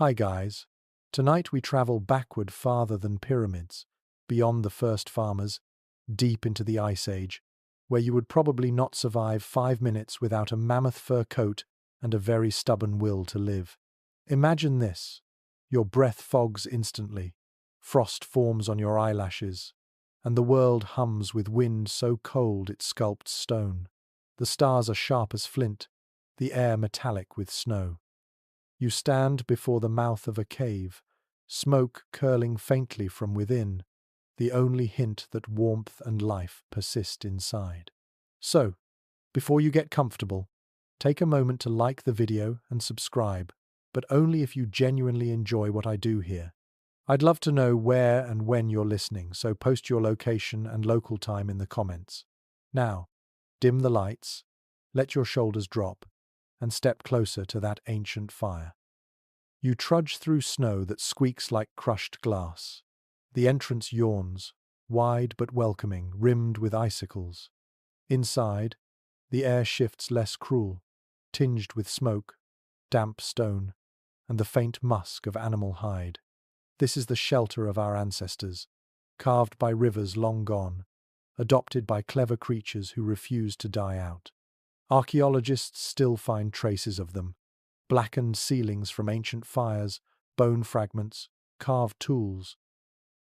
Hi guys. Tonight we travel backward farther than pyramids, beyond the first farmers, deep into the Ice Age, where you would probably not survive 5 minutes without a mammoth fur coat and a very stubborn will to live. Imagine this. Your breath fogs instantly, frost forms on your eyelashes, and the world hums with wind so cold it sculpts stone. The stars are sharp as flint, the air metallic with snow. You stand before the mouth of a cave, smoke curling faintly from within, the only hint that warmth and life persist inside. So, before you get comfortable, take a moment to like the video and subscribe, but only if you genuinely enjoy what I do here. I'd love to know where and when you're listening, so post your location and local time in the comments. Now, dim the lights, let your shoulders drop, and step closer to that ancient fire. You trudge through snow that squeaks like crushed glass. The entrance yawns, wide but welcoming, rimmed with icicles. Inside, the air shifts less cruel, tinged with smoke, damp stone, and the faint musk of animal hide. This is the shelter of our ancestors, carved by rivers long gone, adopted by clever creatures who refuse to die out. Archaeologists still find traces of them: blackened ceilings from ancient fires, bone fragments, carved tools.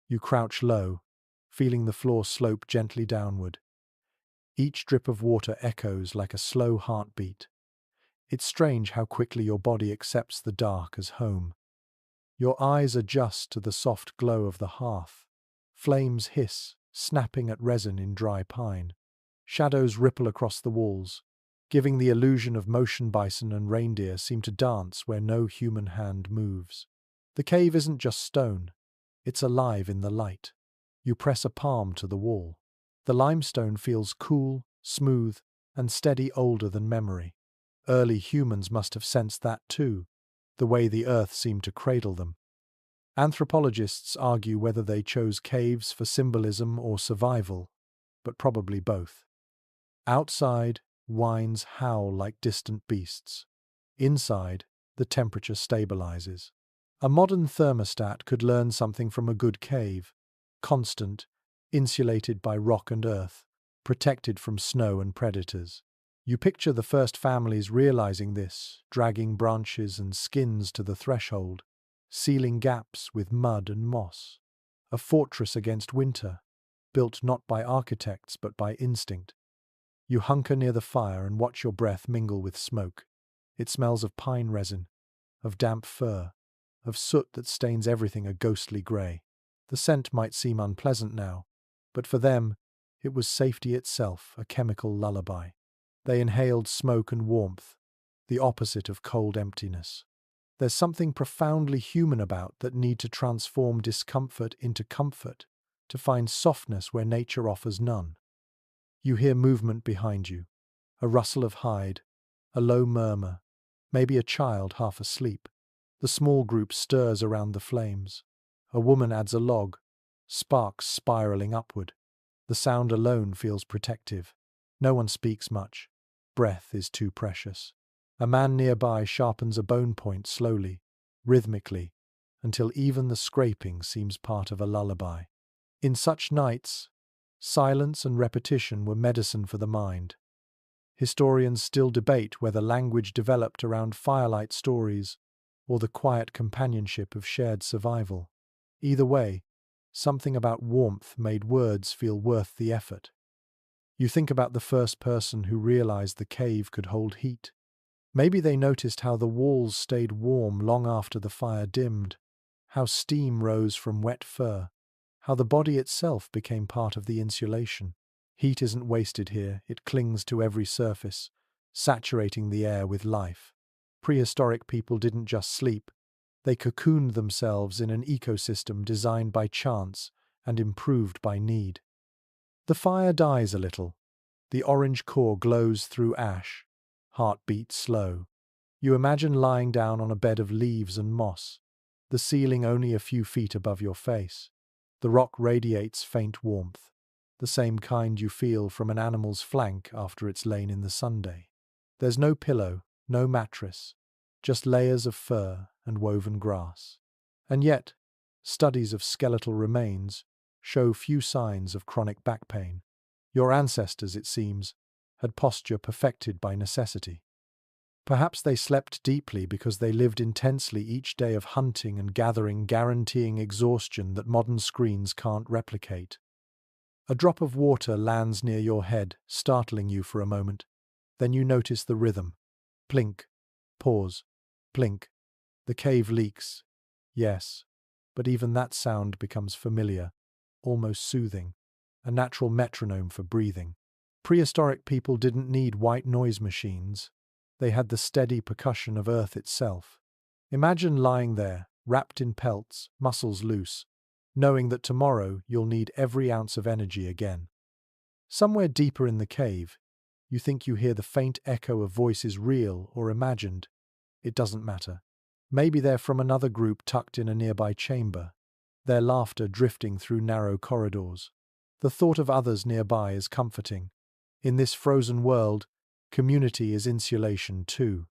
You crouch low, feeling the floor slope gently downward. Each drip of water echoes like a slow heartbeat. It's strange how quickly your body accepts the dark as home. Your eyes adjust to the soft glow of the hearth. Flames hiss, snapping at resin in dry pine. Shadows ripple across the walls, giving the illusion of motion. Bison and reindeer seem to dance where no human hand moves. The cave isn't just stone, it's alive in the light. You press a palm to the wall. The limestone feels cool, smooth, and steady, older than memory. Early humans must have sensed that too, the way the earth seemed to cradle them. Anthropologists argue whether they chose caves for symbolism or survival, but probably both. Outside, winds howl like distant beasts. Inside, the temperature stabilizes. A modern thermostat could learn something from a good cave: constant, insulated by rock and earth, protected from snow and predators. You picture the first families realizing this, dragging branches and skins to the threshold, sealing gaps with mud and moss. A fortress against winter, built not by architects but by instinct. You hunker near the fire and watch your breath mingle with smoke. It smells of pine resin, of damp fur, of soot that stains everything a ghostly grey. The scent might seem unpleasant now, but for them, it was safety itself, a chemical lullaby. They inhaled smoke and warmth, the opposite of cold emptiness. There's something profoundly human about that need to transform discomfort into comfort, to find softness where nature offers none. You hear movement behind you, a rustle of hide, a low murmur, maybe a child half asleep. The small group stirs around the flames. A woman adds a log, sparks spiraling upward. The sound alone feels protective. No one speaks much. Breath is too precious. A man nearby sharpens a bone point slowly, rhythmically, until even the scraping seems part of a lullaby. In such nights, silence and repetition were medicine for the mind. Historians still debate whether language developed around firelight stories or the quiet companionship of shared survival. Either way, something about warmth made words feel worth the effort. You think about the first person who realized the cave could hold heat. Maybe they noticed how the walls stayed warm long after the fire dimmed, how steam rose from wet fur, how the body itself became part of the insulation. Heat isn't wasted here, it clings to every surface, saturating the air with life. Prehistoric people didn't just sleep, they cocooned themselves in an ecosystem designed by chance and improved by need. The fire dies a little. The orange core glows through ash, heartbeat slow. You imagine lying down on a bed of leaves and moss, the ceiling only a few feet above your face. The rock radiates faint warmth, the same kind you feel from an animal's flank after it's lain in the sunday. There's no pillow, no mattress, just layers of fur, and woven grass. And yet, studies of skeletal remains show few signs of chronic back pain. Your ancestors, it seems, had posture perfected by necessity. Perhaps they slept deeply because they lived intensely each day of hunting and gathering, guaranteeing exhaustion that modern screens can't replicate. A drop of water lands near your head, startling you for a moment. Then you notice the rhythm. Plink, pause, plink. The cave leaks. Yes, but even that sound becomes familiar, almost soothing, a natural metronome for breathing. Prehistoric people didn't need white noise machines. They had the steady percussion of earth itself. Imagine lying there, wrapped in pelts, muscles loose, knowing that tomorrow you'll need every ounce of energy again. Somewhere deeper in the cave, you think you hear the faint echo of voices, real or imagined. It doesn't matter. Maybe they're from another group tucked in a nearby chamber, their laughter drifting through narrow corridors. The thought of others nearby is comforting. In this frozen world, community is insulation too.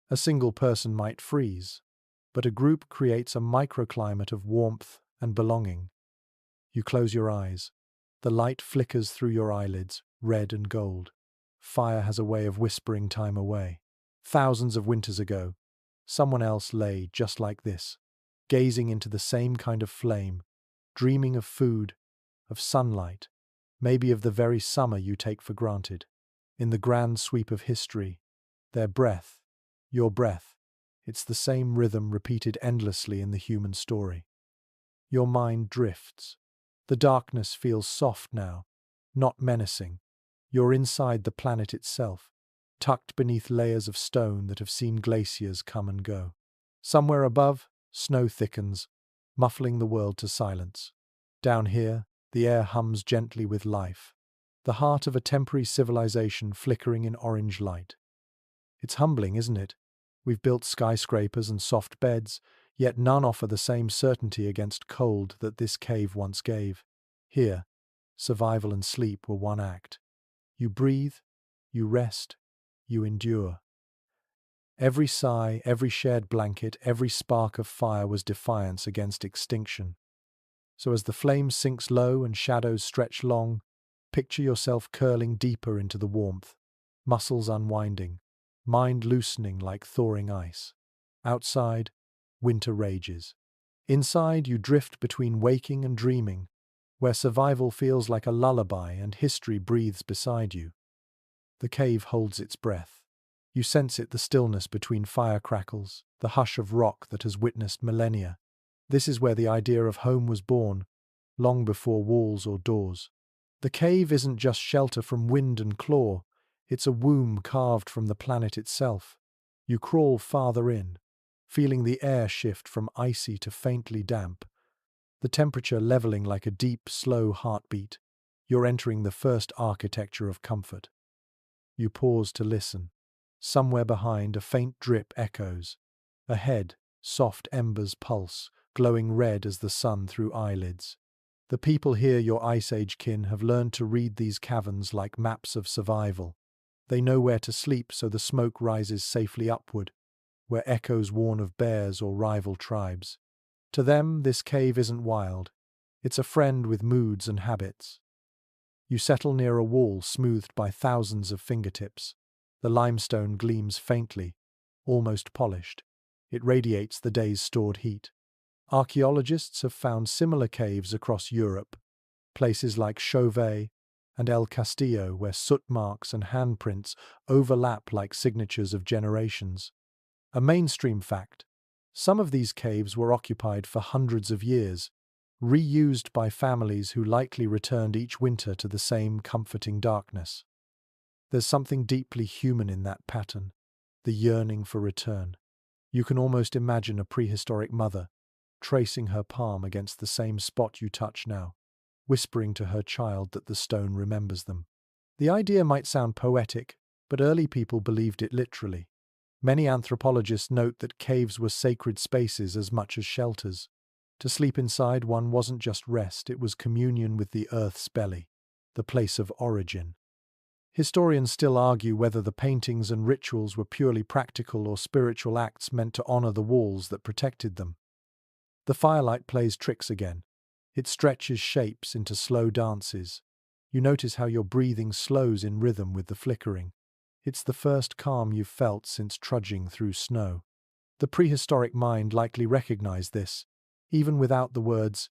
A single person might freeze, but a group creates a microclimate of warmth and belonging. You close your eyes. The light flickers through your eyelids, red and gold. Fire has a way of whispering time away. Thousands of winters ago, someone else lay just like this, gazing into the same kind of flame, dreaming of food, of sunlight, maybe of the very summer you take for granted. In the grand sweep of history, their breath, your breath, it's the same rhythm repeated endlessly in the human story. Your mind drifts. The darkness feels soft now, not menacing. You're inside the planet itself, tucked beneath layers of stone that have seen glaciers come and go. Somewhere above, snow thickens, muffling the world to silence. Down here, the air hums gently with life, the heart of a temporary civilization flickering in orange light. It's humbling, isn't it? We've built skyscrapers and soft beds, yet none offer the same certainty against cold that this cave once gave. Here, survival and sleep were one act. You breathe, you rest, you endure. Every sigh, every shared blanket, every spark of fire was defiance against extinction. So as the flame sinks low and shadows stretch long, picture yourself curling deeper into the warmth, muscles unwinding, mind loosening like thawing ice. Outside, winter rages. Inside, you drift between waking and dreaming, where survival feels like a lullaby and history breathes beside you. The cave holds its breath. You sense it, the stillness between fire crackles, the hush of rock that has witnessed millennia. This is where the idea of home was born, long before walls or doors. The cave isn't just shelter from wind and claw, it's a womb carved from the planet itself. You crawl farther in, feeling the air shift from icy to faintly damp, the temperature leveling like a deep, slow heartbeat. You're entering the first architecture of comfort. You pause to listen. Somewhere behind, a faint drip echoes. Ahead, soft embers pulse, glowing red as the sun through eyelids. The people here, your Ice Age kin, have learned to read these caverns like maps of survival. They know where to sleep so the smoke rises safely upward, where echoes warn of bears or rival tribes. To them, this cave isn't wild. It's a friend with moods and habits. You settle near a wall smoothed by thousands of fingertips. The limestone gleams faintly, almost polished. It radiates the day's stored heat. Archaeologists have found similar caves across Europe, places like Chauvet and El Castillo, where soot marks and handprints overlap like signatures of generations. A mainstream fact: some of these caves were occupied for hundreds of years, reused by families who likely returned each winter to the same comforting darkness. There's something deeply human in that pattern, the yearning for return. You can almost imagine a prehistoric mother, tracing her palm against the same spot you touch now, whispering to her child that the stone remembers them. The idea might sound poetic, but early people believed it literally. Many anthropologists note that caves were sacred spaces as much as shelters. To sleep inside one wasn't just rest, it was communion with the earth's belly, the place of origin. Historians still argue whether the paintings and rituals were purely practical or spiritual acts meant to honor the walls that protected them. The firelight plays tricks again. It stretches shapes into slow dances. You notice how your breathing slows in rhythm with the flickering. It's the first calm you've felt since trudging through snow. The prehistoric mind likely recognized this. Even without the words,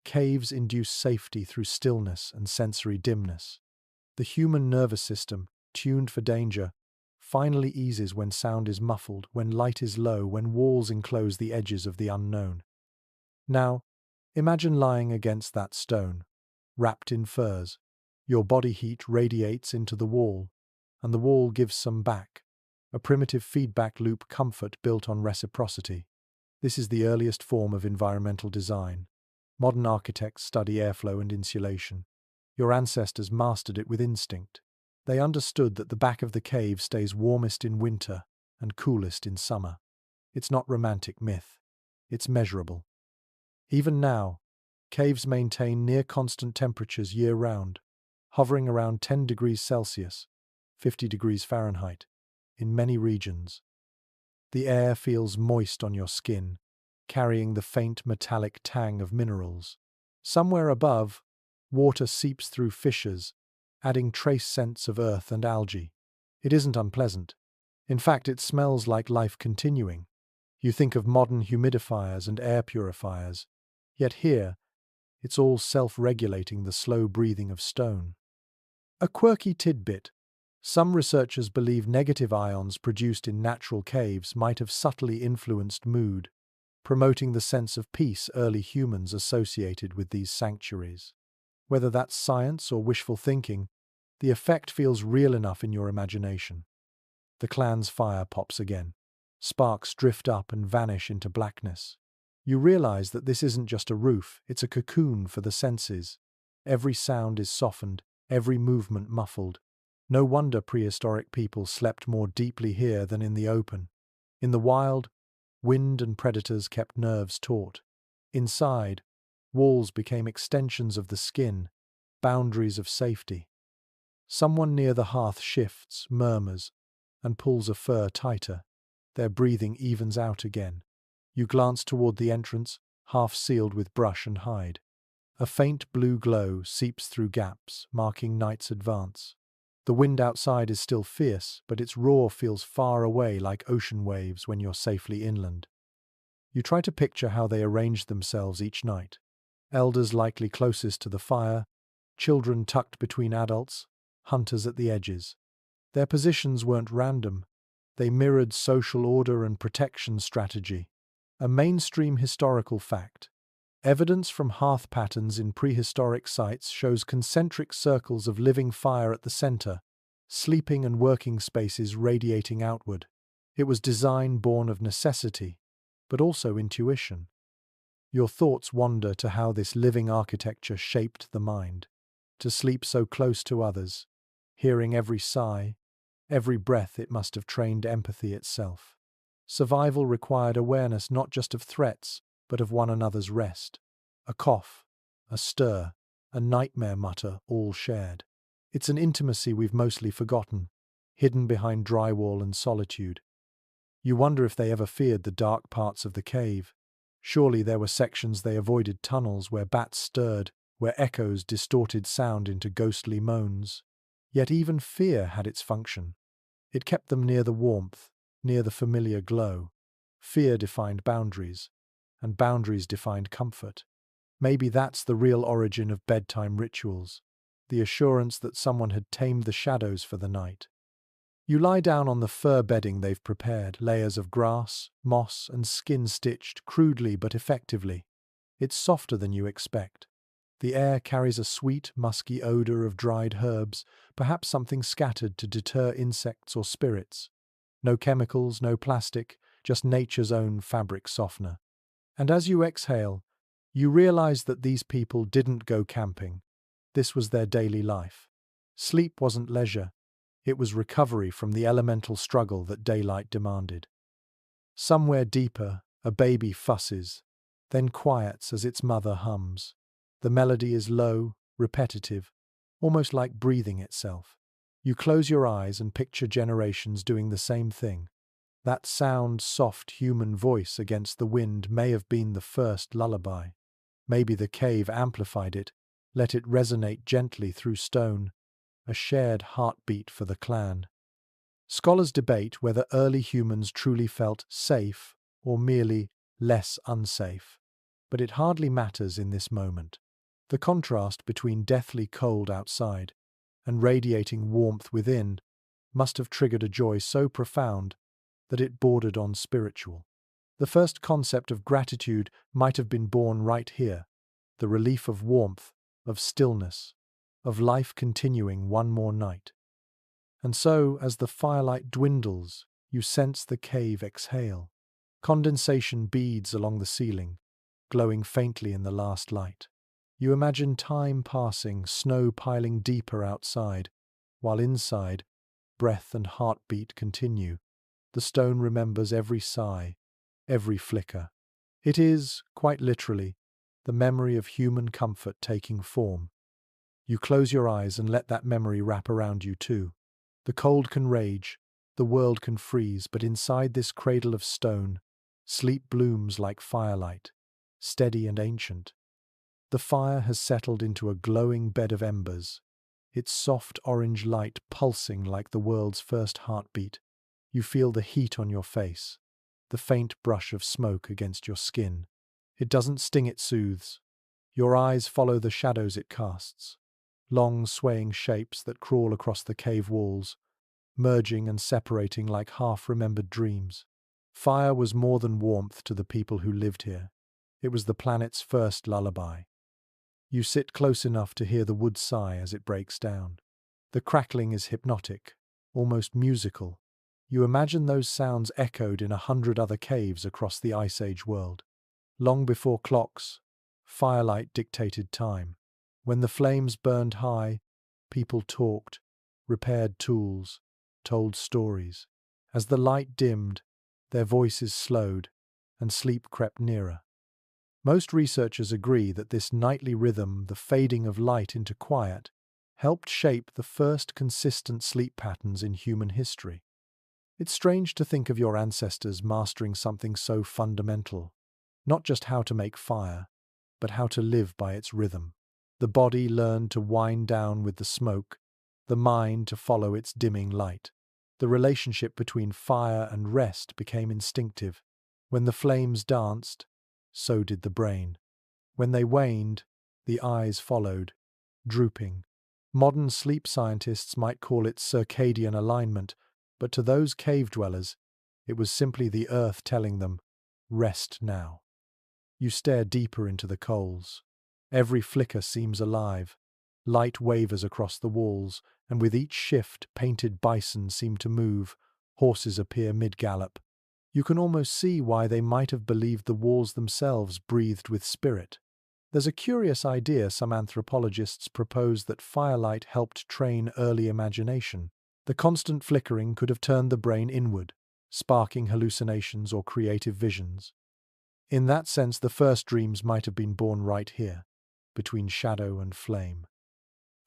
caves induce safety through stillness and sensory dimness. The human nervous system, tuned for danger, finally eases when sound is muffled, when light is low, when walls enclose the edges of the unknown. Now, imagine lying against that stone, wrapped in furs. Your body heat radiates into the wall, and the wall gives some back, a primitive feedback loop comfort built on reciprocity. This is the earliest form of environmental design. Modern architects study airflow and insulation. Your ancestors mastered it with instinct. They understood that the back of the cave stays warmest in winter and coolest in summer. It's not romantic myth. It's measurable. Even now, caves maintain near constant temperatures year-round, hovering around 10 degrees Celsius, 50 degrees Fahrenheit, in many regions. The air feels moist on your skin, carrying the faint metallic tang of minerals. Somewhere above, water seeps through fissures, adding trace scents of earth and algae. It isn't unpleasant. In fact, it smells like life continuing. You think of modern humidifiers and air purifiers, yet here, it's all self-regulating the slow breathing of stone. A quirky tidbit. Some researchers believe negative ions produced in natural caves might have subtly influenced mood, promoting the sense of peace early humans associated with these sanctuaries. Whether that's science or wishful thinking, the effect feels real enough in your imagination. The clan's fire pops again. Sparks drift up and vanish into blackness. You realize that this isn't just a roof, it's a cocoon for the senses. Every sound is softened, every movement muffled. No wonder prehistoric people slept more deeply here than in the open. In the wild, wind and predators kept nerves taut. Inside, walls became extensions of the skin, boundaries of safety. Someone near the hearth shifts, murmurs, and pulls a fur tighter. Their breathing evens out again. You glance toward the entrance, half sealed with brush and hide. A faint blue glow seeps through gaps, marking night's advance. The wind outside is still fierce, but its roar feels far away like ocean waves when you're safely inland. You try to picture how they arranged themselves each night. Elders likely closest to the fire, children tucked between adults, hunters at the edges. Their positions weren't random. They mirrored social order and protection strategy. A mainstream historical fact. Evidence from hearth patterns in prehistoric sites shows concentric circles of living fire at the center, sleeping and working spaces radiating outward. It was design born of necessity, but also intuition. Your thoughts wander to how this living architecture shaped the mind. To sleep so close to others, hearing every sigh, every breath, it must have trained empathy itself. Survival required awareness not just of threats, but of one another's rest. A cough, a stir, a nightmare mutter, all shared. It's an intimacy we've mostly forgotten, hidden behind drywall and solitude. You wonder if they ever feared the dark parts of the cave. Surely there were sections they avoided, tunnels where bats stirred, where echoes distorted sound into ghostly moans. Yet even fear had its function. It kept them near the warmth, near the familiar glow. Fear defined boundaries, and boundaries defined comfort. Maybe that's the real origin of bedtime rituals, the assurance that someone had tamed the shadows for the night. You lie down on the fur bedding they've prepared, layers of grass, moss, and skin stitched crudely but effectively. It's softer than you expect. The air carries a sweet, musky odor of dried herbs, perhaps something scattered to deter insects or spirits. No chemicals, no plastic, just nature's own fabric softener. And as you exhale, you realize that these people didn't go camping. This was their daily life. Sleep wasn't leisure. It was recovery from the elemental struggle that daylight demanded. Somewhere deeper, a baby fusses, then quiets as its mother hums. The melody is low, repetitive, almost like breathing itself. You close your eyes and picture generations doing the same thing. That sound, soft human voice against the wind may have been the first lullaby. Maybe the cave amplified it, let it resonate gently through stone, a shared heartbeat for the clan. Scholars debate whether early humans truly felt safe or merely less unsafe, but it hardly matters in this moment. The contrast between deathly cold outside and radiating warmth within must have triggered a joy so profound that it bordered on spiritual. The first concept of gratitude might have been born right here, the relief of warmth, of stillness, of life continuing one more night. And so, as the firelight dwindles, you sense the cave exhale. Condensation beads along the ceiling, glowing faintly in the last light. You imagine time passing, snow piling deeper outside, while inside, breath and heartbeat continue. The stone remembers every sigh, every flicker. It is, quite literally, the memory of human comfort taking form. You close your eyes and let that memory wrap around you too. The cold can rage, the world can freeze, but inside this cradle of stone, sleep blooms like firelight, steady and ancient. The fire has settled into a glowing bed of embers, its soft orange light pulsing like the world's first heartbeat. You feel the heat on your face, the faint brush of smoke against your skin. It doesn't sting, it soothes. Your eyes follow the shadows it casts, long swaying shapes that crawl across the cave walls, merging and separating like half-remembered dreams. Fire was more than warmth to the people who lived here. It was the planet's first lullaby. You sit close enough to hear the wood sigh as it breaks down. The crackling is hypnotic, almost musical. You imagine those sounds echoed in 100 other caves across the Ice Age world. Long before clocks, firelight dictated time. When the flames burned high, people talked, repaired tools, told stories. As the light dimmed, their voices slowed, and sleep crept nearer. Most researchers agree that this nightly rhythm, the fading of light into quiet, helped shape the first consistent sleep patterns in human history. It's strange to think of your ancestors mastering something so fundamental, not just how to make fire, but how to live by its rhythm. The body learned to wind down with the smoke, the mind to follow its dimming light. The relationship between fire and rest became instinctive. When the flames danced, so did the brain. When they waned, the eyes followed, drooping. Modern sleep scientists might call it circadian alignment, but to those cave dwellers, it was simply the earth telling them, rest now. You stare deeper into the coals. Every flicker seems alive. Light wavers across the walls, and with each shift, painted bison seem to move, horses appear mid-gallop. You can almost see why they might have believed the walls themselves breathed with spirit. There's a curious idea some anthropologists propose that firelight helped train early imagination. The constant flickering could have turned the brain inward, sparking hallucinations or creative visions. In that sense, the first dreams might have been born right here, between shadow and flame.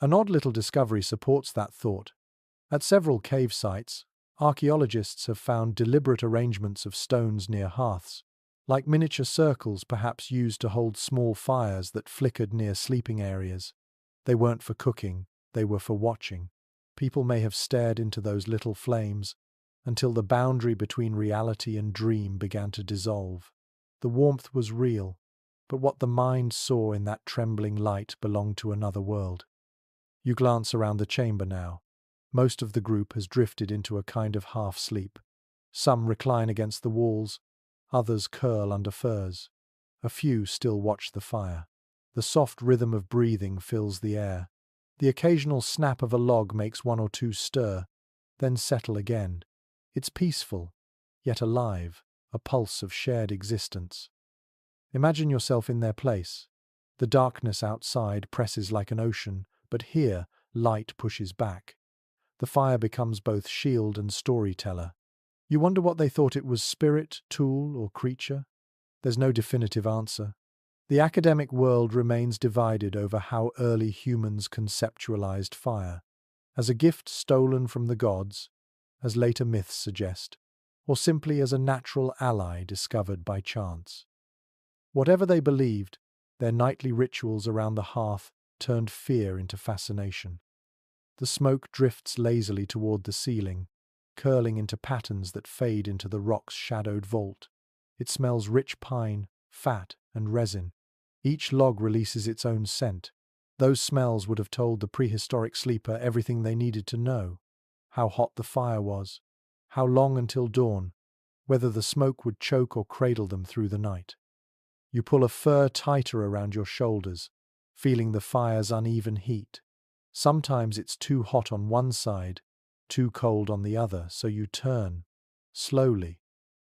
An odd little discovery supports that thought. At several cave sites, archaeologists have found deliberate arrangements of stones near hearths, like miniature circles perhaps used to hold small fires that flickered near sleeping areas. They weren't for cooking, they were for watching. People may have stared into those little flames until the boundary between reality and dream began to dissolve. The warmth was real, but what the mind saw in that trembling light belonged to another world. You glance around the chamber now. Most of the group has drifted into a kind of half-sleep. Some recline against the walls, others curl under furs. A few still watch the fire. The soft rhythm of breathing fills the air. The occasional snap of a log makes one or two stir, then settle again. It's peaceful, yet alive, a pulse of shared existence. Imagine yourself in their place. The darkness outside presses like an ocean, but here, light pushes back. The fire becomes both shield and storyteller. You wonder what they thought it was: spirit, tool, or creature? There's no definitive answer. The academic world remains divided over how early humans conceptualized fire. as a gift stolen from the gods, as later myths suggest, or simply as a natural ally discovered by chance. Whatever they believed, their nightly rituals around the hearth turned fear into fascination. The smoke drifts lazily toward the ceiling, curling into patterns that fade into the rock's shadowed vault. It smells rich pine, fat, and resin. Each log releases its own scent. Those smells would have told the prehistoric sleeper everything they needed to know: how hot the fire was, how long until dawn, whether the smoke would choke or cradle them through the night. You pull a fur tighter around your shoulders, feeling the fire's uneven heat. Sometimes it's too hot on one side, too cold on the other, so you turn, slowly,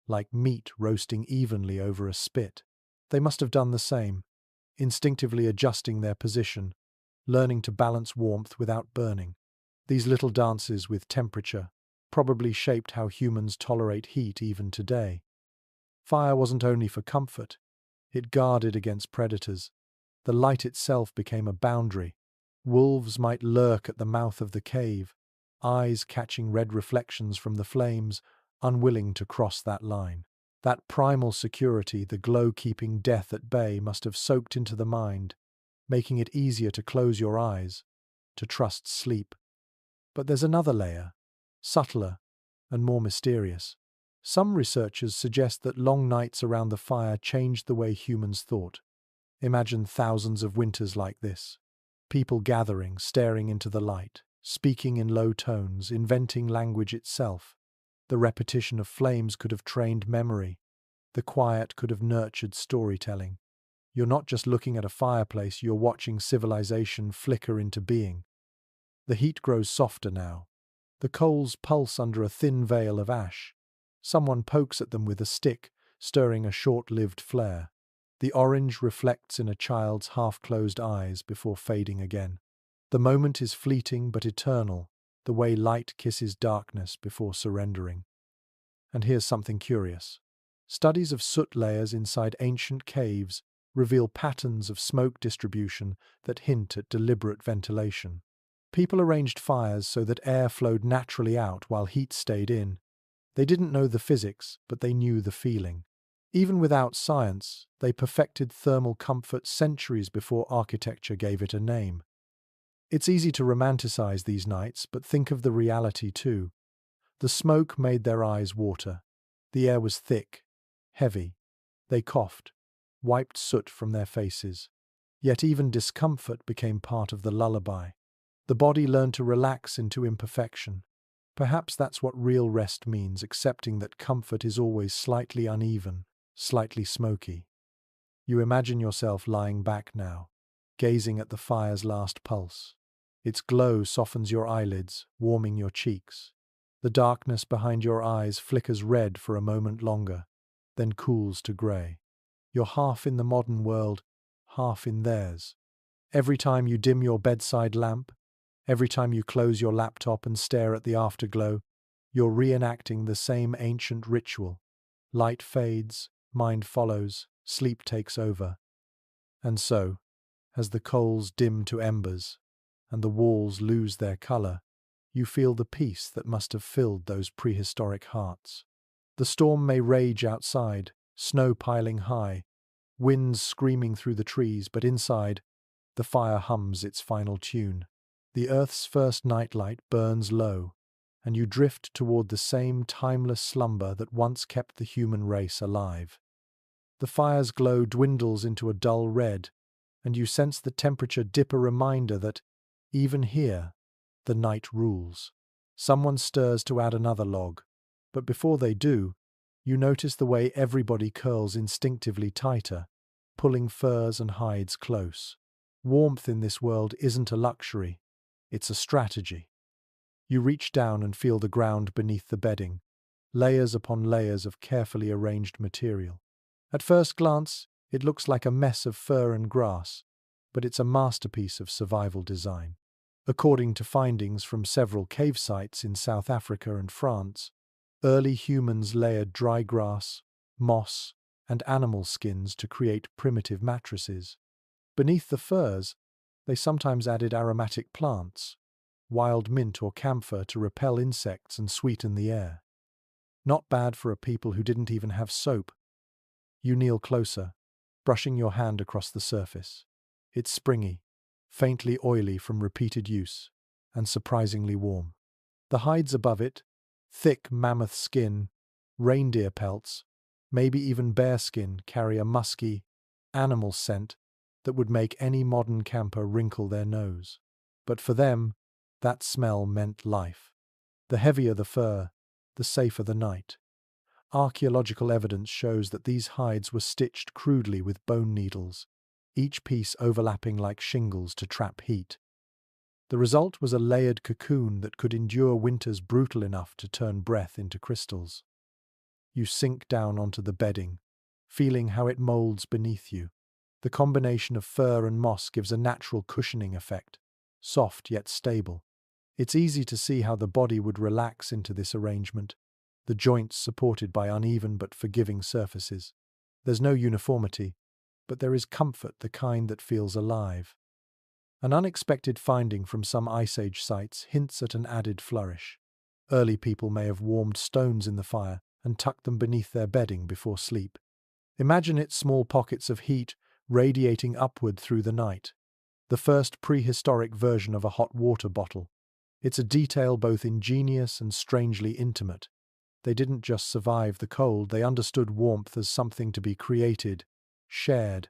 like meat roasting evenly over a spit. They must have done the same, instinctively adjusting their position, learning to balance warmth without burning. These little dances with temperature probably shaped how humans tolerate heat even today. Fire wasn't only for comfort, it guarded against predators. The light itself became a boundary. Wolves might lurk at the mouth of the cave, eyes catching red reflections from the flames, unwilling to cross that line. That primal security, the glow keeping death at bay, must have soaked into the mind, making it easier to close your eyes, to trust sleep. But there's another layer, subtler and more mysterious. Some researchers suggest that long nights around the fire changed the way humans thought. Imagine thousands of winters like this. People gathering, staring into the light, speaking in low tones, inventing language itself. The repetition of flames could have trained memory. The quiet could have nurtured storytelling. You're not just looking at a fireplace, you're watching civilization flicker into being. The heat grows softer now. The coals pulse under a thin veil of ash. Someone pokes at them with a stick, stirring a short-lived flare. The orange reflects in a child's half-closed eyes before fading again. The moment is fleeting but eternal, the way light kisses darkness before surrendering. And here's something curious. Studies of soot layers inside ancient caves reveal patterns of smoke distribution that hint at deliberate ventilation. People arranged fires so that air flowed naturally out while heat stayed in. They didn't know the physics, but they knew the feeling. Even without science, they perfected thermal comfort centuries before architecture gave it a name. It's easy to romanticize these nights, but think of the reality too. The smoke made their eyes water. The air was thick, heavy. They coughed, wiped soot from their faces. Yet even discomfort became part of the lullaby. The body learned to relax into imperfection. Perhaps that's what real rest means, accepting that comfort is always slightly uneven, slightly smoky. You imagine yourself lying back now, gazing at the fire's last pulse. Its glow softens your eyelids, warming your cheeks. The darkness behind your eyes flickers red for a moment longer, then cools to grey. You're half in the modern world, half in theirs. Every time you dim your bedside lamp, every time you close your laptop and stare at the afterglow, you're reenacting the same ancient ritual. Light fades, mind follows, sleep takes over. And so, as the coals dim to embers, and the walls lose their colour, you feel the peace that must have filled those prehistoric hearts. The storm may rage outside, snow piling high, winds screaming through the trees, but inside, the fire hums its final tune. The earth's first nightlight burns low, and you drift toward the same timeless slumber that once kept the human race alive. The fire's glow dwindles into a dull red, and you sense the temperature dip, a reminder that, even here, the night rules. Someone stirs to add another log, but before they do, you notice the way everybody curls instinctively tighter, pulling furs and hides close. Warmth in this world isn't a luxury, it's a strategy. You reach down and feel the ground beneath the bedding, layers upon layers of carefully arranged material. At first glance, it looks like a mess of fur and grass, but it's a masterpiece of survival design. According to findings from several cave sites in South Africa and France, early humans layered dry grass, moss, and animal skins to create primitive mattresses. Beneath the furs, they sometimes added aromatic plants, wild mint or camphor to repel insects and sweeten the air. Not bad for a people who didn't even have soap. You kneel closer, brushing your hand across the surface. It's springy, faintly oily from repeated use, and surprisingly warm. The hides above it, thick mammoth skin, reindeer pelts, maybe even bear skin, carry a musky, animal scent that would make any modern camper wrinkle their nose. But for them, that smell meant life. The heavier the fur, the safer the night. Archaeological evidence shows that these hides were stitched crudely with bone needles, each piece overlapping like shingles to trap heat. The result was a layered cocoon that could endure winters brutal enough to turn breath into crystals. You sink down onto the bedding, feeling how it molds beneath you. The combination of fur and moss gives a natural cushioning effect, soft yet stable. It's easy to see how the body would relax into this arrangement, the joints supported by uneven but forgiving surfaces. There's no uniformity, but there is comfort, the kind that feels alive. An unexpected finding from some Ice Age sites hints at an added flourish. Early people may have warmed stones in the fire and tucked them beneath their bedding before sleep. Imagine it, small pockets of heat radiating upward through the night. The first prehistoric version of a hot water bottle. It's a detail both ingenious and strangely intimate. They didn't just survive the cold, they understood warmth as something to be created, shared,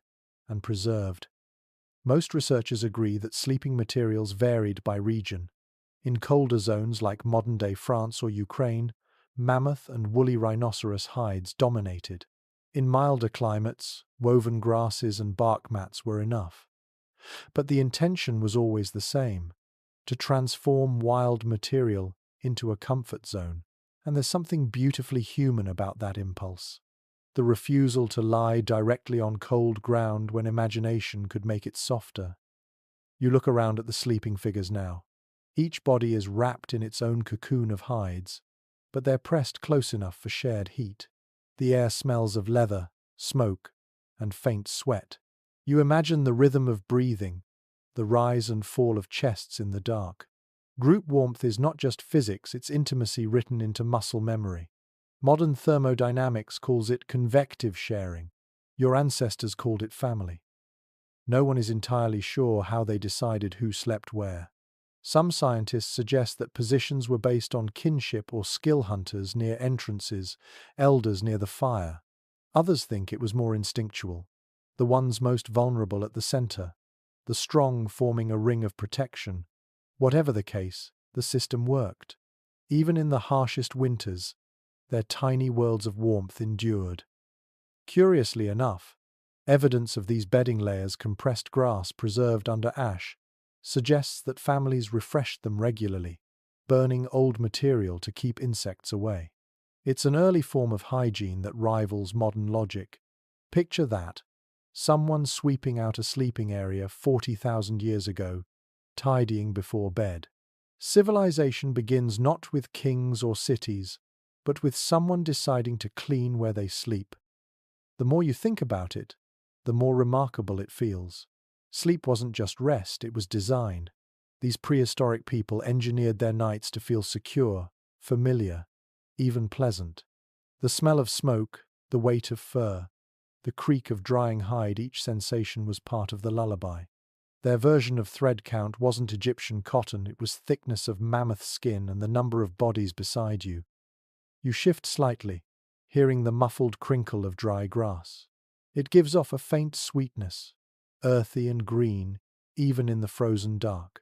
and preserved. Most researchers agree that sleeping materials varied by region. In colder zones like modern-day France or Ukraine, mammoth and woolly rhinoceros hides dominated. In milder climates, woven grasses and bark mats were enough. But the intention was always the same: to transform wild material into a comfort zone. And there's something beautifully human about that impulse. The refusal to lie directly on cold ground when imagination could make it softer. You look around at the sleeping figures now. Each body is wrapped in its own cocoon of hides, but they're pressed close enough for shared heat. The air smells of leather, smoke, and faint sweat. You imagine the rhythm of breathing, the rise and fall of chests in the dark. Group warmth is not just physics, it's intimacy written into muscle memory. Modern thermodynamics calls it convective sharing. Your ancestors called it family. No one is entirely sure how they decided who slept where. Some scientists suggest that positions were based on kinship or skill, hunters near entrances, elders near the fire. Others think it was more instinctual. The ones most vulnerable at the center, the strong forming a ring of protection. Whatever the case, the system worked. Even in the harshest winters, their tiny worlds of warmth endured. Curiously enough, evidence of these bedding layers, compressed grass preserved under ash, suggests that families refreshed them regularly, burning old material to keep insects away. It's an early form of hygiene that rivals modern logic. Picture that: someone sweeping out a sleeping area 40,000 years ago, tidying before bed. Civilization begins not with kings or cities, but with someone deciding to clean where they sleep. The more you think about it, the more remarkable it feels. Sleep wasn't just rest, it was design. These prehistoric people engineered their nights to feel secure, familiar, even pleasant. The smell of smoke, the weight of fur, the creak of drying hide, each sensation was part of the lullaby. Their version of thread count wasn't Egyptian cotton, it was thickness of mammoth skin and the number of bodies beside you. You shift slightly, hearing the muffled crinkle of dry grass. It gives off a faint sweetness, earthy and green, even in the frozen dark.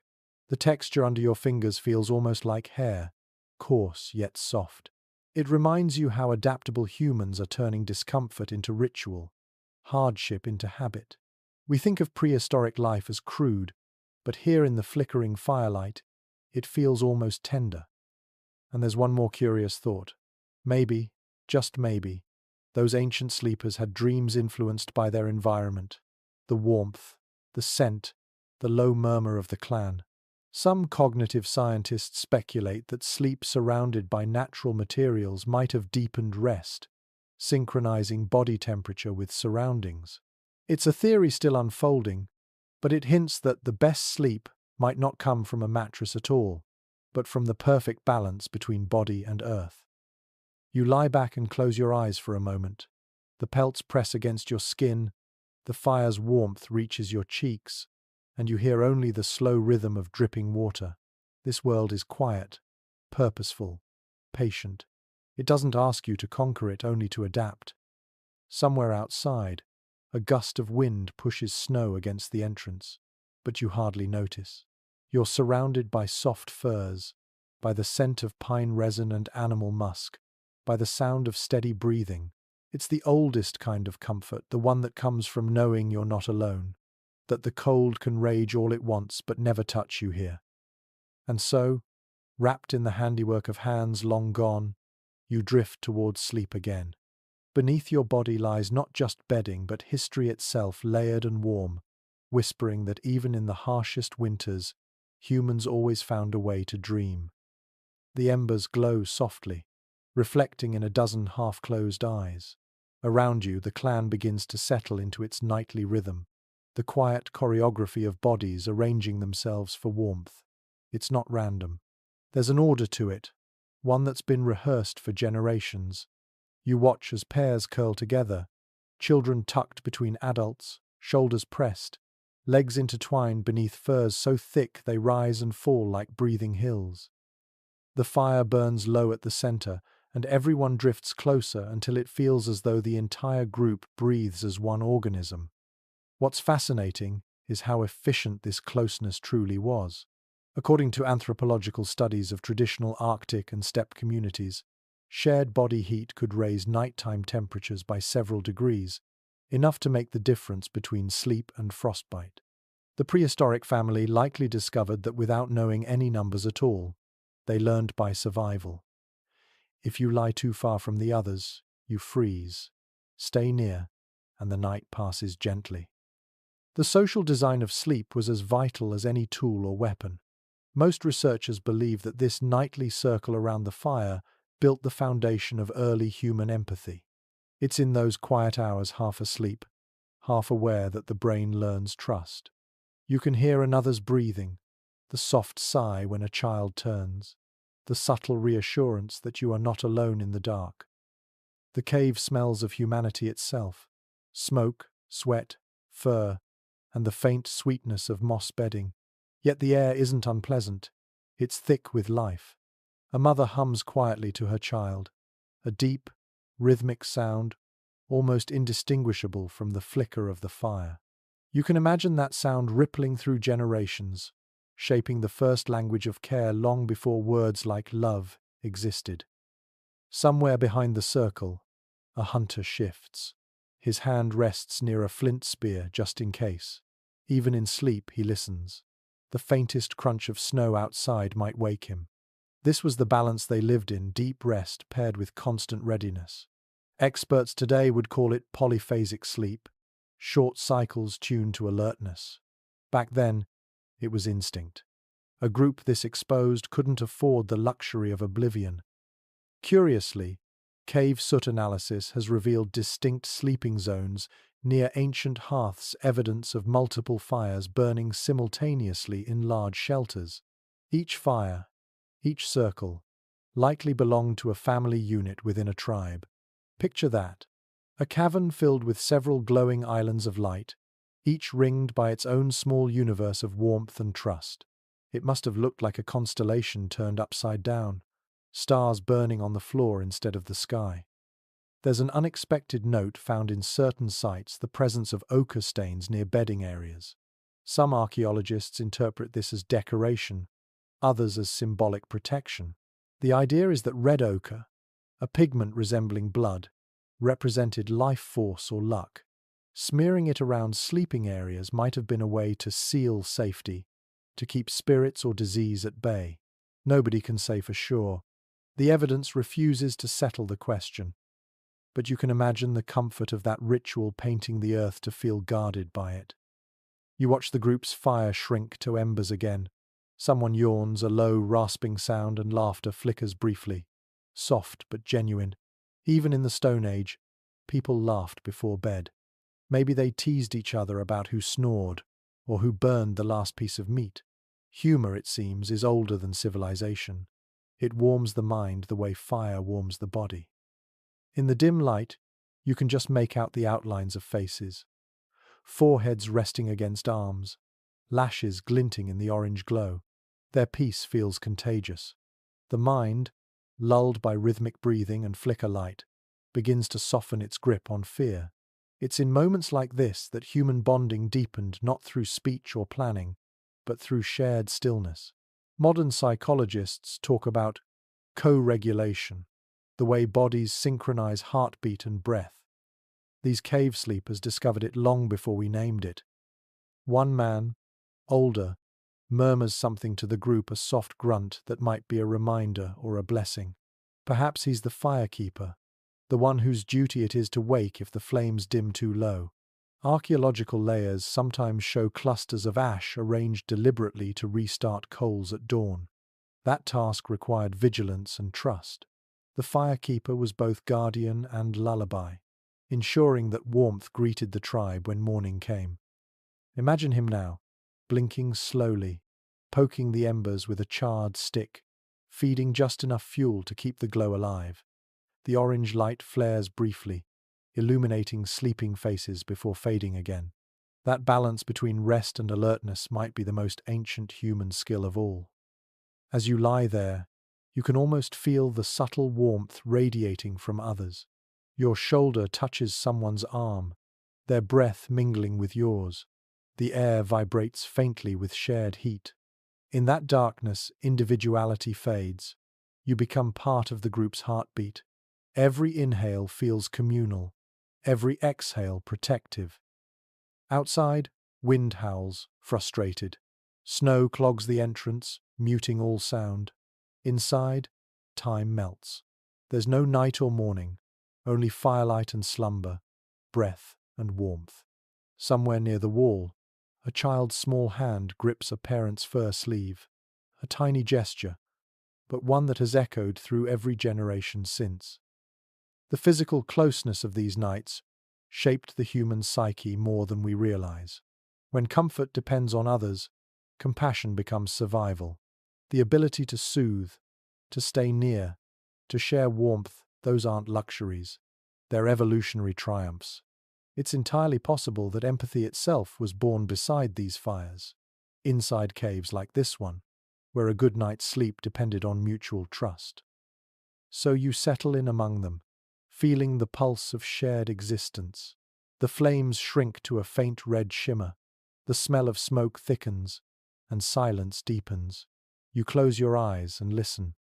The texture under your fingers feels almost like hair, coarse yet soft. It reminds you how adaptable humans are, turning discomfort into ritual, hardship into habit. We think of prehistoric life as crude, but here in the flickering firelight, it feels almost tender. And there's one more curious thought. Maybe, just maybe, those ancient sleepers had dreams influenced by their environment. The warmth, the scent, the low murmur of the clan. Some cognitive scientists speculate that sleep surrounded by natural materials might have deepened rest, synchronizing body temperature with surroundings. It's a theory still unfolding, but it hints that the best sleep, might not come from a mattress at all, but from the perfect balance between body and earth. You lie back and close your eyes for a moment. The pelts press against your skin, the fire's warmth reaches your cheeks, and you hear only the slow rhythm of dripping water. This world is quiet, purposeful, patient. It doesn't ask you to conquer it, only to adapt. Somewhere outside, a gust of wind pushes snow against the entrance, but you hardly notice. You're surrounded by soft furs, by the scent of pine resin and animal musk, by the sound of steady breathing. It's the oldest kind of comfort, the one that comes from knowing you're not alone, that the cold can rage all it wants but never touch you here. And so, wrapped in the handiwork of hands long gone, you drift towards sleep again. Beneath your body lies not just bedding, but history itself, layered and warm, whispering that even in the harshest winters, humans always found a way to dream. The embers glow softly, reflecting in a dozen half-closed eyes. Around you, the clan begins to settle into its nightly rhythm, the quiet choreography of bodies arranging themselves for warmth. It's not random. There's an order to it, one that's been rehearsed for generations. You watch as pairs curl together, children tucked between adults, shoulders pressed, legs intertwined beneath furs so thick they rise and fall like breathing hills. The fire burns low at the center, and everyone drifts closer until it feels as though the entire group breathes as one organism. What's fascinating is how efficient this closeness truly was. According to anthropological studies of traditional Arctic and steppe communities, shared body heat could raise nighttime temperatures by several degrees, enough to make the difference between sleep and frostbite. The prehistoric family likely discovered that without knowing any numbers at all, they learned by survival. If you lie too far from the others, you freeze. Stay near, and the night passes gently. The social design of sleep was as vital as any tool or weapon. Most researchers believe that this nightly circle around the fire built the foundation of early human empathy. It's in those quiet hours, half asleep, half aware, that the brain learns trust. You can hear another's breathing, the soft sigh when a child turns, the subtle reassurance that you are not alone in the dark. The cave smells of humanity itself: smoke, sweat, fur, and the faint sweetness of moss bedding. Yet the air isn't unpleasant. It's thick with life. A mother hums quietly to her child, a deep, rhythmic sound, almost indistinguishable from the flicker of the fire. You can imagine that sound rippling through generations, shaping the first language of care long before words like love existed. Somewhere behind the circle, a hunter shifts. His hand rests near a flint spear just in case. Even in sleep, he listens. The faintest crunch of snow outside might wake him. This was the balance they lived in: deep rest paired with constant readiness. Experts today would call it polyphasic sleep, short cycles tuned to alertness. Back then, it was instinct. A group this exposed couldn't afford the luxury of oblivion. Curiously, cave soot analysis has revealed distinct sleeping zones near ancient hearths, evidence of multiple fires burning simultaneously in large shelters. Each fire, each circle, likely belonged to a family unit within a tribe. Picture that: a cavern filled with several glowing islands of light, each ringed by its own small universe of warmth and trust. It must have looked like a constellation turned upside down, stars burning on the floor instead of the sky. There's an unexpected note found in certain sites: the presence of ochre stains near bedding areas. Some archaeologists interpret this as decoration, others as symbolic protection. The idea is that red ochre, a pigment resembling blood, represented life force or luck. Smearing it around sleeping areas might have been a way to seal safety, to keep spirits or disease at bay. Nobody can say for sure. The evidence refuses to settle the question. But you can imagine the comfort of that ritual, painting the earth to feel guarded by it. You watch the group's fire shrink to embers again. Someone yawns, a low, rasping sound, and laughter flickers briefly. Soft but genuine. Even in the Stone Age, people laughed before bed. Maybe they teased each other about who snored, or who burned the last piece of meat. Humor, it seems, is older than civilization. It warms the mind the way fire warms the body. In the dim light, you can just make out the outlines of faces. Foreheads resting against arms, lashes glinting in the orange glow. Their peace feels contagious. The mind, lulled by rhythmic breathing and flicker light, begins to soften its grip on fear. It's in moments like this that human bonding deepened not through speech or planning, but through shared stillness. Modern psychologists talk about co-regulation, the way bodies synchronize heartbeat and breath. These cave sleepers discovered it long before we named it. One man, older, murmurs something to the group, a soft grunt that might be a reminder or a blessing. Perhaps he's the firekeeper, the one whose duty it is to wake if the flames dim too low. Archaeological layers sometimes show clusters of ash arranged deliberately to restart coals at dawn. That task required vigilance and trust. The firekeeper was both guardian and lullaby, ensuring that warmth greeted the tribe when morning came. Imagine him now, blinking slowly, poking the embers with a charred stick, feeding just enough fuel to keep the glow alive. The orange light flares briefly, illuminating sleeping faces before fading again. That balance between rest and alertness might be the most ancient human skill of all. As you lie there, you can almost feel the subtle warmth radiating from others. Your shoulder touches someone's arm, their breath mingling with yours. The air vibrates faintly with shared heat. In that darkness, individuality fades. You become part of the group's heartbeat. Every inhale feels communal, every exhale protective. Outside, wind howls, frustrated. Snow clogs the entrance, muting all sound. Inside, time melts. There's no night or morning, only firelight and slumber, breath and warmth. Somewhere near the wall, a child's small hand grips a parent's fur sleeve. A tiny gesture, but one that has echoed through every generation since. The physical closeness of these nights shaped the human psyche more than we realize. When comfort depends on others, compassion becomes survival. The ability to soothe, to stay near, to share warmth, those aren't luxuries. They're evolutionary triumphs. It's entirely possible that empathy itself was born beside these fires, inside caves like this one, where a good night's sleep depended on mutual trust. So you settle in among them, feeling the pulse of shared existence. The flames shrink to a faint red shimmer, the smell of smoke thickens, and silence deepens. You close your eyes and listen.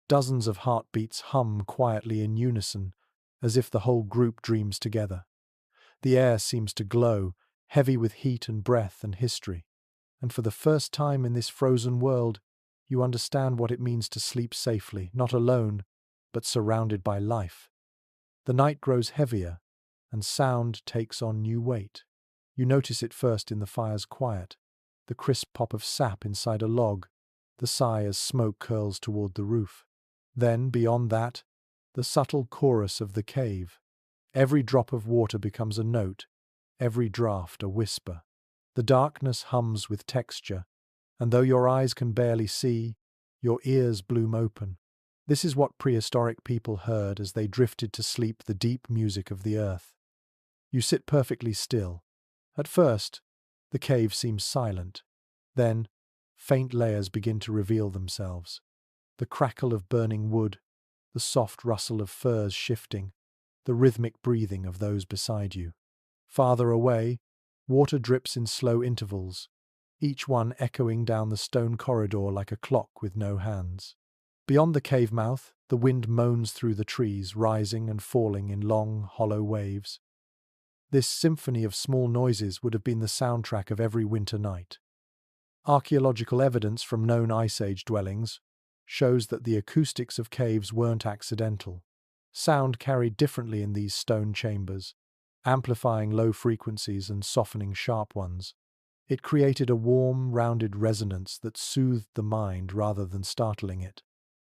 Dozens of heartbeats hum quietly in unison, as if the whole group dreams together. The air seems to glow, heavy with heat and breath and history. And for the first time in this frozen world, you understand what it means to sleep safely, not alone, but surrounded by life. The night grows heavier, and sound takes on new weight. You notice it first in the fire's quiet, the crisp pop of sap inside a log, the sigh as smoke curls toward the roof. Then, beyond that, the subtle chorus of the cave. Every drop of water becomes a note, every draught a whisper. The darkness hums with texture, and though your eyes can barely see, your ears bloom open. This is what prehistoric people heard as they drifted to sleep, the deep music of the earth. You sit perfectly still. At first, the cave seems silent. Then, faint layers begin to reveal themselves. The crackle of burning wood, the soft rustle of furs shifting, the rhythmic breathing of those beside you. Farther away, water drips in slow intervals, each one echoing down the stone corridor like a clock with no hands. Beyond the cave mouth, the wind moans through the trees, rising and falling in long, hollow waves. This symphony of small noises would have been the soundtrack of every winter night. Archaeological evidence from known Ice Age dwellings shows that the acoustics of caves weren't accidental. Sound carried differently in these stone chambers, amplifying low frequencies and softening sharp ones. It created a warm, rounded resonance that soothed the mind rather than startling it.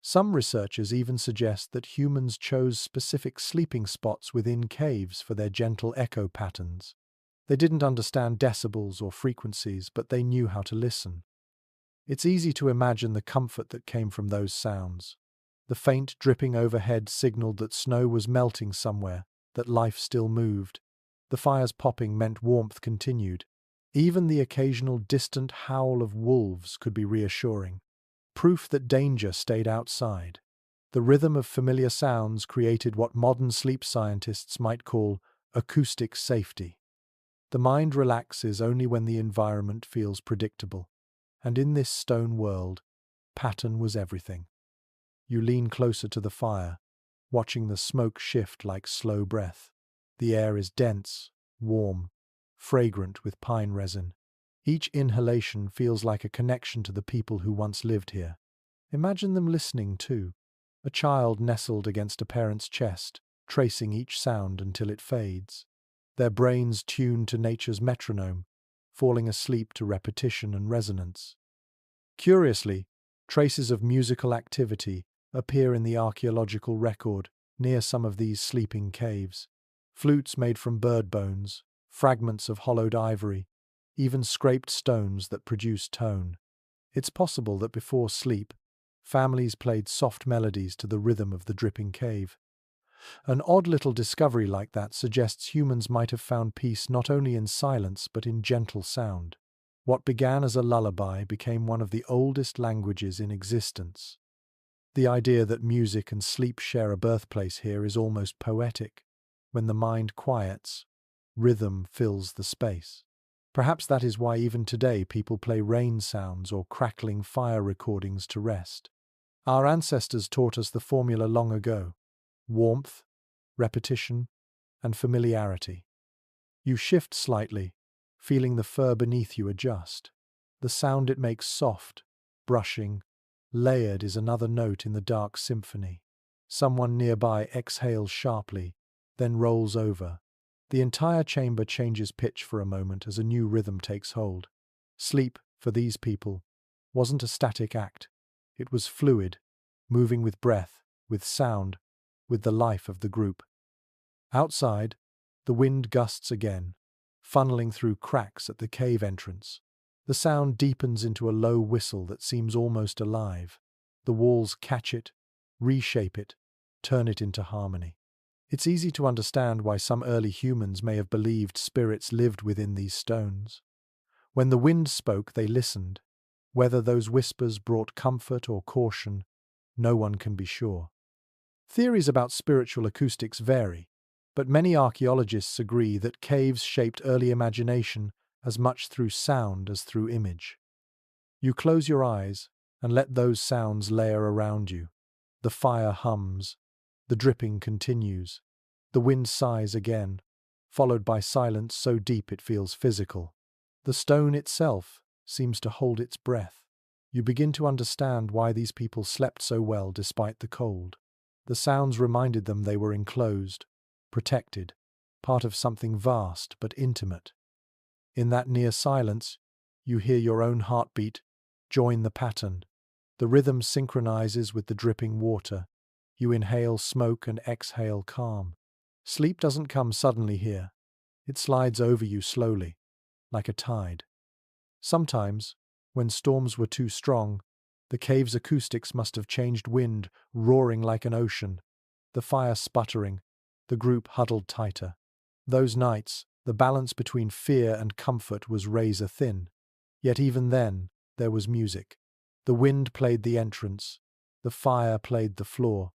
Some researchers even suggest that humans chose specific sleeping spots within caves for their gentle echo patterns. They didn't understand decibels or frequencies, but they knew how to listen. It's easy to imagine the comfort that came from those sounds. The faint dripping overhead signaled that snow was melting somewhere, that life still moved. The fires popping meant warmth continued. Even the occasional distant howl of wolves could be reassuring, proof that danger stayed outside. The rhythm of familiar sounds created what modern sleep scientists might call acoustic safety. The mind relaxes only when the environment feels predictable, and in this stone world, pattern was everything. You lean closer to the fire, watching the smoke shift like slow breath. The air is dense, warm, fragrant with pine resin. Each inhalation feels like a connection to the people who once lived here. Imagine them listening too. A child nestled against a parent's chest, tracing each sound until it fades. Their brains tuned to nature's metronome, falling asleep to repetition and resonance. Curiously, traces of musical activity appear in the archaeological record near some of these sleeping caves. Flutes made from bird bones, fragments of hollowed ivory, even scraped stones that produce tone. It's possible that before sleep, families played soft melodies to the rhythm of the dripping cave. An odd little discovery like that suggests humans might have found peace not only in silence but in gentle sound. What began as a lullaby became one of the oldest languages in existence. The idea that music and sleep share a birthplace here is almost poetic. When the mind quiets, rhythm fills the space. Perhaps that is why even today people play rain sounds or crackling fire recordings to rest. Our ancestors taught us the formula long ago: warmth, repetition, and familiarity. You shift slightly, feeling the fur beneath you adjust. The sound it makes soft, brushing, layered is another note in the dark symphony. Someone nearby exhales sharply, then rolls over. The entire chamber changes pitch for a moment as a new rhythm takes hold. Sleep, for these people, wasn't a static act. It was fluid, moving with breath, with sound, with the life of the group. Outside, the wind gusts again, funneling through cracks at the cave entrance. The sound deepens into a low whistle that seems almost alive. The walls catch it, reshape it, turn it into harmony. It's easy to understand why some early humans may have believed spirits lived within these stones. When the wind spoke, they listened. Whether those whispers brought comfort or caution, no one can be sure. Theories about spiritual acoustics vary, but many archaeologists agree that caves shaped early imagination as much through sound as through image. You close your eyes and let those sounds layer around you. The fire hums, the dripping continues, the wind sighs again, followed by silence so deep it feels physical. The stone itself seems to hold its breath. You begin to understand why these people slept so well despite the cold. The sounds reminded them they were enclosed, protected, part of something vast but intimate. In that near silence, you hear your own heartbeat join the pattern. The rhythm synchronizes with the dripping water. You inhale smoke and exhale calm. Sleep doesn't come suddenly here. It slides over you slowly, like a tide. Sometimes, when storms were too strong, the cave's acoustics must have changed wind, roaring like an ocean, the fire sputtering, the group huddled tighter. Those nights, the balance between fear and comfort was razor thin. Yet even then, there was music. The wind played the entrance, the fire played the floor,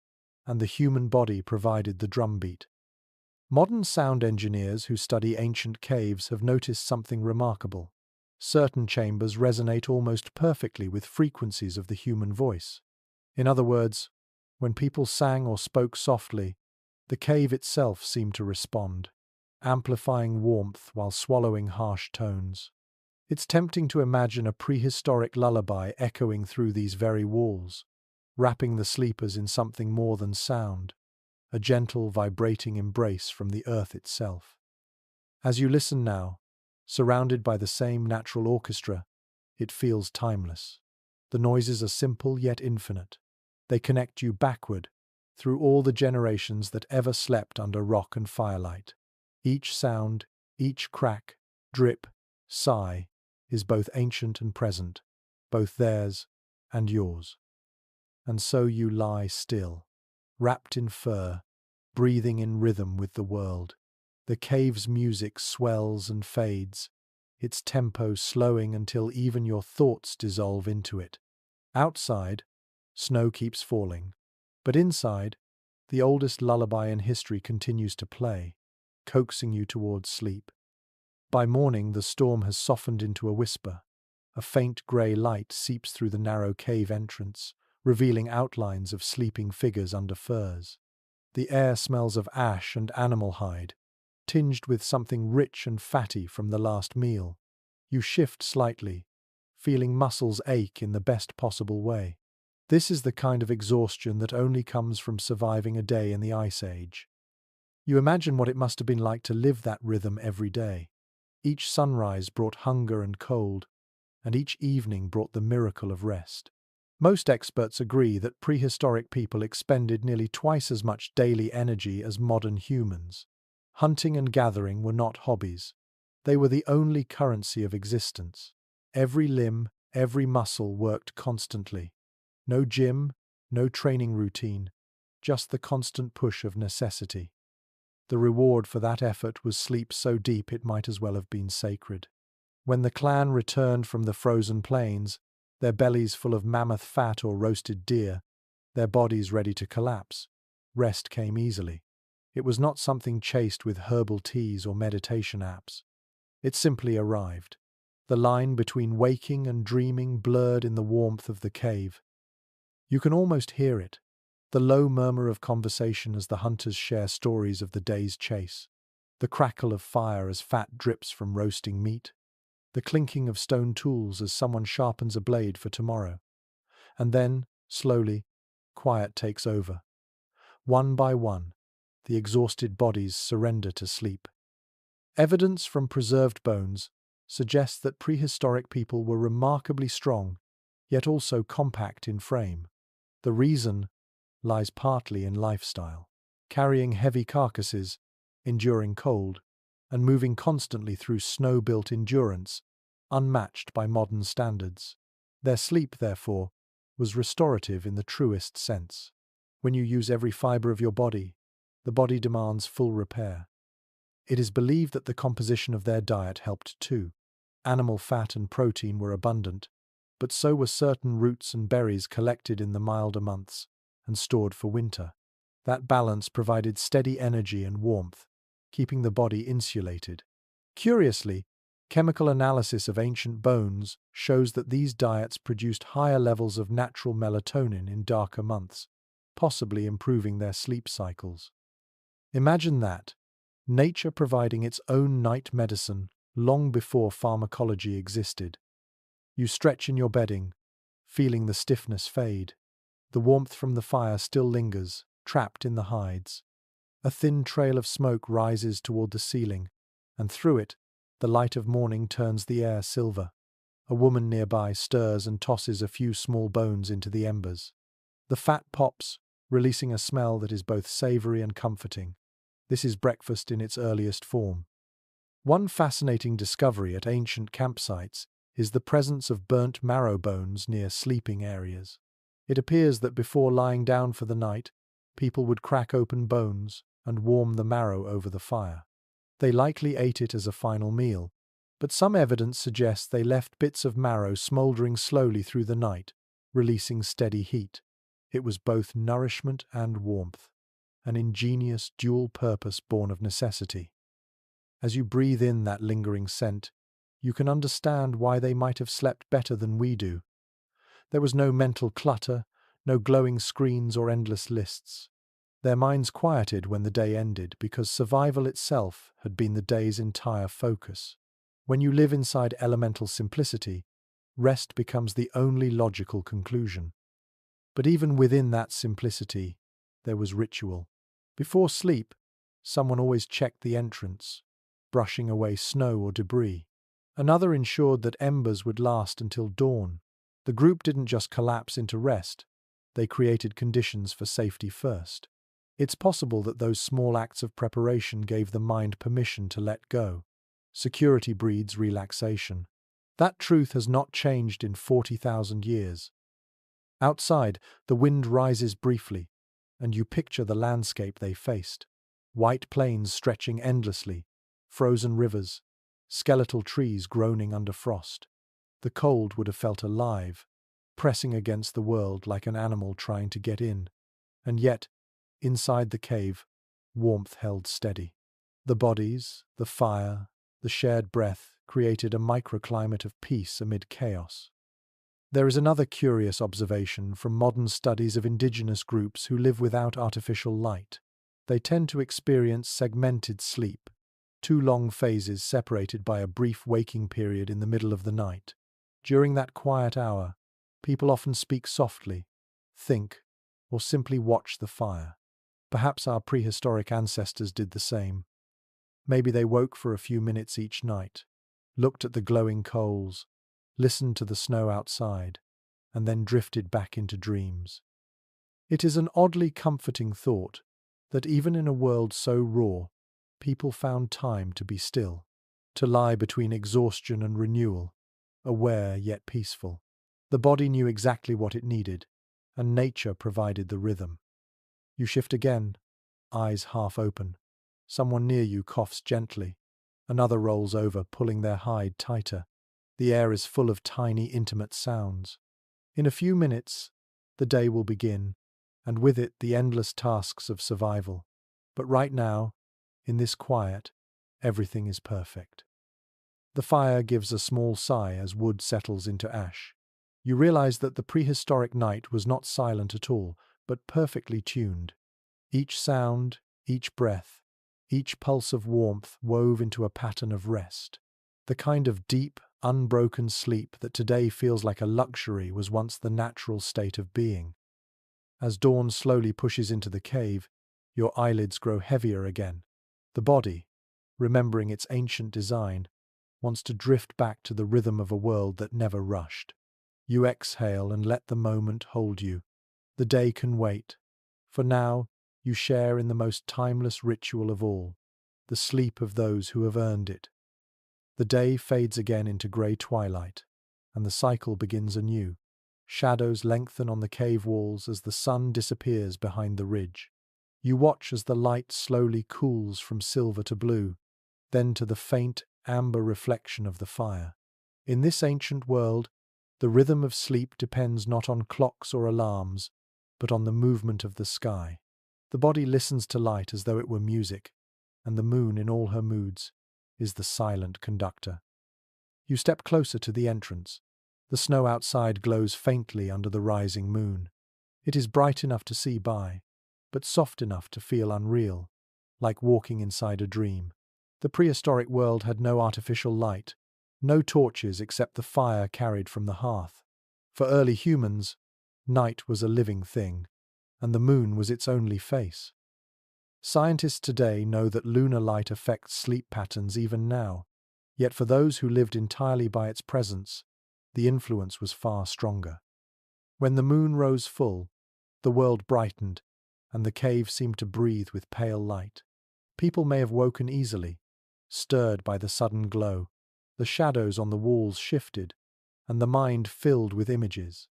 and the human body provided the drumbeat. Modern sound engineers who study ancient caves have noticed something remarkable. Certain chambers resonate almost perfectly with frequencies of the human voice. In other words, when people sang or spoke softly, the cave itself seemed to respond, amplifying warmth while swallowing harsh tones. It's tempting to imagine a prehistoric lullaby echoing through these very walls, wrapping the sleepers in something more than sound, a gentle, vibrating embrace from the earth itself. As you listen now, surrounded by the same natural orchestra, it feels timeless. The noises are simple yet infinite. They connect you backward, through all the generations that ever slept under rock and firelight. Each sound, each crack, drip, sigh, is both ancient and present. both theirs and yours. And so you lie still, wrapped in fur, breathing in rhythm with the world. The cave's music swells and fades, its tempo slowing until even your thoughts dissolve into it. Outside, snow keeps falling, but inside, the oldest lullaby in history continues to play, coaxing you towards sleep. By morning, the storm has softened into a whisper. A faint grey light seeps through the narrow cave entrance, revealing outlines of sleeping figures under firs. The air smells of ash and animal hide, tinged with something rich and fatty from the last meal. You shift slightly, feeling muscles ache in the best possible way. This is the kind of exhaustion that only comes from surviving a day in the Ice Age. You imagine what it must have been like to live that rhythm every day. Each sunrise brought hunger and cold, and each evening brought the miracle of rest. Most experts agree that prehistoric people expended nearly twice as much daily energy as modern humans. Hunting and gathering were not hobbies. They were the only currency of existence. Every limb, every muscle worked constantly. No gym, no training routine, just the constant push of necessity. The reward for that effort was sleep so deep it might as well have been sacred. When the clan returned from the frozen plains, their bellies full of mammoth fat or roasted deer, their bodies ready to collapse, rest came easily. It was not something chased with herbal teas or meditation apps. It simply arrived. The line between waking and dreaming blurred in the warmth of the cave. You can almost hear it, the low murmur of conversation as the hunters share stories of the day's chase, the crackle of fire as fat drips from roasting meat, the clinking of stone tools as someone sharpens a blade for tomorrow. And then, slowly, quiet takes over. One by one, the exhausted bodies surrender to sleep. Evidence from preserved bones suggests that prehistoric people were remarkably strong, yet also compact in frame. The reason lies partly in lifestyle. Carrying heavy carcasses, enduring cold, and moving constantly through snow-built endurance, unmatched by modern standards. Their sleep, therefore, was restorative in the truest sense. When you use every fiber of your body, the body demands full repair. It is believed that the composition of their diet helped too. Animal fat and protein were abundant, but so were certain roots and berries collected in the milder months and stored for winter. That balance provided steady energy and warmth, keeping the body insulated. Curiously, chemical analysis of ancient bones shows that these diets produced higher levels of natural melatonin in darker months, possibly improving their sleep cycles. Imagine that, nature providing its own night medicine long before pharmacology existed. You stretch in your bedding, feeling the stiffness fade. The warmth from the fire still lingers, trapped in the hides. A thin trail of smoke rises toward the ceiling, and through it, the light of morning turns the air silver. A woman nearby stirs and tosses a few small bones into the embers. The fat pops, releasing a smell that is both savory and comforting. This is breakfast in its earliest form. One fascinating discovery at ancient campsites is the presence of burnt marrow bones near sleeping areas. It appears that before lying down for the night, people would crack open bones and warm the marrow over the fire. They likely ate it as a final meal, but some evidence suggests they left bits of marrow smouldering slowly through the night, releasing steady heat. It was both nourishment and warmth, an ingenious dual purpose born of necessity. As you breathe in that lingering scent, you can understand why they might have slept better than we do. There was no mental clutter, no glowing screens or endless lists. Their minds quieted when the day ended because survival itself had been the day's entire focus. When you live inside elemental simplicity, rest becomes the only logical conclusion. But even within that simplicity, there was ritual. Before sleep, someone always checked the entrance, brushing away snow or debris. Another ensured that embers would last until dawn. The group didn't just collapse into rest, they created conditions for safety first. It's possible that those small acts of preparation gave the mind permission to let go. Security breeds relaxation. That truth has not changed in 40,000 years. Outside, the wind rises briefly, and you picture the landscape they faced. White plains stretching endlessly, frozen rivers, skeletal trees groaning under frost. The cold would have felt alive, pressing against the world like an animal trying to get in. And yet, inside the cave, warmth held steady. The bodies, the fire, the shared breath created a microclimate of peace amid chaos. There is another curious observation from modern studies of indigenous groups who live without artificial light. They tend to experience segmented sleep, two long phases separated by a brief waking period in the middle of the night. During that quiet hour, people often speak softly, think, or simply watch the fire. Perhaps our prehistoric ancestors did the same. Maybe they woke for a few minutes each night, looked at the glowing coals, listened to the snow outside, and then drifted back into dreams. It is an oddly comforting thought that even in a world so raw, people found time to be still, to lie between exhaustion and renewal, aware yet peaceful. The body knew exactly what it needed, and nature provided the rhythm. You shift again, eyes half open. Someone near you coughs gently. Another rolls over, pulling their hide tighter. The air is full of tiny, intimate sounds. In a few minutes, the day will begin, and with it the endless tasks of survival. But right now, in this quiet, everything is perfect. The fire gives a small sigh as wood settles into ash. You realize that the prehistoric night was not silent at all, but perfectly tuned. Each sound, each breath, each pulse of warmth wove into a pattern of rest. The kind of deep, unbroken sleep that today feels like a luxury was once the natural state of being. As dawn slowly pushes into the cave, your eyelids grow heavier again. The body, remembering its ancient design, wants to drift back to the rhythm of a world that never rushed. You exhale and let the moment hold you. The day can wait. For now, you share in the most timeless ritual of all, the sleep of those who have earned it. The day fades again into grey twilight, and the cycle begins anew. Shadows lengthen on the cave walls as the sun disappears behind the ridge. You watch as the light slowly cools from silver to blue, then to the faint, amber reflection of the fire. In this ancient world, the rhythm of sleep depends not on clocks or alarms, but on the movement of the sky. The body listens to light as though it were music, and the moon, in all her moods, is the silent conductor. You step closer to the entrance. The snow outside glows faintly under the rising moon. It is bright enough to see by, but soft enough to feel unreal, like walking inside a dream. The prehistoric world had no artificial light, no torches except the fire carried from the hearth. For early humans, night was a living thing, and the moon was its only face. Scientists today know that lunar light affects sleep patterns even now, yet for those who lived entirely by its presence, the influence was far stronger. When the moon rose full, the world brightened, and the cave seemed to breathe with pale light. People may have woken easily, stirred by the sudden glow. The shadows on the walls shifted, and the mind filled with images.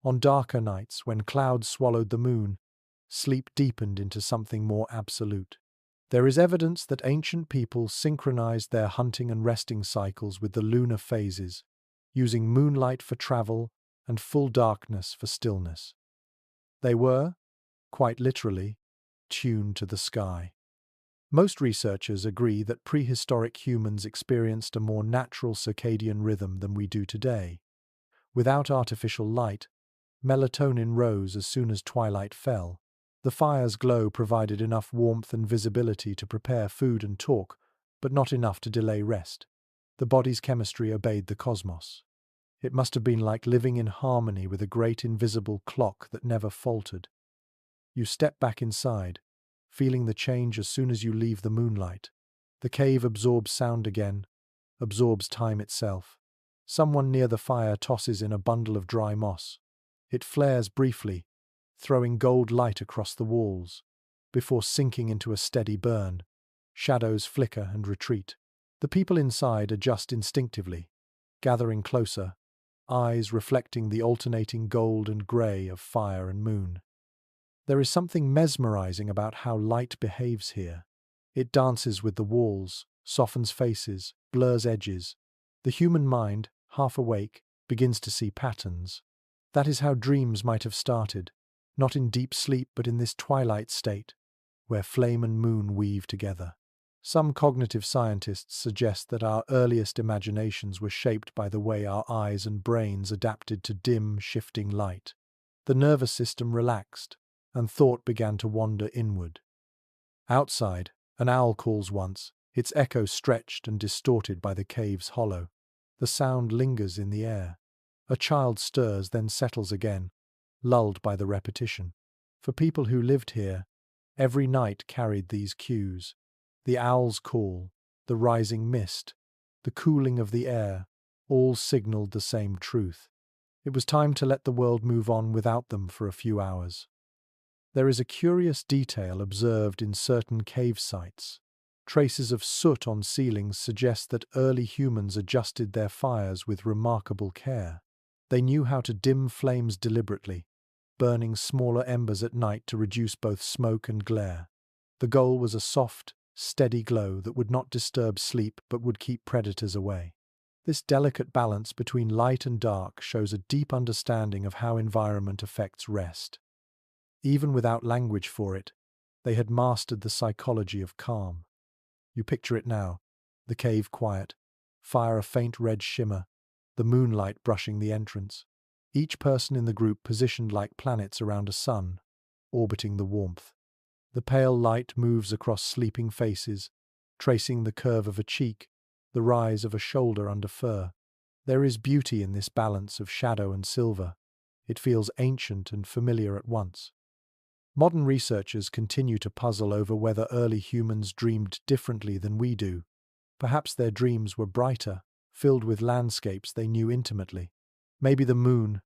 On darker nights, when clouds swallowed the moon, sleep deepened into something more absolute. There is evidence that ancient people synchronized their hunting and resting cycles with the lunar phases, using moonlight for travel and full darkness for stillness. They were, quite literally, tuned to the sky. Most researchers agree that prehistoric humans experienced a more natural circadian rhythm than we do today. Without artificial light, melatonin rose as soon as twilight fell. The fire's glow provided enough warmth and visibility to prepare food and talk, but not enough to delay rest. The body's chemistry obeyed the cosmos. It must have been like living in harmony with a great invisible clock that never faltered. You step back inside, feeling the change as soon as you leave the moonlight. The cave absorbs sound again, absorbs time itself. Someone near the fire tosses in a bundle of dry moss. It flares briefly, throwing gold light across the walls, before sinking into a steady burn. Shadows flicker and retreat. The people inside adjust instinctively. gathering closer, eyes reflecting the alternating gold and grey of fire and moon. There is something mesmerizing about how light behaves here. It dances with the walls, softens faces, blurs edges. The human mind, half awake, begins to see patterns. That is how dreams might have started, not in deep sleep but in this twilight state, where flame and moon weave together. Some cognitive scientists suggest that our earliest imaginations were shaped by the way our eyes and brains adapted to dim, shifting light. The nervous system relaxed, and thought began to wander inward. Outside, an owl calls once, its echo stretched and distorted by the cave's hollow. The sound lingers in the air. A child stirs, then settles again, lulled by the repetition. For people who lived here, every night carried these cues. The owl's call, the rising mist, the cooling of the air, all signaled the same truth. It was time to let the world move on without them for a few hours. There is a curious detail observed in certain cave sites. Traces of soot on ceilings suggest that early humans adjusted their fires with remarkable care. They knew how to dim flames deliberately, burning smaller embers at night to reduce both smoke and glare. The goal was a soft, steady glow that would not disturb sleep but would keep predators away. This delicate balance between light and dark shows a deep understanding of how environment affects rest. Even without language for it, they had mastered the psychology of calm. You picture it now, the cave quiet, fire a faint red shimmer, the moonlight brushing the entrance. Each person in the group positioned like planets around a sun, orbiting the warmth. The pale light moves across sleeping faces, tracing the curve of a cheek, the rise of a shoulder under fur. There is beauty in this balance of shadow and silver. It feels ancient and familiar at once. Modern researchers continue to puzzle over whether early humans dreamed differently than we do. Perhaps their dreams were brighter, filled with landscapes they knew intimately. Maybe the moon,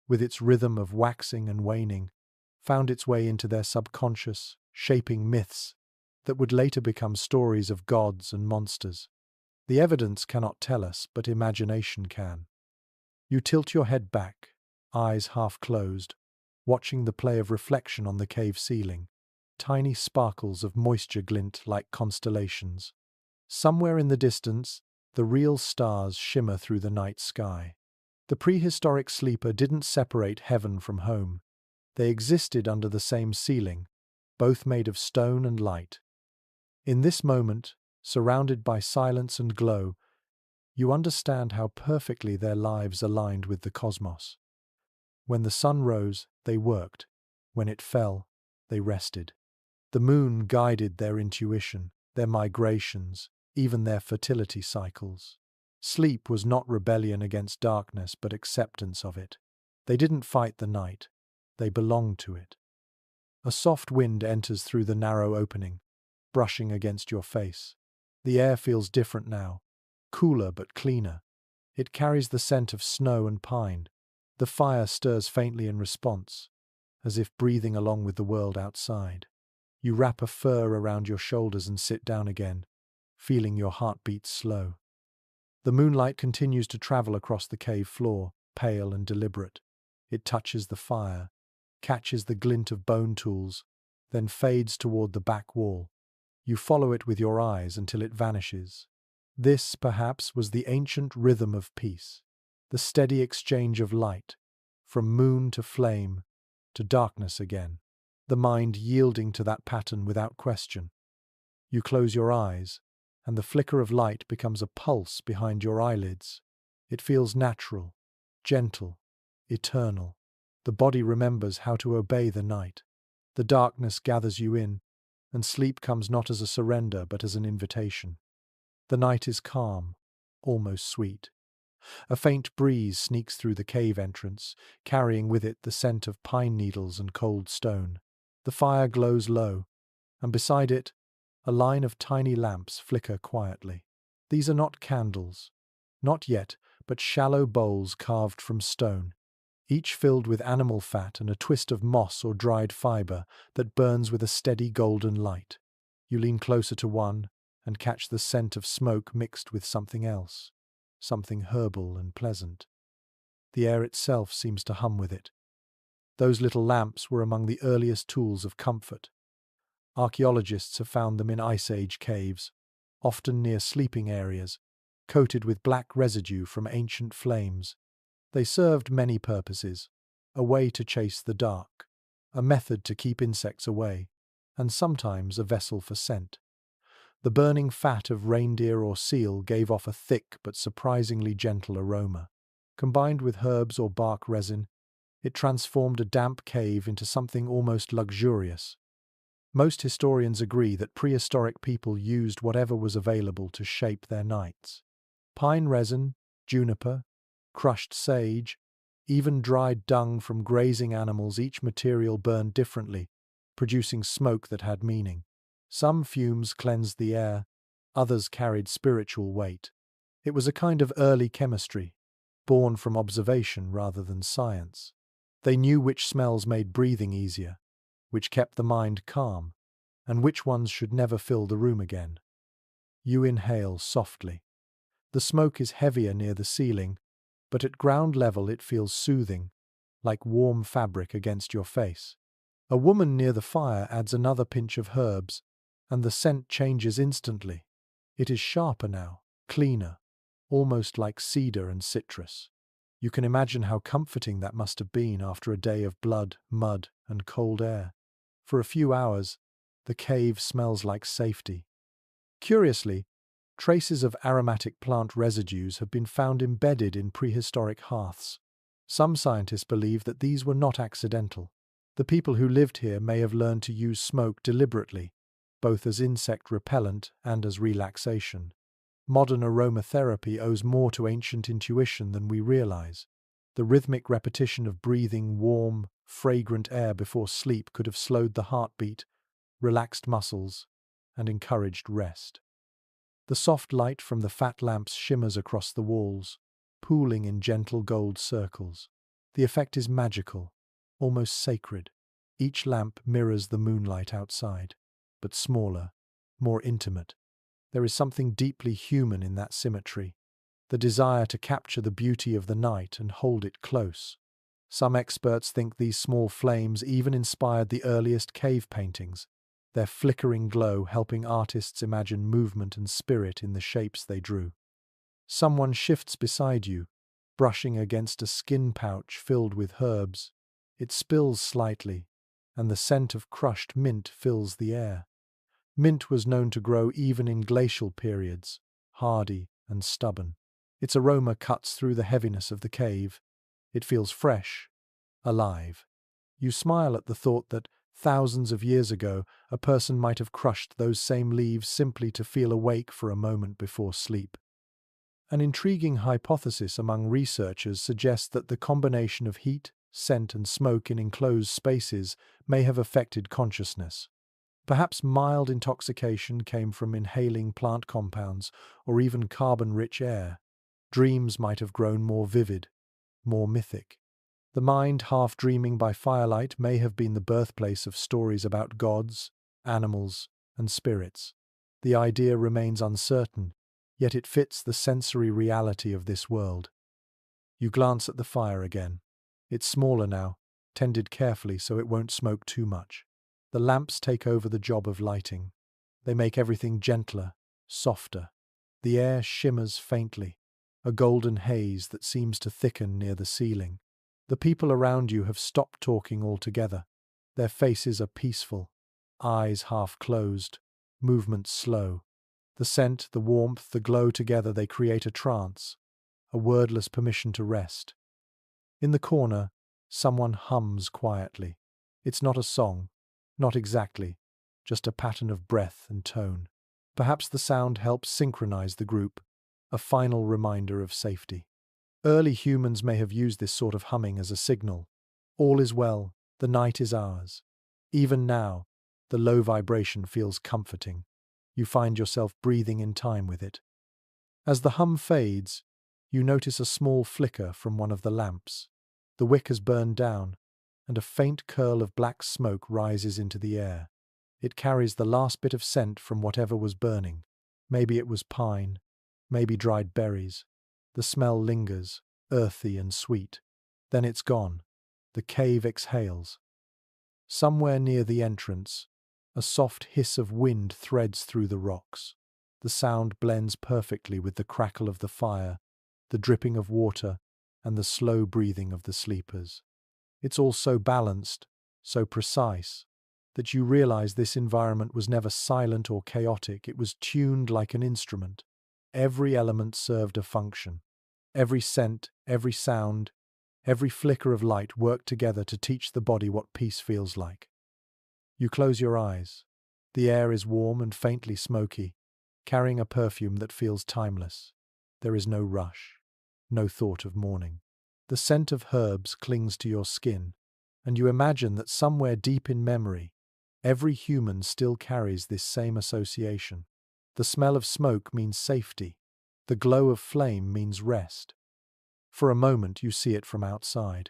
with its rhythm of waxing and waning, found its way into their subconscious, shaping myths that would later become stories of gods and monsters. The evidence cannot tell us, but imagination can. You tilt your head back, eyes half closed, watching the play of reflection on the cave ceiling. Tiny sparkles of moisture glint like constellations. Somewhere in the distance, the real stars shimmer through the night sky. The prehistoric sleeper didn't separate heaven from home. They existed under the same ceiling, both made of stone and light. In this moment, surrounded by silence and glow, you understand how perfectly their lives aligned with the cosmos. When the sun rose, they worked. When it fell, they rested. The moon guided their intuition, their migrations, even their fertility cycles. Sleep was not rebellion against darkness, but acceptance of it. They didn't fight the night. They belonged to it. A soft wind enters through the narrow opening, brushing against your face. The air feels different now, cooler but cleaner. It carries the scent of snow and pine. The fire stirs faintly in response, as if breathing along with the world outside. You wrap a fur around your shoulders and sit down again, feeling your heartbeat slow. The moonlight continues to travel across the cave floor, pale and deliberate. It touches the fire, catches the glint of bone tools, then fades toward the back wall. You follow it with your eyes until it vanishes. This, perhaps, was the ancient rhythm of peace, the steady exchange of light, from moon to flame, to darkness again, the mind yielding to that pattern without question. You close your eyes, and the flicker of light becomes a pulse behind your eyelids. It feels natural, gentle, eternal. The body remembers how to obey the night. The darkness gathers you in, and sleep comes not as a surrender but as an invitation. The night is calm, almost sweet. A faint breeze sneaks through the cave entrance, carrying with it the scent of pine needles and cold stone. The fire glows low, and beside it, a line of tiny lamps flicker quietly. These are not candles, not yet, but shallow bowls carved from stone, each filled with animal fat and a twist of moss or dried fiber that burns with a steady golden light. You lean closer to one and catch the scent of smoke mixed with something else. something herbal and pleasant. The air itself seems to hum with it. Those little lamps were among the earliest tools of comfort. Archaeologists have found them in Ice Age caves, often near sleeping areas, coated with black residue from ancient flames. They served many purposes: a way to chase the dark, a method to keep insects away, and sometimes a vessel for scent. The burning fat of reindeer or seal gave off a thick but surprisingly gentle aroma. Combined with herbs or bark resin, it transformed a damp cave into something almost luxurious. Most historians agree that prehistoric people used whatever was available to shape their nights. Pine resin, juniper, crushed sage, even dried dung from grazing animals, each material burned differently, producing smoke that had meaning. Some fumes cleansed the air, others carried spiritual weight. It was a kind of early chemistry, born from observation rather than science. They knew which smells made breathing easier, which kept the mind calm, and which ones should never fill the room again. You inhale softly. The smoke is heavier near the ceiling, but at ground level it feels soothing, like warm fabric against your face. A woman near the fire adds another pinch of herbs, and the scent changes instantly. It is sharper now, cleaner, almost like cedar and citrus. You can imagine how comforting that must have been after a day of blood, mud, and cold air. For a few hours, the cave smells like safety. Curiously, traces of aromatic plant residues have been found embedded in prehistoric hearths. Some scientists believe that these were not accidental. The people who lived here may have learned to use smoke deliberately, both as insect repellent and as relaxation. Modern aromatherapy owes more to ancient intuition than we realize. The rhythmic repetition of breathing warm, fragrant air before sleep could have slowed the heartbeat, relaxed muscles, and encouraged rest. The soft light from the fat lamps shimmers across the walls, pooling in gentle gold circles. The effect is magical, almost sacred. Each lamp mirrors the moonlight outside, but smaller, more intimate. There is something deeply human in that symmetry, the desire to capture the beauty of the night and hold it close. Some experts think these small flames even inspired the earliest cave paintings, their flickering glow helping artists imagine movement and spirit in the shapes they drew. Someone shifts beside you, brushing against a skin pouch filled with herbs. It spills slightly, and the scent of crushed mint fills the air. Mint was known to grow even in glacial periods, hardy and stubborn. Its aroma cuts through the heaviness of the cave. It feels fresh, alive. You smile at the thought that thousands of years ago a person might have crushed those same leaves simply to feel awake for a moment before sleep. An intriguing hypothesis among researchers suggests that the combination of heat, scent, and smoke in enclosed spaces may have affected consciousness. Perhaps mild intoxication came from inhaling plant compounds or even carbon-rich air. Dreams might have grown more vivid, more mythic. The mind, half dreaming by firelight, may have been the birthplace of stories about gods, animals, and spirits. The idea remains uncertain, yet it fits the sensory reality of this world. You glance at the fire again. It's smaller now, tended carefully so it won't smoke too much. The lamps take over the job of lighting. They make everything gentler, softer. The air shimmers faintly, a golden haze that seems to thicken near the ceiling. The people around you have stopped talking altogether. Their faces are peaceful, eyes half closed, movements slow. The scent, the warmth, the glow together, they create a trance, a wordless permission to rest. In the corner, someone hums quietly. It's not a song, not exactly, just a pattern of breath and tone. Perhaps the sound helps synchronize the group, a final reminder of safety. Early humans may have used this sort of humming as a signal. All is well, the night is ours. Even now, the low vibration feels comforting. You find yourself breathing in time with it. As the hum fades, you notice a small flicker from one of the lamps. The wick has burned down, and a faint curl of black smoke rises into the air. It carries the last bit of scent from whatever was burning. Maybe it was pine, maybe dried berries. The smell lingers, earthy and sweet. Then it's gone. The cave exhales. Somewhere near the entrance, a soft hiss of wind threads through the rocks. The sound blends perfectly with the crackle of the fire, the dripping of water, and the slow breathing of the sleepers. It's all so balanced, so precise, that you realize this environment was never silent or chaotic. It was tuned like an instrument. Every element served a function. Every scent, every sound, every flicker of light worked together to teach the body what peace feels like. You close your eyes. The air is warm and faintly smoky, carrying a perfume that feels timeless. There is no rush, no thought of morning. The scent of herbs clings to your skin, and you imagine that somewhere deep in memory, every human still carries this same association. The smell of smoke means safety. The glow of flame means rest. For a moment you see it from outside.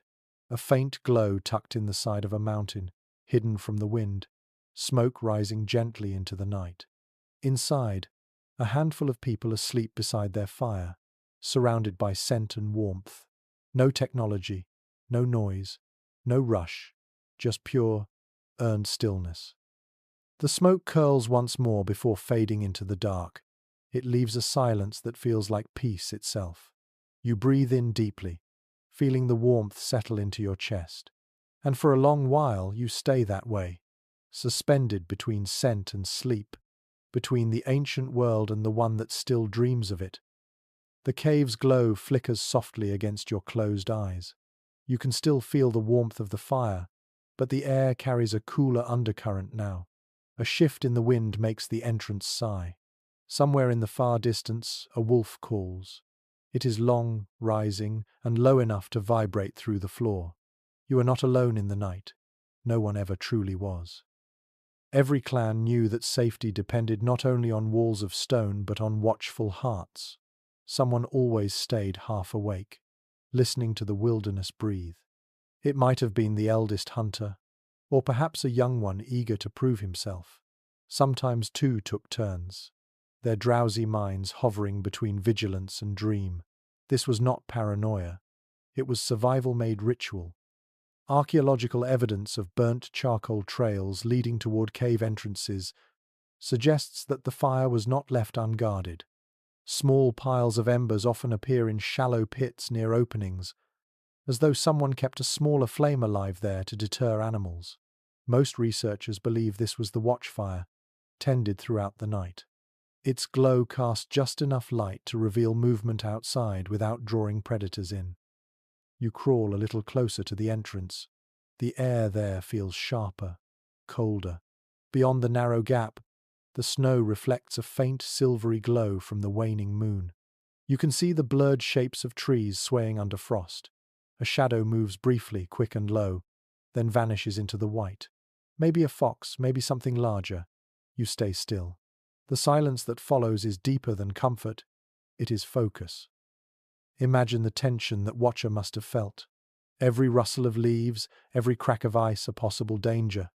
A faint glow tucked in the side of a mountain, hidden from the wind, smoke rising gently into the night. Inside, a handful of people asleep beside their fire, surrounded by scent and warmth. No technology, no noise, no rush, just pure, earned stillness. The smoke curls once more before fading into the dark. It leaves a silence that feels like peace itself. You breathe in deeply, feeling the warmth settle into your chest. And for a long while you stay that way, suspended between scent and sleep, between the ancient world and the one that still dreams of it. The cave's glow flickers softly against your closed eyes. You can still feel the warmth of the fire, but the air carries a cooler undercurrent now. A shift in the wind makes the entrance sigh. Somewhere in the far distance, a wolf calls. It is long, rising, and low enough to vibrate through the floor. You are not alone in the night. No one ever truly was. Every clan knew that safety depended not only on walls of stone but on watchful hearts. Someone always stayed half awake, listening to the wilderness breathe. It might have been the eldest hunter, or perhaps a young one eager to prove himself. Sometimes two took turns, their drowsy minds hovering between vigilance and dream. This was not paranoia. It was survival-made ritual. Archaeological evidence of burnt charcoal trails leading toward cave entrances suggests that the fire was not left unguarded. Small piles of embers often appear in shallow pits near openings, as though someone kept a smaller flame alive there to deter animals. Most researchers believe this was the watchfire, tended throughout the night. Its glow cast just enough light to reveal movement outside without drawing predators in. You crawl a little closer to the entrance. The air there feels sharper, colder. Beyond the narrow gap, the snow reflects a faint silvery glow from the waning moon. You can see the blurred shapes of trees swaying under frost. A shadow moves briefly, quick and low, then vanishes into the white. Maybe a fox, maybe something larger. You stay still. The silence that follows is deeper than comfort. It is focus. Imagine the tension that Watcher must have felt. Every rustle of leaves, every crack of ice a possible danger.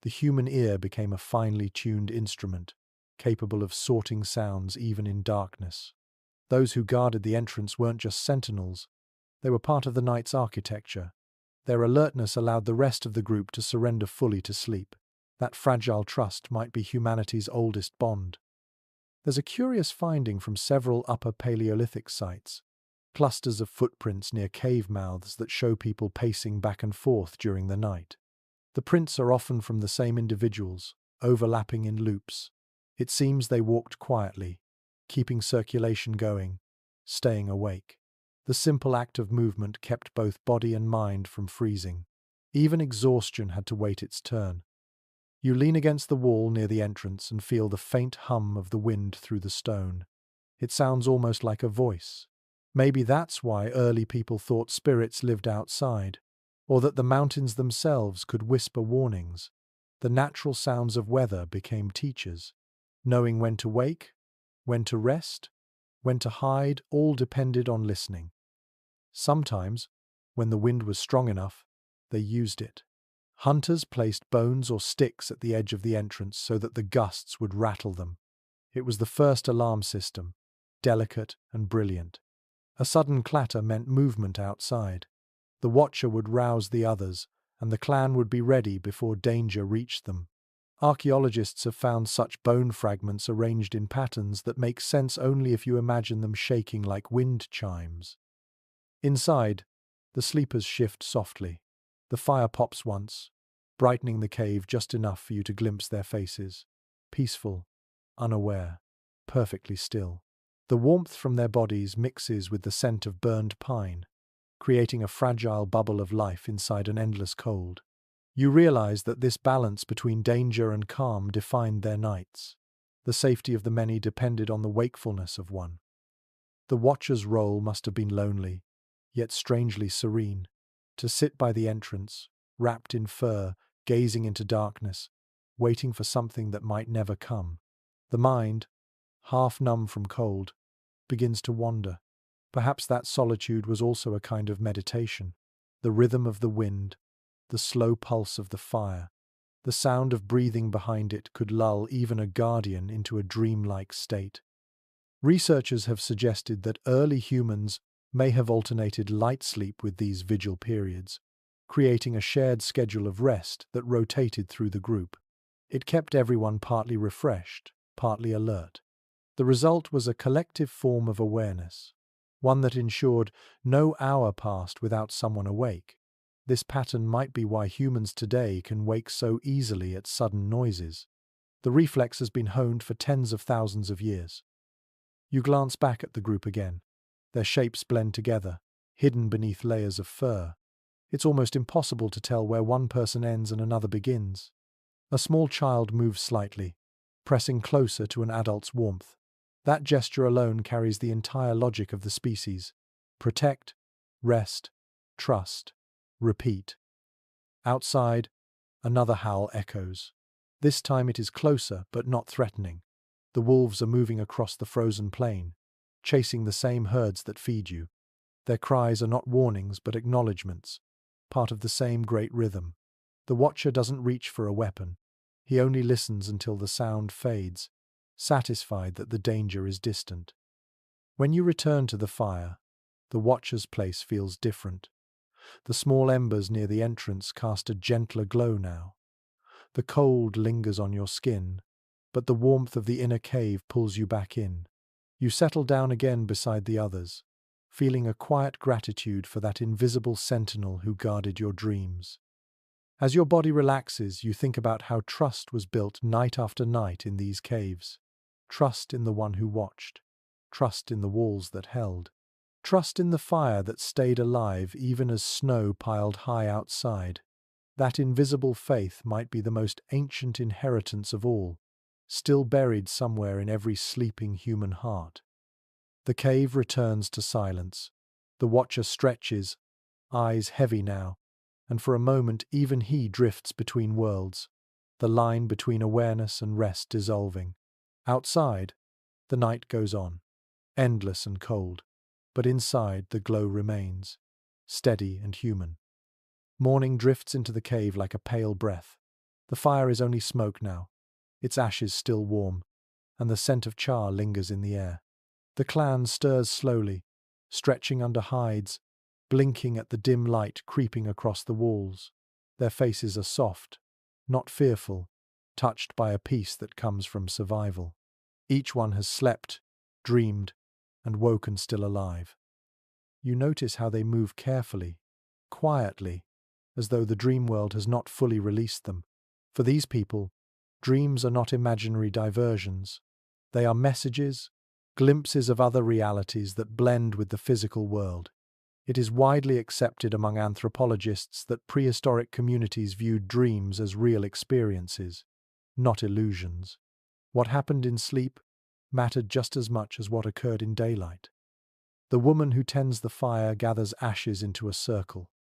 The human ear became a finely tuned instrument, capable of sorting sounds even in darkness. Those who guarded the entrance weren't just sentinels. They were part of the night's architecture. Their alertness allowed the rest of the group to surrender fully to sleep. That fragile trust might be humanity's oldest bond. There's a curious finding from several Upper Paleolithic sites. Clusters of footprints near cave mouths that show people pacing back and forth during the night. The prints are often from the same individuals, overlapping in loops. It seems they walked quietly, keeping circulation going, staying awake. The simple act of movement kept both body and mind from freezing. Even exhaustion had to wait its turn. You lean against the wall near the entrance and feel the faint hum of the wind through the stone. It sounds almost like a voice. Maybe that's why early people thought spirits lived outside, or that the mountains themselves could whisper warnings. The natural sounds of weather became teachers. Knowing when to wake, when to rest, when to hide, all depended on listening. Sometimes, when the wind was strong enough, they used it. Hunters placed bones or sticks at the edge of the entrance so that the gusts would rattle them. It was the first alarm system, delicate and brilliant. A sudden clatter meant movement outside. The watcher would rouse the others, and the clan would be ready before danger reached them. Archaeologists have found such bone fragments arranged in patterns that make sense only if you imagine them shaking like wind chimes. Inside, the sleepers shift softly. The fire pops once, brightening the cave just enough for you to glimpse their faces. Peaceful, unaware, perfectly still. The warmth from their bodies mixes with the scent of burned pine, creating a fragile bubble of life inside an endless cold. You realize that this balance between danger and calm defined their nights. The safety of the many depended on the wakefulness of one. The watcher's role must have been lonely, yet strangely serene. To sit by the entrance, wrapped in fur, gazing into darkness, waiting for something that might never come. The mind, half numb from cold, begins to wander. Perhaps that solitude was also a kind of meditation. The rhythm of the wind, the slow pulse of the fire, the sound of breathing behind it could lull even a guardian into a dreamlike state. Researchers have suggested that early humans may have alternated light sleep with these vigil periods, creating a shared schedule of rest that rotated through the group. It kept everyone partly refreshed, partly alert. The result was a collective form of awareness, one that ensured no hour passed without someone awake. This pattern might be why humans today can wake so easily at sudden noises. The reflex has been honed for tens of thousands of years. You glance back at the group again. Their shapes blend together, hidden beneath layers of fur. It's almost impossible to tell where one person ends and another begins. A small child moves slightly, pressing closer to an adult's warmth. That gesture alone carries the entire logic of the species. Protect, rest, trust, repeat. Outside, another howl echoes. This time it is closer, but not threatening. The wolves are moving across the frozen plain, chasing the same herds that feed you. Their cries are not warnings, but acknowledgements, part of the same great rhythm. The watcher doesn't reach for a weapon. He only listens until the sound fades, satisfied that the danger is distant. When you return to the fire, the watcher's place feels different. The small embers near the entrance cast a gentler glow now. The cold lingers on your skin, but the warmth of the inner cave pulls you back in. You settle down again beside the others, feeling a quiet gratitude for that invisible sentinel who guarded your dreams. As your body relaxes, you think about how trust was built night after night in these caves. Trust in the one who watched. Trust in the walls that held. Trust in the fire that stayed alive even as snow piled high outside. That invisible faith might be the most ancient inheritance of all, still buried somewhere in every sleeping human heart. The cave returns to silence. The watcher stretches, eyes heavy now, and for a moment even he drifts between worlds, the line between awareness and rest dissolving. Outside, the night goes on, endless and cold, but inside the glow remains, steady and human. Morning drifts into the cave like a pale breath. The fire is only smoke now, its ashes still warm, and the scent of char lingers in the air. The clan stirs slowly, stretching under hides, blinking at the dim light creeping across the walls. Their faces are soft, not fearful, touched by a peace that comes from survival. Each one has slept, dreamed, and woken still alive. You notice how they move carefully, quietly, as though the dream world has not fully released them. For these people, dreams are not imaginary diversions. They are messages, glimpses of other realities that blend with the physical world. It is widely accepted among anthropologists that prehistoric communities viewed dreams as real experiences, not illusions. What happened in sleep mattered just as much as what occurred in daylight. The woman who tends the fire gathers ashes into a circle,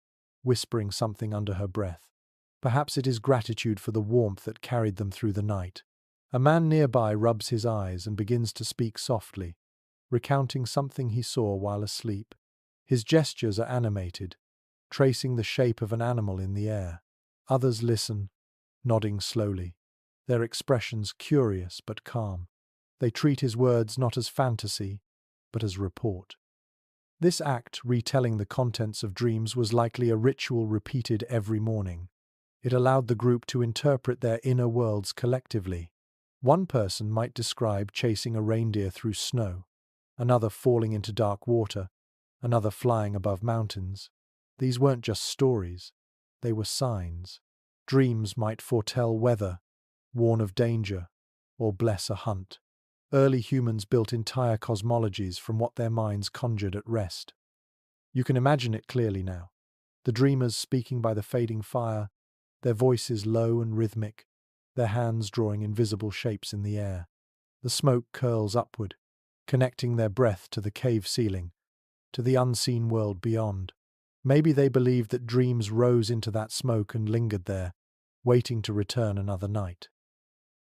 whispering something under her breath. Perhaps it is gratitude for the warmth that carried them through the night. A man nearby rubs his eyes and begins to speak softly, recounting something he saw while asleep. His gestures are animated, tracing the shape of an animal in the air. Others listen, nodding slowly, their expressions curious but calm. They treat his words not as fantasy, but as report. This act, retelling the contents of dreams, was likely a ritual repeated every morning. It allowed the group to interpret their inner worlds collectively. One person might describe chasing a reindeer through snow, another falling into dark water, another flying above mountains. These weren't just stories, they were signs. Dreams might foretell weather, warn of danger, or bless a hunt. Early humans built entire cosmologies from what their minds conjured at rest. You can imagine it clearly now. The dreamers speaking by the fading fire, their voices low and rhythmic, their hands drawing invisible shapes in the air. The smoke curls upward, connecting their breath to the cave ceiling, to the unseen world beyond. Maybe they believed that dreams rose into that smoke and lingered there, waiting to return another night.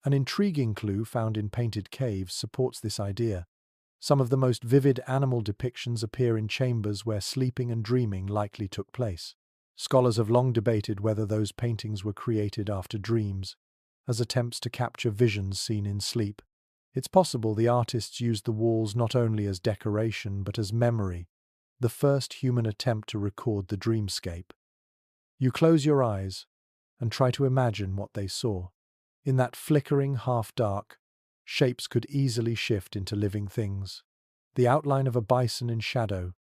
An intriguing clue found in painted caves supports this idea. Some of the most vivid animal depictions appear in chambers where sleeping and dreaming likely took place. Scholars have long debated whether those paintings were created after dreams, as attempts to capture visions seen in sleep. It's possible the artists used the walls not only as decoration but as memory, the first human attempt to record the dreamscape. You close your eyes and try to imagine what they saw. In that flickering half-dark, shapes could easily shift into living things. The outline of a bison in shadow,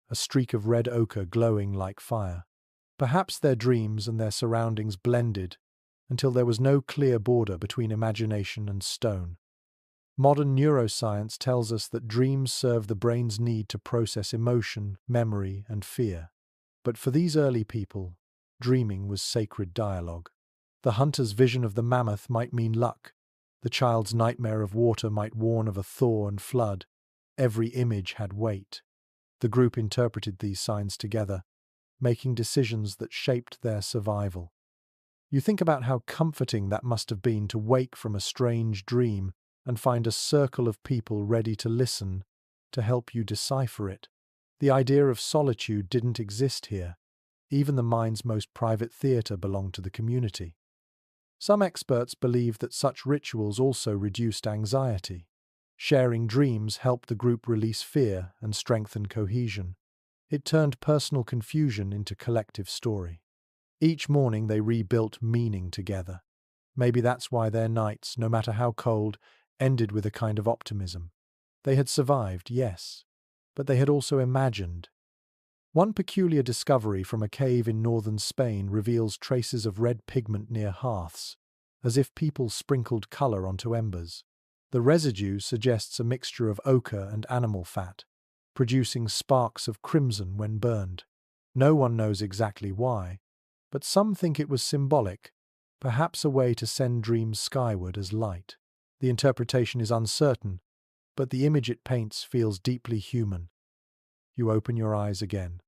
a streak of red ochre glowing like fire. Perhaps their dreams and their surroundings blended until there was no clear border between imagination and stone. Modern neuroscience tells us that dreams serve the brain's need to process emotion, memory, and fear. But for these early people, dreaming was sacred dialogue. The hunter's vision of the mammoth might mean luck. The child's nightmare of water might warn of a thaw and flood. Every image had weight. The group interpreted these signs together, making decisions that shaped their survival. You think about how comforting that must have been to wake from a strange dream and find a circle of people ready to listen, to help you decipher it. The idea of solitude didn't exist here. Even the mind's most private theatre belonged to the community. Some experts believe that such rituals also reduced anxiety. Sharing dreams helped the group release fear and strengthen cohesion. It turned personal confusion into collective story. Each morning they rebuilt meaning together. Maybe that's why their nights, no matter how cold, ended with a kind of optimism. They had survived, yes, but they had also imagined. One peculiar discovery from a cave in northern Spain reveals traces of red pigment near hearths, as if people sprinkled color onto embers. The residue suggests a mixture of ochre and animal fat, producing sparks of crimson when burned. No one knows exactly why, but some think it was symbolic, perhaps a way to send dreams skyward as light. The interpretation is uncertain, but the image it paints feels deeply human. You open your eyes again.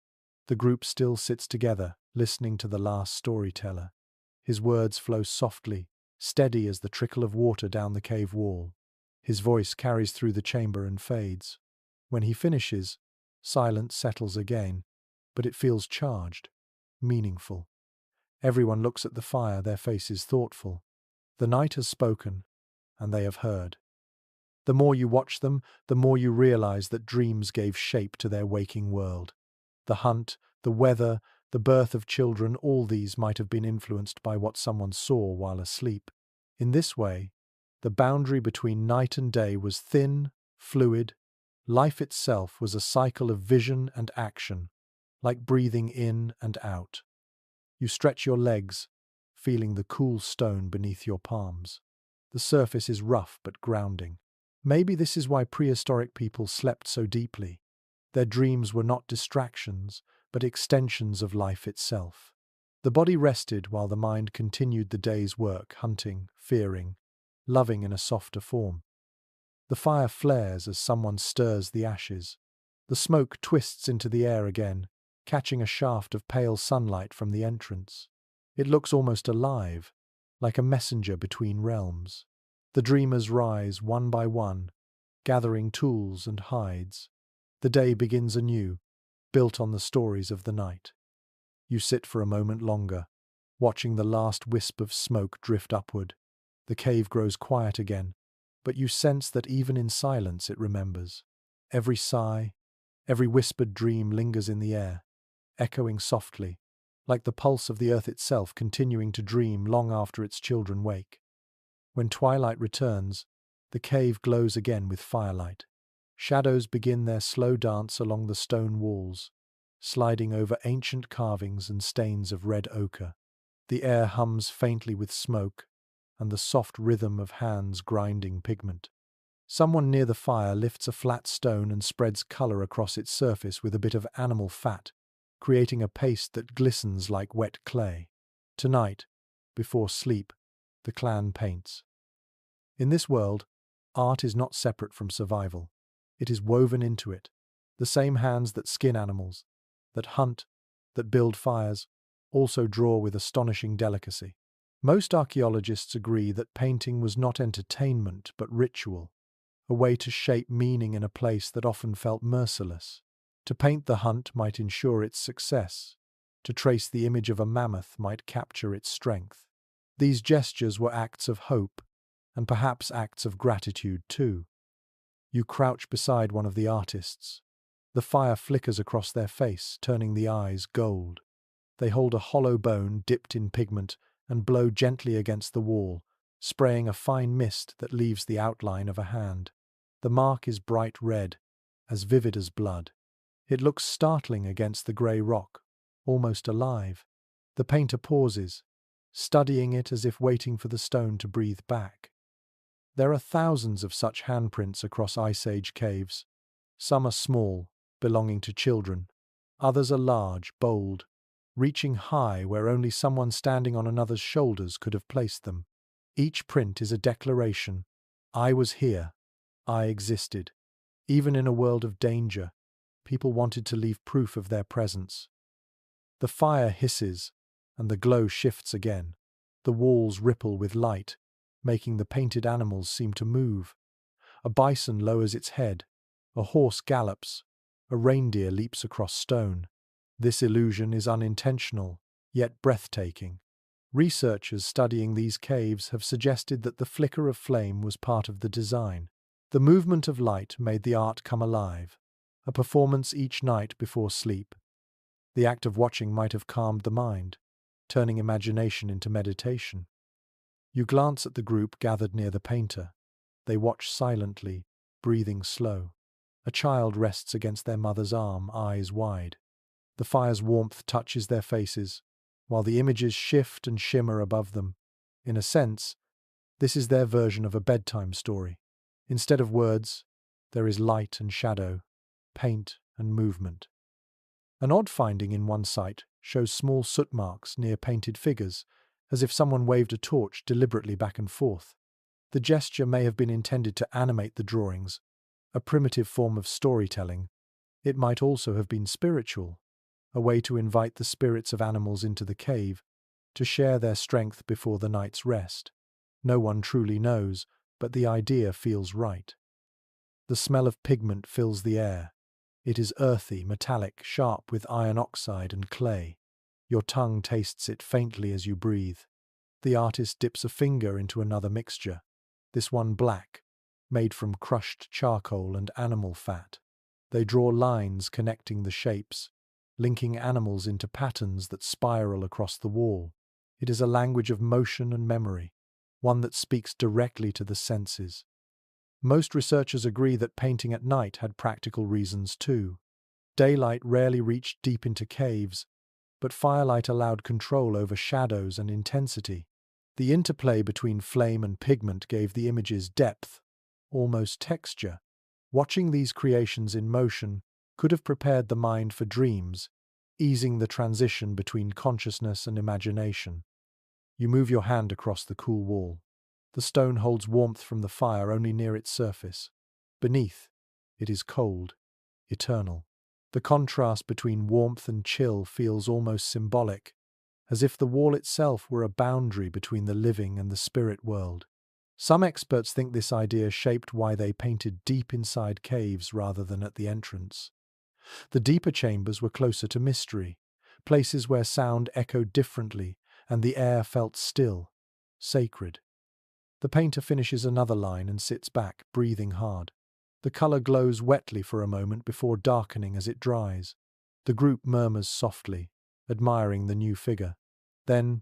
The group still sits together, listening to the last storyteller. His words flow softly, steady as the trickle of water down the cave wall. His voice carries through the chamber and fades. When he finishes, silence settles again, but it feels charged, meaningful. Everyone looks at the fire, their faces thoughtful. The night has spoken, and they have heard. The more you watch them, the more you realize that dreams gave shape to their waking world. The hunt, the weather, the birth of children, all these might have been influenced by what someone saw while asleep. In this way, the boundary between night and day was thin, fluid. Life itself was a cycle of vision and action, like breathing in and out. You stretch your legs, feeling the cool stone beneath your palms. The surface is rough but grounding. Maybe this is why prehistoric people slept so deeply. Their dreams were not distractions, but extensions of life itself. The body rested while the mind continued the day's work, hunting, fearing, loving in a softer form. The fire flares as someone stirs the ashes. The smoke twists into the air again, catching a shaft of pale sunlight from the entrance. It looks almost alive, like a messenger between realms. The dreamers rise one by one, gathering tools and hides. The day begins anew, built on the stories of the night. You sit for a moment longer, watching the last wisp of smoke drift upward. The cave grows quiet again, but you sense that even in silence it remembers. Every sigh, Every whispered dream lingers in the air, echoing softly, like the pulse of the earth itself continuing to dream long after its children wake. When twilight returns, the cave glows again with firelight. Shadows begin their slow dance along the stone walls, sliding over ancient carvings and stains of red ochre. The air hums faintly with smoke and the soft rhythm of hands grinding pigment. Someone near the fire lifts a flat stone and spreads color across its surface with a bit of animal fat, creating a paste that glistens like wet clay. Tonight, before sleep, the clan paints. In this world, art is not separate from survival. It is woven into it. The same hands that skin animals, that hunt, that build fires, also draw with astonishing delicacy. Most archaeologists agree that painting was not entertainment but ritual, a way to shape meaning in a place that often felt merciless. To paint the hunt might ensure its success. To trace the image of a mammoth might capture its strength. These gestures were acts of hope, and perhaps acts of gratitude too. You crouch beside one of the artists. The fire flickers across their face, turning the eyes gold. They hold a hollow bone dipped in pigment and blow gently against the wall, spraying a fine mist that leaves the outline of a hand. The mark is bright red, as vivid as blood. It looks startling against the grey rock, almost alive. The painter pauses, studying it as if waiting for the stone to breathe back. There are thousands of such handprints across Ice Age caves. Some are small, belonging to children. Others are large, bold, reaching high where only someone standing on another's shoulders could have placed them. Each print is a declaration. I was here. I existed. Even in a world of danger, people wanted to leave proof of their presence. The fire hisses, and the glow shifts again. The walls ripple with light, making the painted animals seem to move. A bison lowers its head, a horse gallops, a reindeer leaps across stone. This illusion is unintentional, yet breathtaking. Researchers studying these caves have suggested that the flicker of flame was part of the design. The movement of light made the art come alive, a performance each night before sleep. The act of watching might have calmed the mind, turning imagination into meditation. You glance at the group gathered near the painter. They watch silently, breathing slow. A child rests against their mother's arm, eyes wide. The fire's warmth touches their faces, while the images shift and shimmer above them. In a sense, this is their version of a bedtime story. Instead of words, there is light and shadow, paint and movement. An odd finding in one site shows small soot marks near painted figures, as if someone waved a torch deliberately back and forth. The gesture may have been intended to animate the drawings, a primitive form of storytelling. It might also have been spiritual, a way to invite the spirits of animals into the cave, to share their strength before the night's rest. No one truly knows, but the idea feels right. The smell of pigment fills the air. It is earthy, metallic, sharp with iron oxide and clay. Your tongue tastes it faintly as you breathe. The artist dips a finger into another mixture, this one black, made from crushed charcoal and animal fat. They draw lines connecting the shapes, linking animals into patterns that spiral across the wall. It is a language of motion and memory, one that speaks directly to the senses. Most researchers agree that painting at night had practical reasons too. Daylight rarely reached deep into caves, but firelight allowed control over shadows and intensity. The interplay between flame and pigment gave the images depth, almost texture. Watching these creations in motion could have prepared the mind for dreams, easing the transition between consciousness and imagination. You move your hand across the cool wall. The stone holds warmth from the fire only near its surface. Beneath, it is cold, eternal. The contrast between warmth and chill feels almost symbolic, as if the wall itself were a boundary between the living and the spirit world. Some experts think this idea shaped why they painted deep inside caves rather than at the entrance. The deeper chambers were closer to mystery, places where sound echoed differently and the air felt still, sacred. The painter finishes another line and sits back, breathing hard. The color glows wetly for a moment before darkening as it dries. The group murmurs softly, admiring the new figure. Then,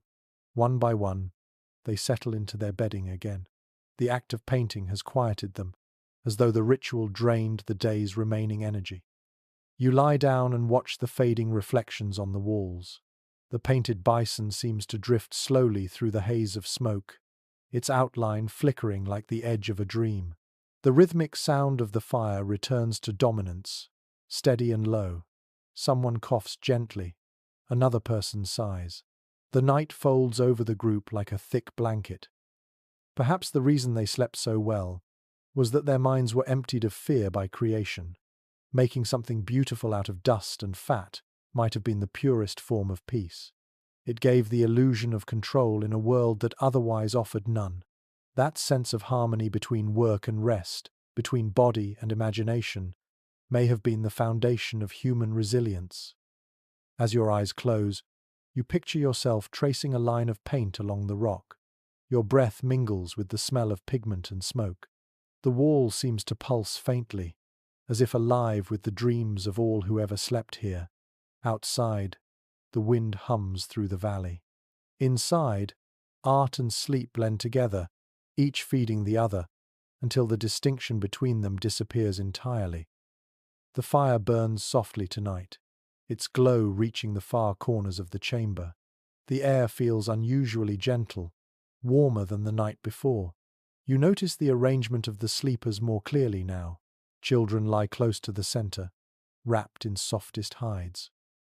one by one, they settle into their bedding again. The act of painting has quieted them, as though the ritual drained the day's remaining energy. You lie down and watch the fading reflections on the walls. The painted bison seems to drift slowly through the haze of smoke, its outline flickering like the edge of a dream. The rhythmic sound of the fire returns to dominance, steady and low. Someone coughs gently, another person sighs. The night folds over the group like a thick blanket. Perhaps the reason they slept so well was that their minds were emptied of fear by creation. Making something beautiful out of dust and fat might have been the purest form of peace. It gave the illusion of control in a world that otherwise offered none. That sense of harmony between work and rest, between body and imagination, may have been the foundation of human resilience. As your eyes close, you picture yourself tracing a line of paint along the rock. Your breath mingles with the smell of pigment and smoke. The wall seems to pulse faintly, as if alive with the dreams of all who ever slept here. Outside, the wind hums through the valley. Inside, art and sleep blend together, each feeding the other, until the distinction between them disappears entirely. The fire burns softly tonight, its glow reaching the far corners of the chamber. The air feels unusually gentle, warmer than the night before. You notice the arrangement of the sleepers more clearly now. Children lie close to the center, wrapped in softest hides,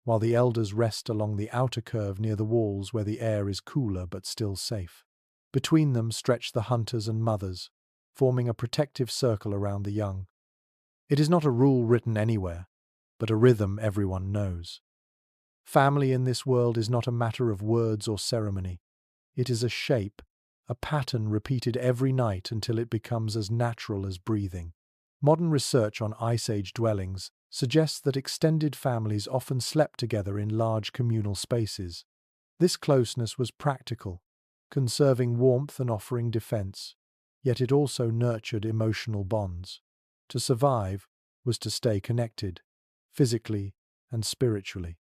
while the elders rest along the outer curve near the walls where the air is cooler but still safe. Between them stretch the hunters and mothers, forming a protective circle around the young. It is not a rule written anywhere, but a rhythm everyone knows. Family in this world is not a matter of words or ceremony. It is a shape, a pattern repeated every night until it becomes as natural as breathing. Modern research on Ice Age dwellings suggests that extended families often slept together in large communal spaces. This closeness was practical, conserving warmth and offering defense, yet it also nurtured emotional bonds. To survive was to stay connected, physically and spiritually.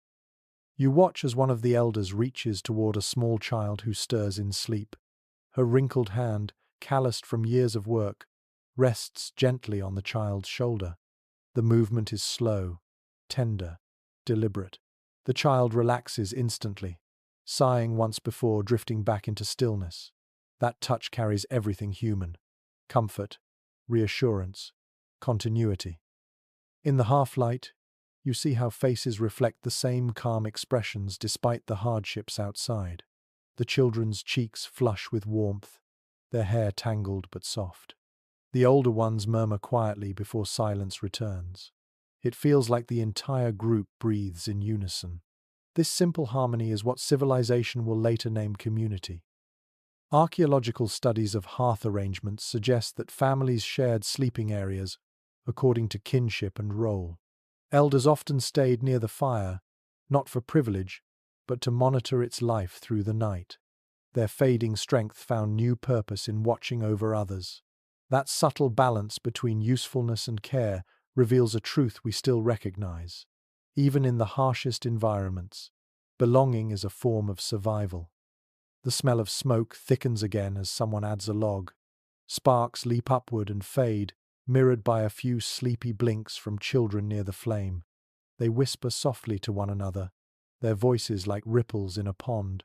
You watch as one of the elders reaches toward a small child who stirs in sleep. Her wrinkled hand, calloused from years of work, rests gently on the child's shoulder. The movement is slow, tender, deliberate. The child relaxes instantly, sighing once before drifting back into stillness. That touch carries everything human: comfort, reassurance, continuity. In the half-light, you see how faces reflect the same calm expressions despite the hardships outside. The children's cheeks flush with warmth, their hair tangled but soft. The older ones murmur quietly before silence returns. It feels like the entire group breathes in unison. This simple harmony is what civilization will later name community. Archaeological studies of hearth arrangements suggest that families shared sleeping areas according to kinship and role. Elders often stayed near the fire, not for privilege, but to monitor its life through the night. Their fading strength found new purpose in watching over others. That subtle balance between usefulness and care reveals a truth we still recognize. Even in the harshest environments, belonging is a form of survival. The smell of smoke thickens again as someone adds a log. Sparks leap upward and fade, mirrored by a few sleepy blinks from children near the flame. They whisper softly to one another, their voices like ripples in a pond.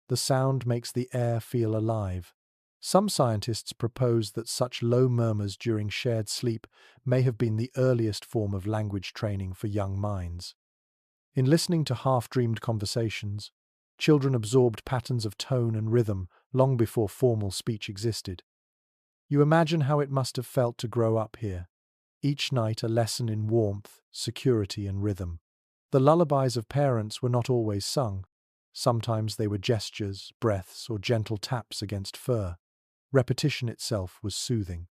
The sound makes the air feel alive. Some scientists propose that such low murmurs during shared sleep may have been the earliest form of language training for young minds. In listening to half-dreamed conversations, children absorbed patterns of tone and rhythm long before formal speech existed. You imagine how it must have felt to grow up here. Each night a lesson in warmth, security, and rhythm. The lullabies of parents were not always sung. Sometimes they were gestures, breaths, or gentle taps against fur. Repetition itself was soothing.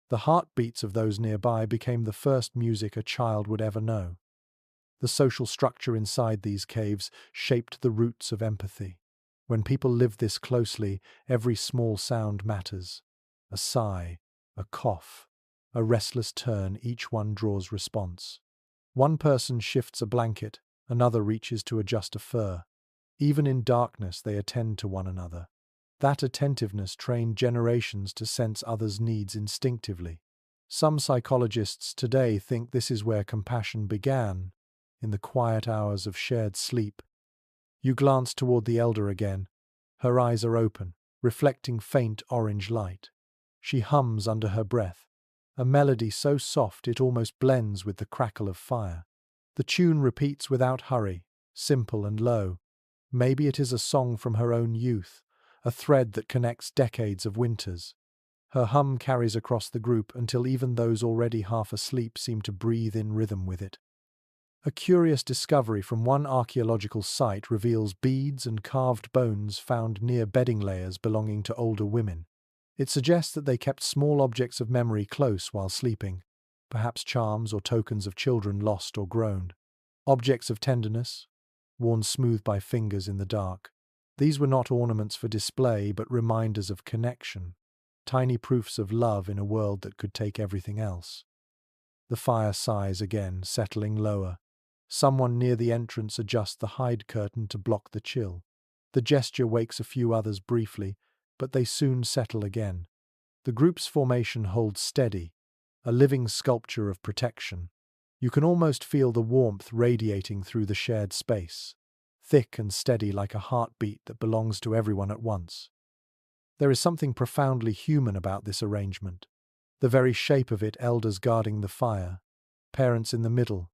The heartbeats of those nearby became the first music a child would ever know. The social structure inside these caves shaped the roots of empathy. When people live this closely, every small sound matters. A sigh, a cough, A restless turn, each one draws response. One person shifts a blanket, another reaches to adjust a fur. Even in darkness, they attend to one another. That attentiveness trained generations to sense others' needs instinctively. Some psychologists today think this is where compassion began, in the quiet hours of shared sleep. You glance toward the elder again. Her eyes are open, reflecting faint orange light. She hums under her breath, a melody so soft it almost blends with the crackle of fire. The tune repeats without hurry, simple and low. Maybe it is a song from her own youth, a thread that connects decades of winters. Her hum carries across the group until even those already half asleep seem to breathe in rhythm with it. A curious discovery from one archaeological site reveals beads and carved bones found near bedding layers belonging to older women. It suggests that they kept small objects of memory close while sleeping, perhaps charms or tokens of children lost or grown. Objects of tenderness, worn smooth by fingers in the dark. These were not ornaments for display, but reminders of connection, tiny proofs of love in a world that could take everything else. The fire sighs again, settling lower. Someone near the entrance adjusts the hide curtain to block the chill. The gesture wakes a few others briefly, but they soon settle again. The group's formation holds steady, a living sculpture of protection. You can almost feel the warmth radiating through the shared space, thick and steady like a heartbeat that belongs to everyone at once. There is something profoundly human about this arrangement. The very shape of it, elders guarding the fire, parents in the middle,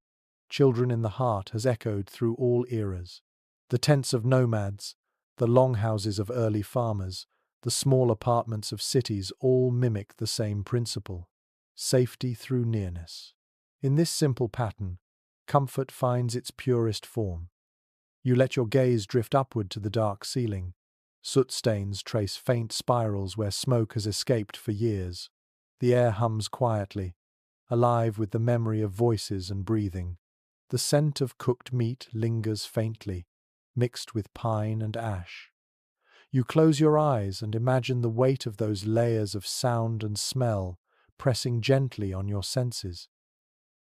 children in the heart, has echoed through all eras. The tents of nomads, the longhouses of early farmers, the small apartments of cities all mimic the same principle: safety through nearness. In this simple pattern, comfort finds its purest form. You let your gaze drift upward to the dark ceiling. Soot stains trace faint spirals where smoke has escaped for years. The air hums quietly, alive with the memory of voices and breathing. The scent of cooked meat lingers faintly, mixed with pine and ash. You close your eyes and imagine the weight of those layers of sound and smell pressing gently on your senses.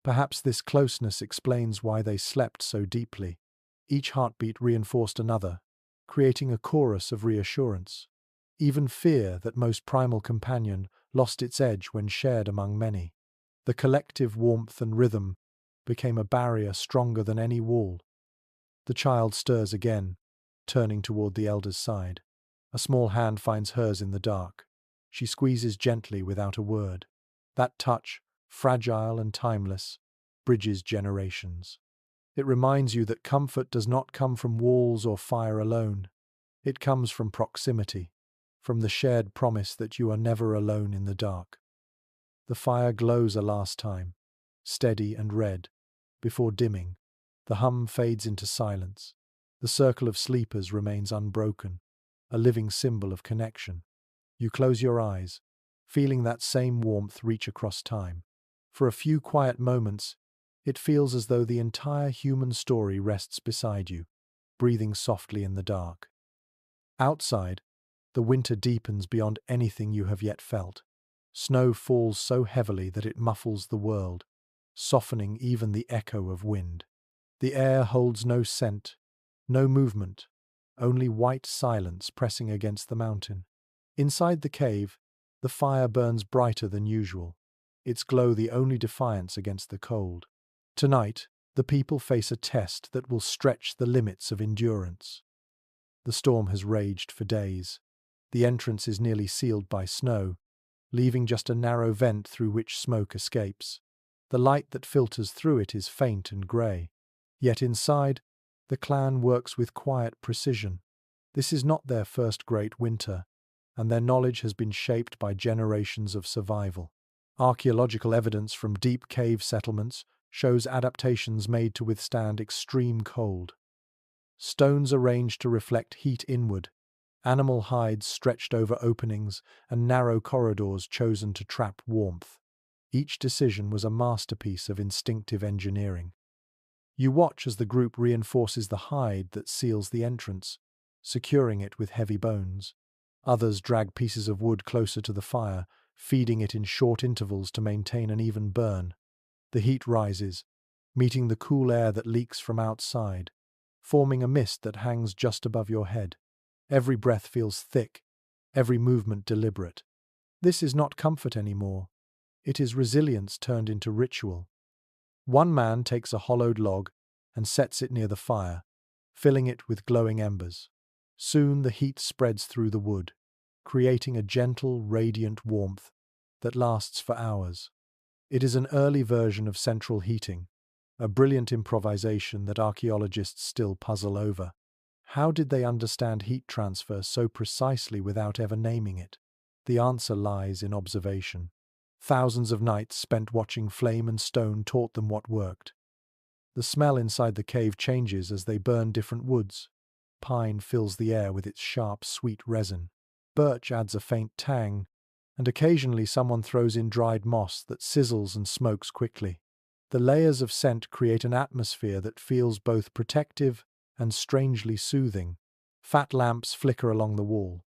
Perhaps this closeness explains why they slept so deeply. Each heartbeat reinforced another, creating a chorus of reassurance. Even fear, that most primal companion, lost its edge when shared among many. The collective warmth and rhythm became a barrier stronger than any wall. The child stirs again, turning toward the elder's side. A small hand finds hers in the dark. She squeezes gently without a word. That touch, fragile and timeless, bridges generations. It reminds you that comfort does not come from walls or fire alone. It comes from proximity, from the shared promise that you are never alone in the dark. The fire glows a last time, steady and red. Before dimming, the hum fades into silence. The circle of sleepers remains unbroken, a living symbol of connection. You close your eyes, feeling that same warmth reach across time. For a few quiet moments, it feels as though the entire human story rests beside you, breathing softly in the dark. Outside, the winter deepens beyond anything you have yet felt. Snow falls so heavily that it muffles the world, softening even the echo of wind. The air holds no scent, no movement, only white silence pressing against the mountain. Inside the cave, the fire burns brighter than usual, its glow the only defiance against the cold. Tonight, the people face a test that will stretch the limits of endurance. The storm has raged for days. The entrance is nearly sealed by snow, leaving just a narrow vent through which smoke escapes. The light that filters through it is faint and grey. Yet inside, the clan works with quiet precision. This is not their first great winter, and their knowledge has been shaped by generations of survival. Archaeological evidence from deep cave settlements shows adaptations made to withstand extreme cold. Stones arranged to reflect heat inward, animal hides stretched over openings, and narrow corridors chosen to trap warmth. Each decision was a masterpiece of instinctive engineering. You watch as the group reinforces the hide that seals the entrance, securing it with heavy bones. Others drag pieces of wood closer to the fire, feeding it in short intervals to maintain an even burn. The heat rises, meeting the cool air that leaks from outside, forming a mist that hangs just above your head. Every breath feels thick, every movement deliberate. This is not comfort anymore. It is resilience turned into ritual. One man takes a hollowed log and sets it near the fire, filling it with glowing embers. Soon the heat spreads through the wood, creating a gentle, radiant warmth that lasts for hours. It is an early version of central heating, a brilliant improvisation that archaeologists still puzzle over. How did they understand heat transfer so precisely without ever naming it? The answer lies in observation. Thousands of nights spent watching flame and stone taught them what worked. The smell inside the cave changes as they burn different woods. Pine fills the air with its sharp, sweet resin. Birch adds a faint tang, and occasionally someone throws in dried moss that sizzles and smokes quickly. The layers of scent create an atmosphere that feels both protective and strangely soothing. Fat lamps flicker along the wall,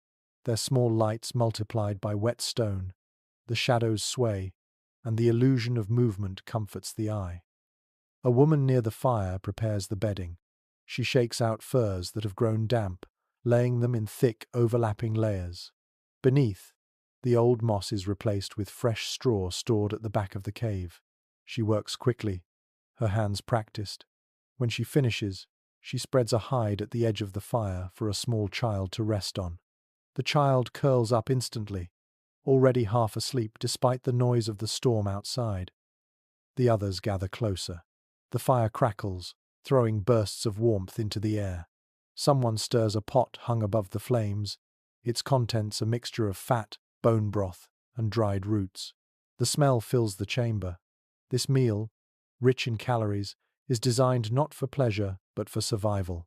their small lights multiplied by wet stone. The shadows sway, and the illusion of movement comforts the eye. A woman near the fire prepares the bedding. She shakes out furs that have grown damp, laying them in thick, overlapping layers. Beneath, the old moss is replaced with fresh straw stored at the back of the cave. She works quickly, her hands practiced. When she finishes, she spreads a hide at the edge of the fire for a small child to rest on. The child curls up instantly, already half asleep despite the noise of the storm outside. The others gather closer. The fire crackles, throwing bursts of warmth into the air. Someone stirs a pot hung above the flames, its contents a mixture of fat, bone broth, and dried roots. The smell fills the chamber. This meal, rich in calories, is designed not for pleasure but for survival.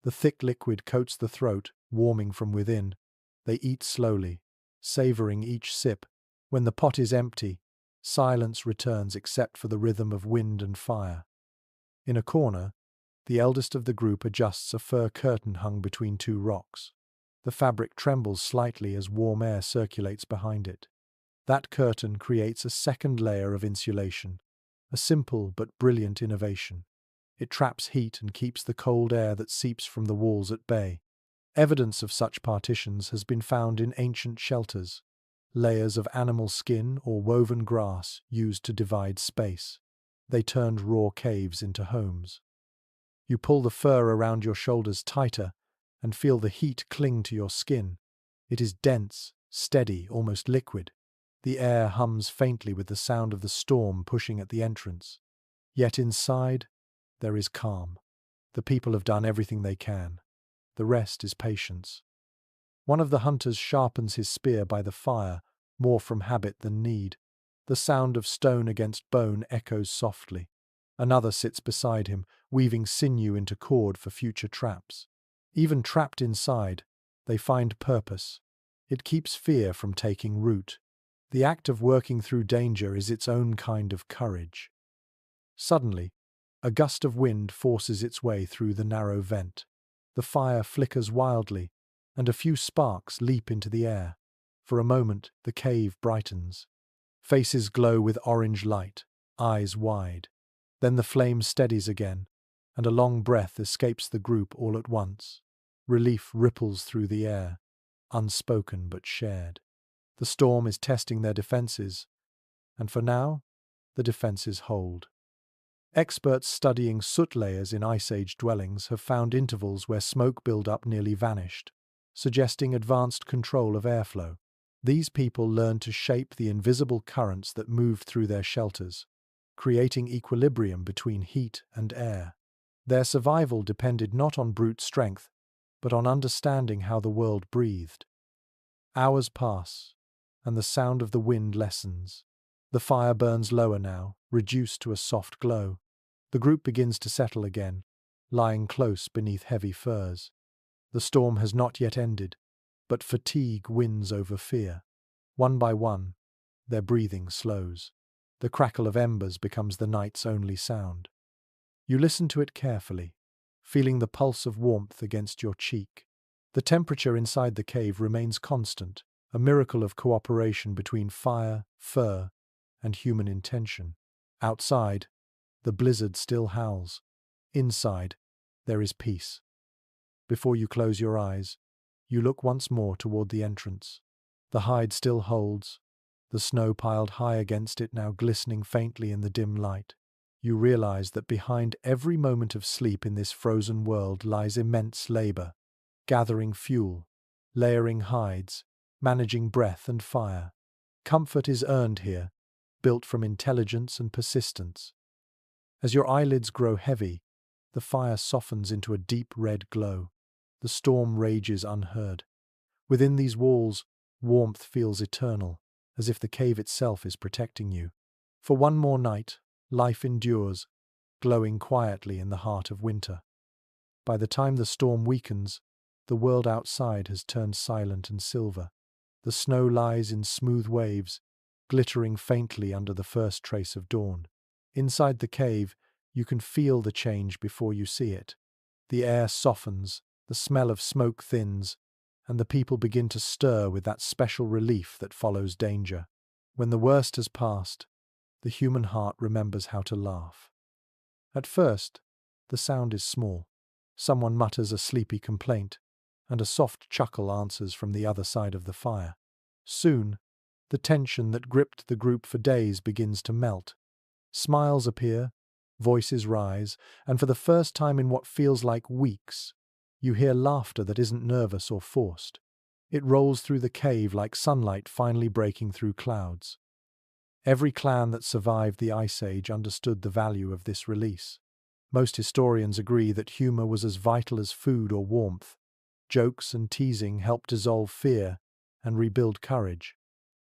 The thick liquid coats the throat, warming from within. They eat slowly, savoring each sip. When the pot is empty, silence returns except for the rhythm of wind and fire. In a corner, the eldest of the group adjusts a fur curtain hung between two rocks. The fabric trembles slightly as warm air circulates behind it. That curtain creates a second layer of insulation, a simple but brilliant innovation. It traps heat and keeps the cold air that seeps from the walls at bay. Evidence of such partitions has been found in ancient shelters, layers of animal skin or woven grass used to divide space. They turned raw caves into homes. You pull the fur around your shoulders tighter and feel the heat cling to your skin. It is dense, steady, almost liquid. The air hums faintly with the sound of the storm pushing at the entrance. Yet inside, there is calm. The people have done everything they can. The rest is patience. One of the hunters sharpens his spear by the fire, more from habit than need. The sound of stone against bone echoes softly. Another sits beside him, weaving sinew into cord for future traps. Even trapped inside, they find purpose. It keeps fear from taking root. The act of working through danger is its own kind of courage. Suddenly, a gust of wind forces its way through the narrow vent. The fire flickers wildly, and a few sparks leap into the air. For a moment, the cave brightens. Faces glow with orange light, eyes wide. Then the flame steadies again, and a long breath escapes the group all at once. Relief ripples through the air, unspoken but shared. The storm is testing their defenses, and for now, the defenses hold. Experts studying soot layers in Ice Age dwellings have found intervals where smoke buildup nearly vanished, suggesting advanced control of airflow. These people learned to shape the invisible currents that moved through their shelters, creating equilibrium between heat and air. Their survival depended not on brute strength, but on understanding how the world breathed. Hours pass, and the sound of the wind lessens. The fire burns lower now, reduced to a soft glow. The group begins to settle again, lying close beneath heavy furs. The storm has not yet ended, but fatigue wins over fear. One by one, their breathing slows. The crackle of embers becomes the night's only sound. You listen to it carefully, feeling the pulse of warmth against your cheek. The temperature inside the cave remains constant, a miracle of cooperation between fire, fur, and human intention. Outside, the blizzard still howls. Inside, there is peace. Before you close your eyes, you look once more toward the entrance. The hide still holds, the snow piled high against it now glistening faintly in the dim light. You realize that behind every moment of sleep in this frozen world lies immense labor, gathering fuel, layering hides, managing breath and fire. Comfort is earned here, built from intelligence and persistence. As your eyelids grow heavy, the fire softens into a deep red glow. The storm rages unheard. Within these walls, warmth feels eternal, as if the cave itself is protecting you. For one more night, life endures, glowing quietly in the heart of winter. By the time the storm weakens, the world outside has turned silent and silver. The snow lies in smooth waves, glittering faintly under the first trace of dawn. Inside the cave, you can feel the change before you see it. The air softens, the smell of smoke thins, and the people begin to stir with that special relief that follows danger. When the worst has passed, the human heart remembers how to laugh. At first, the sound is small. Someone mutters a sleepy complaint, and a soft chuckle answers from the other side of the fire. Soon, the tension that gripped the group for days begins to melt. Smiles appear, voices rise, and for the first time in what feels like weeks, you hear laughter that isn't nervous or forced. It rolls through the cave like sunlight finally breaking through clouds. Every clan that survived the Ice Age understood the value of this release. Most historians agree that humor was as vital as food or warmth. Jokes and teasing helped dissolve fear and rebuild courage.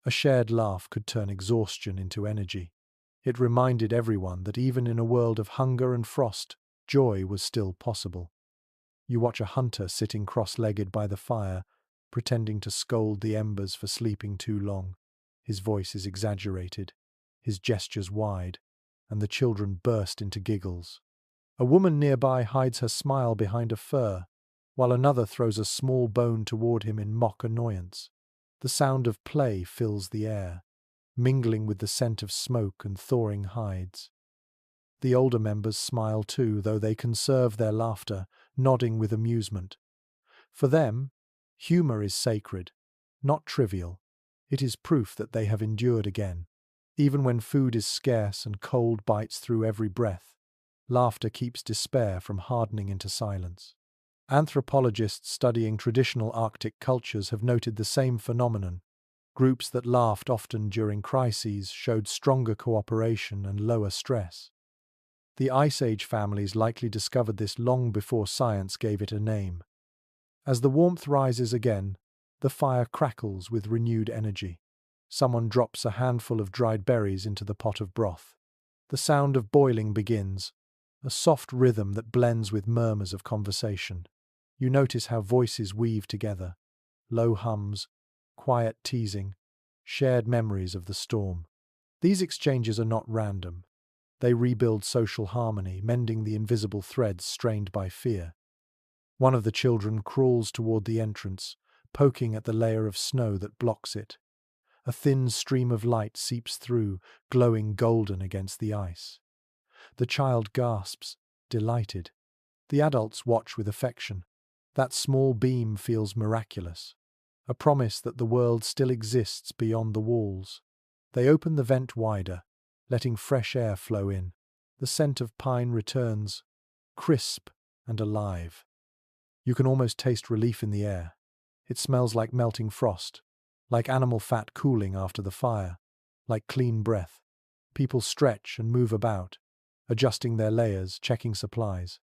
A shared laugh could turn exhaustion into energy. It reminded everyone that even in a world of hunger and frost, joy was still possible. You watch a hunter sitting cross-legged by the fire, pretending to scold the embers for sleeping too long. His voice is exaggerated, his gestures wide, and the children burst into giggles. A woman nearby hides her smile behind a fur, while another throws a small bone toward him in mock annoyance. The sound of play fills the air, mingling with the scent of smoke and thawing hides. The older members smile too, though they conserve their laughter, nodding with amusement. For them, humor is sacred, not trivial. It is proof that they have endured again. Even when food is scarce and cold bites through every breath, laughter keeps despair from hardening into silence. Anthropologists studying traditional Arctic cultures have noted the same phenomenon. Groups that laughed often during crises showed stronger cooperation and lower stress. The Ice Age families likely discovered this long before science gave it a name. As the warmth rises again, the fire crackles with renewed energy. Someone drops a handful of dried berries into the pot of broth. The sound of boiling begins, a soft rhythm that blends with murmurs of conversation. You notice how voices weave together, low hums, quiet teasing, shared memories of the storm. These exchanges are not random. They rebuild social harmony, mending the invisible threads strained by fear. One of the children crawls toward the entrance, poking at the layer of snow that blocks it. A thin stream of light seeps through, glowing golden against the ice. The child gasps, delighted. The adults watch with affection. That small beam feels miraculous, a promise that the world still exists beyond the walls. They open the vent wider, letting fresh air flow in. The scent of pine returns, crisp and alive. You can almost taste relief in the air. It smells like melting frost, like animal fat cooling after the fire, like clean breath. People stretch and move about, adjusting their layers, checking supplies.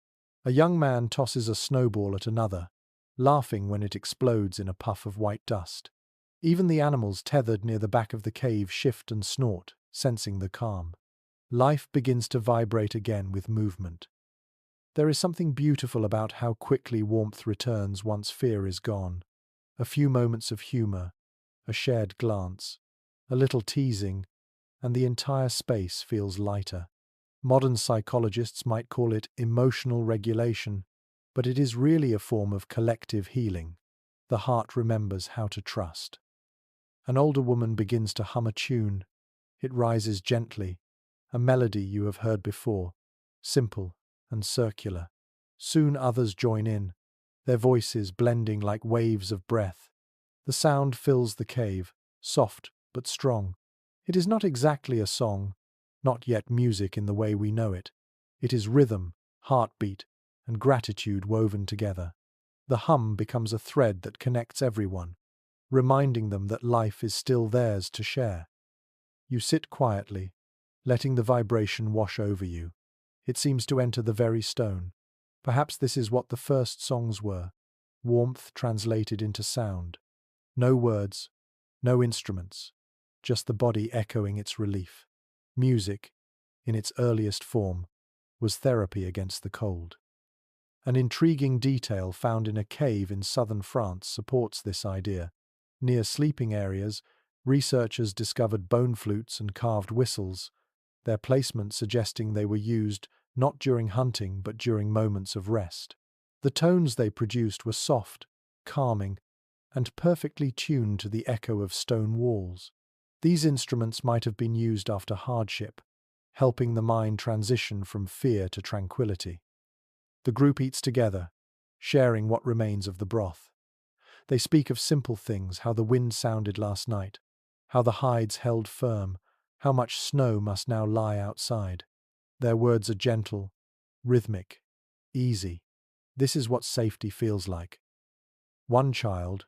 A young man tosses a snowball at another, laughing when it explodes in a puff of white dust. Even the animals tethered near the back of the cave shift and snort, sensing the calm. Life begins to vibrate again with movement. There is something beautiful about how quickly warmth returns once fear is gone. A few moments of humor, a shared glance, a little teasing, and the entire space feels lighter. Modern psychologists might call it emotional regulation, but it is really a form of collective healing. The heart remembers how to trust. An older woman begins to hum a tune. It rises gently, a melody you have heard before, simple and circular. Soon others join in, their voices blending like waves of breath. The sound fills the cave, soft but strong. It is not exactly a song, not yet music in the way we know it. It is rhythm, heartbeat, and gratitude woven together. The hum becomes a thread that connects everyone, reminding them that life is still theirs to share. You sit quietly, letting the vibration wash over you. It seems to enter the very stone. Perhaps this is what the first songs were, warmth translated into sound. No words, no instruments, just the body echoing its relief. Music, in its earliest form, was therapy against the cold. An intriguing detail found in a cave in southern France supports this idea. Near sleeping areas, researchers discovered bone flutes and carved whistles, their placement suggesting they were used not during hunting but during moments of rest. The tones they produced were soft, calming, and perfectly tuned to the echo of stone walls. These instruments might have been used after hardship, helping the mind transition from fear to tranquility. The group eats together, sharing what remains of the broth. They speak of simple things, how the wind sounded last night, how the hides held firm, how much snow must now lie outside. Their words are gentle, rhythmic, easy. This is what safety feels like. One child,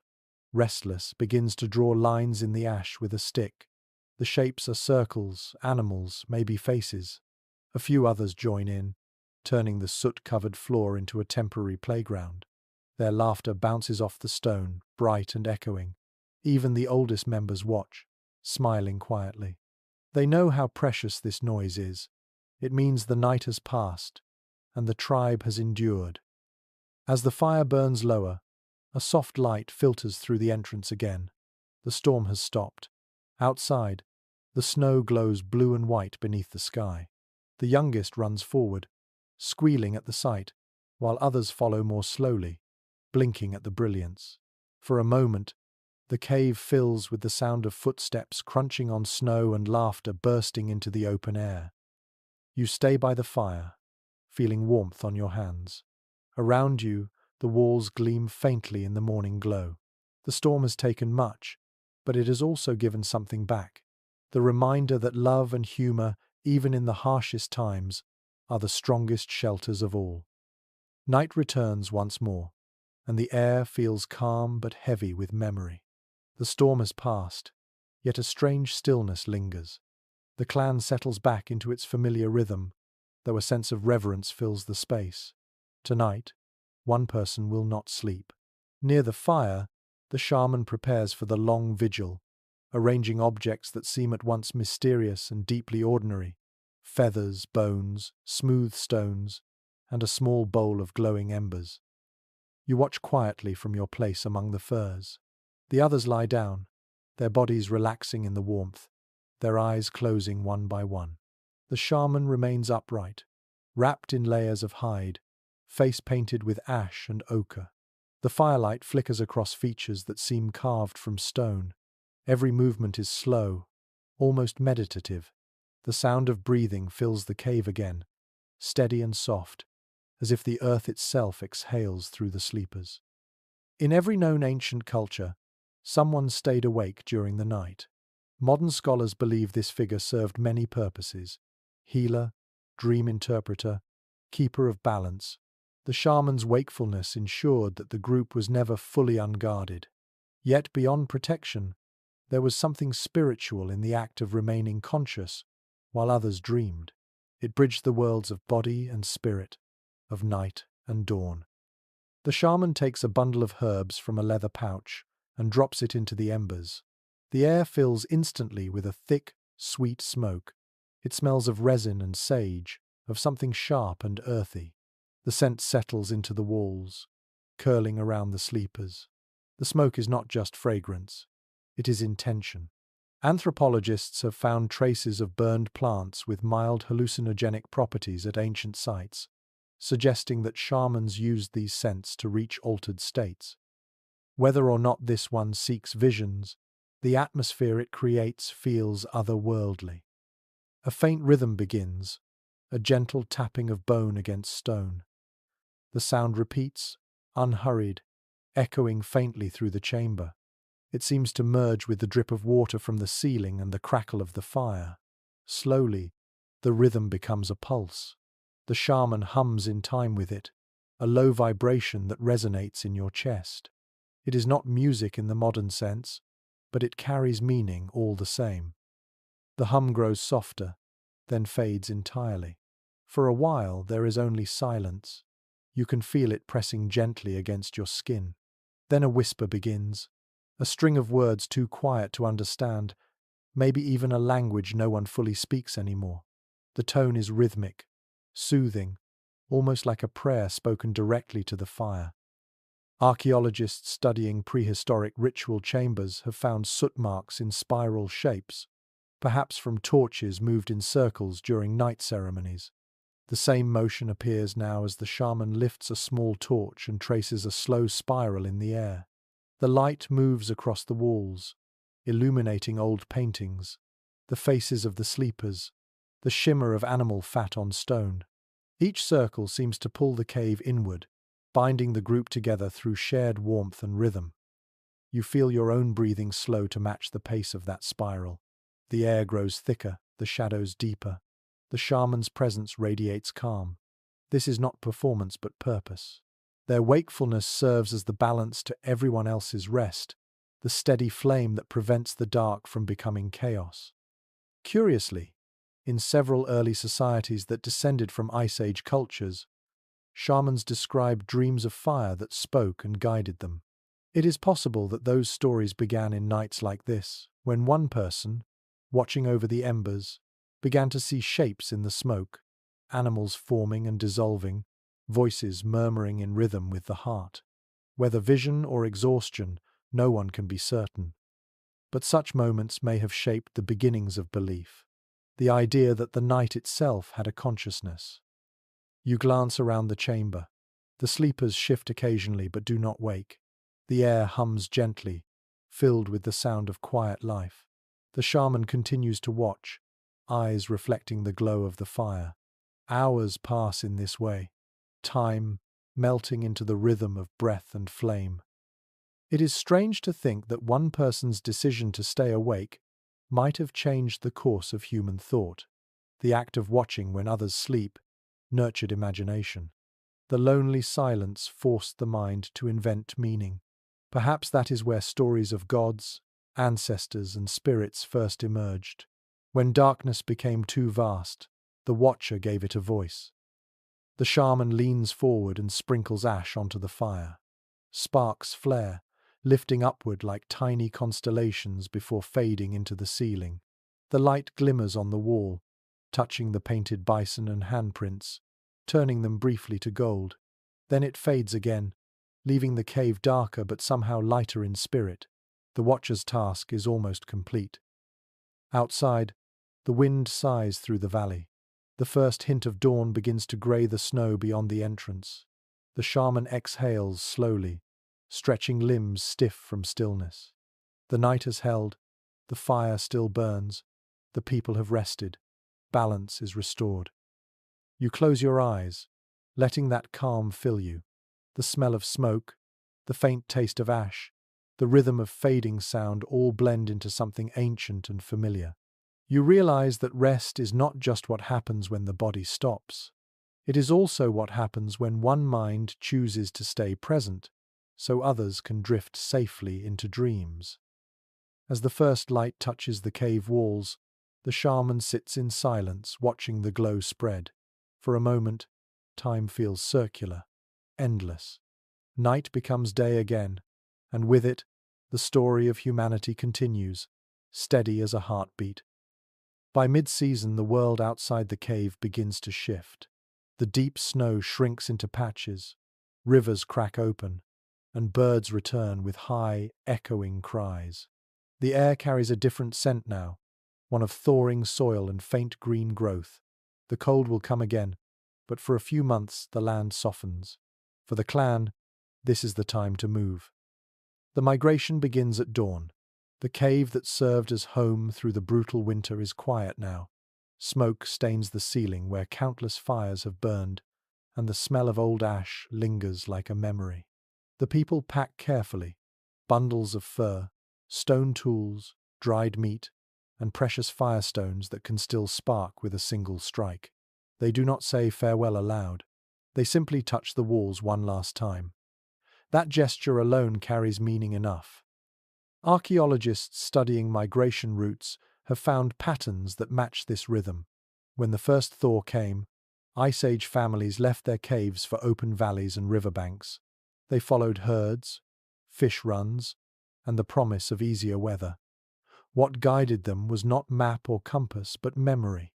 restless, begins to draw lines in the ash with a stick. The shapes are circles, animals, maybe faces. A few others join in, turning the soot-covered floor into a temporary playground. Their laughter bounces off the stone, bright and echoing. Even the oldest members watch, smiling quietly. They know how precious this noise is. It means the night has passed, and the tribe has endured. As the fire burns lower, a soft light filters through the entrance again. The storm has stopped. Outside, the snow glows blue and white beneath the sky. The youngest runs forward, squealing at the sight, while others follow more slowly, blinking at the brilliance. For a moment, the cave fills with the sound of footsteps crunching on snow and laughter bursting into the open air. You stay by the fire, feeling warmth on your hands. Around you, the walls gleam faintly in the morning glow. The storm has taken much, but it has also given something back. The reminder that love and humor, even in the harshest times, are the strongest shelters of all. Night returns once more, and the air feels calm but heavy with memory. The storm has passed, yet a strange stillness lingers. The clan settles back into its familiar rhythm, though a sense of reverence fills the space. Tonight, one person will not sleep. Near the fire, the shaman prepares for the long vigil, arranging objects that seem at once mysterious and deeply ordinary: feathers, bones, smooth stones, and a small bowl of glowing embers. You watch quietly from your place among the firs. The others lie down, their bodies relaxing in the warmth, their eyes closing one by one. The shaman remains upright, wrapped in layers of hide, face painted with ash and ochre. The firelight flickers across features that seem carved from stone. Every movement is slow, almost meditative. The sound of breathing fills the cave again, steady and soft, as if the earth itself exhales through the sleepers. In every known ancient culture, someone stayed awake during the night. Modern scholars believe this figure served many purposes: healer, dream interpreter, keeper of balance. The shaman's wakefulness ensured that the group was never fully unguarded. Yet beyond protection, there was something spiritual in the act of remaining conscious while others dreamed. It bridged the worlds of body and spirit, of night and dawn. The shaman takes a bundle of herbs from a leather pouch and drops it into the embers. The air fills instantly with a thick, sweet smoke. It smells of resin and sage, of something sharp and earthy. The scent settles into the walls, curling around the sleepers. The smoke is not just fragrance, it is intention. Anthropologists have found traces of burned plants with mild hallucinogenic properties at ancient sites, suggesting that shamans used these scents to reach altered states. Whether or not this one seeks visions, The atmosphere it creates feels otherworldly. A faint rhythm begins, a gentle tapping of bone against stone. The sound repeats, unhurried, echoing faintly through the chamber. It seems to merge with the drip of water from the ceiling and the crackle of the fire. Slowly, the rhythm becomes a pulse. The shaman hums in time with it, a low vibration that resonates in your chest. It is not music in the modern sense, but it carries meaning all the same. The hum grows softer, then fades entirely. For a while, there is only silence. You can feel it pressing gently against your skin. Then a whisper begins, a string of words too quiet to understand, maybe even a language no one fully speaks anymore. The tone is rhythmic, soothing, almost like a prayer spoken directly to the fire. Archaeologists studying prehistoric ritual chambers have found soot marks in spiral shapes, perhaps from torches moved in circles during night ceremonies. The same motion appears now as the shaman lifts a small torch and traces a slow spiral in the air. The light moves across the walls, illuminating old paintings, the faces of the sleepers, the shimmer of animal fat on stone. Each circle seems to pull the cave inward, binding the group together through shared warmth and rhythm. You feel your own breathing slow to match the pace of that spiral. The air grows thicker, the shadows deeper. The shaman's presence radiates calm. This is not performance but purpose. Their wakefulness serves as the balance to everyone else's rest, the steady flame that prevents the dark from becoming chaos. Curiously, in several early societies that descended from Ice Age cultures, shamans described dreams of fire that spoke and guided them. It is possible that those stories began in nights like this, when one person, watching over the embers, began to see shapes in the smoke, animals forming and dissolving, voices murmuring in rhythm with the heart. Whether vision or exhaustion, no one can be certain. But such moments may have shaped the beginnings of belief, the idea that the night itself had a consciousness. You glance around the chamber. The sleepers shift occasionally but do not wake. The air hums gently, filled with the sound of quiet life. The shaman continues to watch, eyes reflecting the glow of the fire. Hours pass in this way, time melting into the rhythm of breath and flame. It is strange to think that one person's decision to stay awake might have changed the course of human thought. The act of watching when others sleep nurtured imagination. The lonely silence forced the mind to invent meaning. Perhaps that is where stories of gods, ancestors, and spirits first emerged. When darkness became too vast, the watcher gave it a voice. The shaman leans forward and sprinkles ash onto the fire. Sparks flare, lifting upward like tiny constellations before fading into the ceiling. The light glimmers on the wall, touching the painted bison and handprints, turning them briefly to gold. Then it fades again, leaving the cave darker but somehow lighter in spirit. The watcher's task is almost complete. Outside, the wind sighs through the valley. The first hint of dawn begins to grey the snow beyond the entrance. The shaman exhales slowly, stretching limbs stiff from stillness. The night has held, the fire still burns, the people have rested, balance is restored. You close your eyes, letting that calm fill you. The smell of smoke, the faint taste of ash, the rhythm of fading sound all blend into something ancient and familiar. You realize that rest is not just what happens when the body stops. It is also what happens when one mind chooses to stay present, so others can drift safely into dreams. As the first light touches the cave walls, the shaman sits in silence, watching the glow spread. For a moment, time feels circular, endless. Night becomes day again, and with it, the story of humanity continues, steady as a heartbeat. By mid-season, the world outside the cave begins to shift. The deep snow shrinks into patches, rivers crack open, and birds return with high, echoing cries. The air carries a different scent now, one of thawing soil and faint green growth. The cold will come again, but for a few months the land softens. For the clan, this is the time to move. The migration begins at dawn. The cave that served as home through the brutal winter is quiet now. Smoke stains the ceiling where countless fires have burned, and the smell of old ash lingers like a memory. The people pack carefully, bundles of fur, stone tools, dried meat, and precious firestones that can still spark with a single strike. They do not say farewell aloud. They simply touch the walls one last time. That gesture alone carries meaning enough. Archaeologists studying migration routes have found patterns that match this rhythm. When the first thaw came, Ice Age families left their caves for open valleys and riverbanks. They followed herds, fish runs, and the promise of easier weather. What guided them was not map or compass, but memory.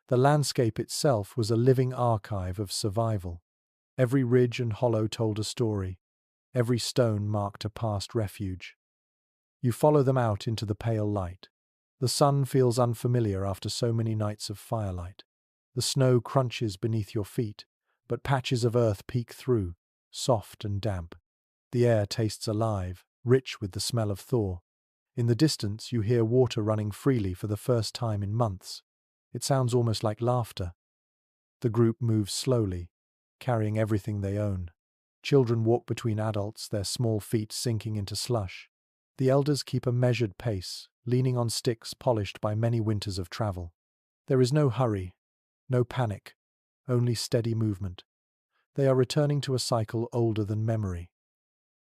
The landscape itself was a living archive of survival. Every ridge and hollow told a story. Every stone marked a past refuge. You follow them out into the pale light. The sun feels unfamiliar after so many nights of firelight. The snow crunches beneath your feet, but patches of earth peek through, soft and damp. The air tastes alive, rich with the smell of thaw. In the distance, you hear water running freely for the first time in months. It sounds almost like laughter. The group moves slowly, carrying everything they own. Children walk between adults, their small feet sinking into slush. The elders keep a measured pace, leaning on sticks polished by many winters of travel. There is no hurry, no panic, only steady movement. They are returning to a cycle older than memory.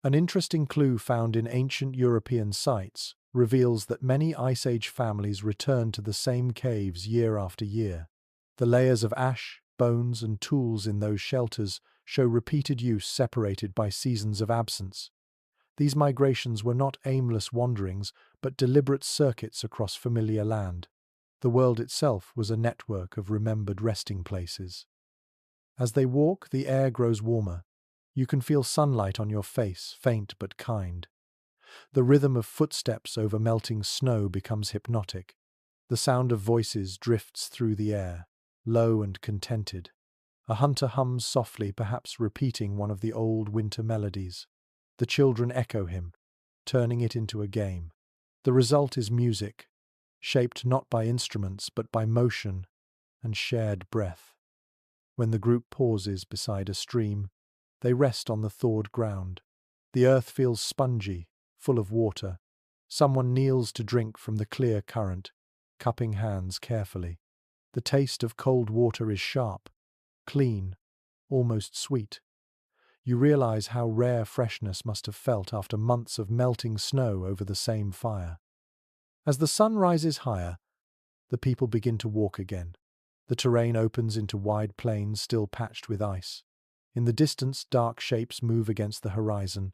An interesting clue found in ancient European sites reveals that many Ice Age families return to the same caves year after year. The layers of ash, bones, and tools in those shelters show repeated use separated by seasons of absence. These migrations were not aimless wanderings, but deliberate circuits across familiar land. The world itself was a network of remembered resting places. As they walk, the air grows warmer. You can feel sunlight on your face, faint but kind. The rhythm of footsteps over melting snow becomes hypnotic. The sound of voices drifts through the air, low and contented. A hunter hums softly, perhaps repeating one of the old winter melodies. The children echo him, turning it into a game. The result is music, shaped not by instruments but by motion and shared breath. When the group pauses beside a stream, they rest on the thawed ground. The earth feels spongy, full of water. Someone kneels to drink from the clear current, cupping hands carefully. The taste of cold water is sharp, clean, almost sweet. You realize how rare freshness must have felt after months of melting snow over the same fire. As the sun rises higher, the people begin to walk again. The terrain opens into wide plains still patched with ice. In the distance, dark shapes move against the horizon,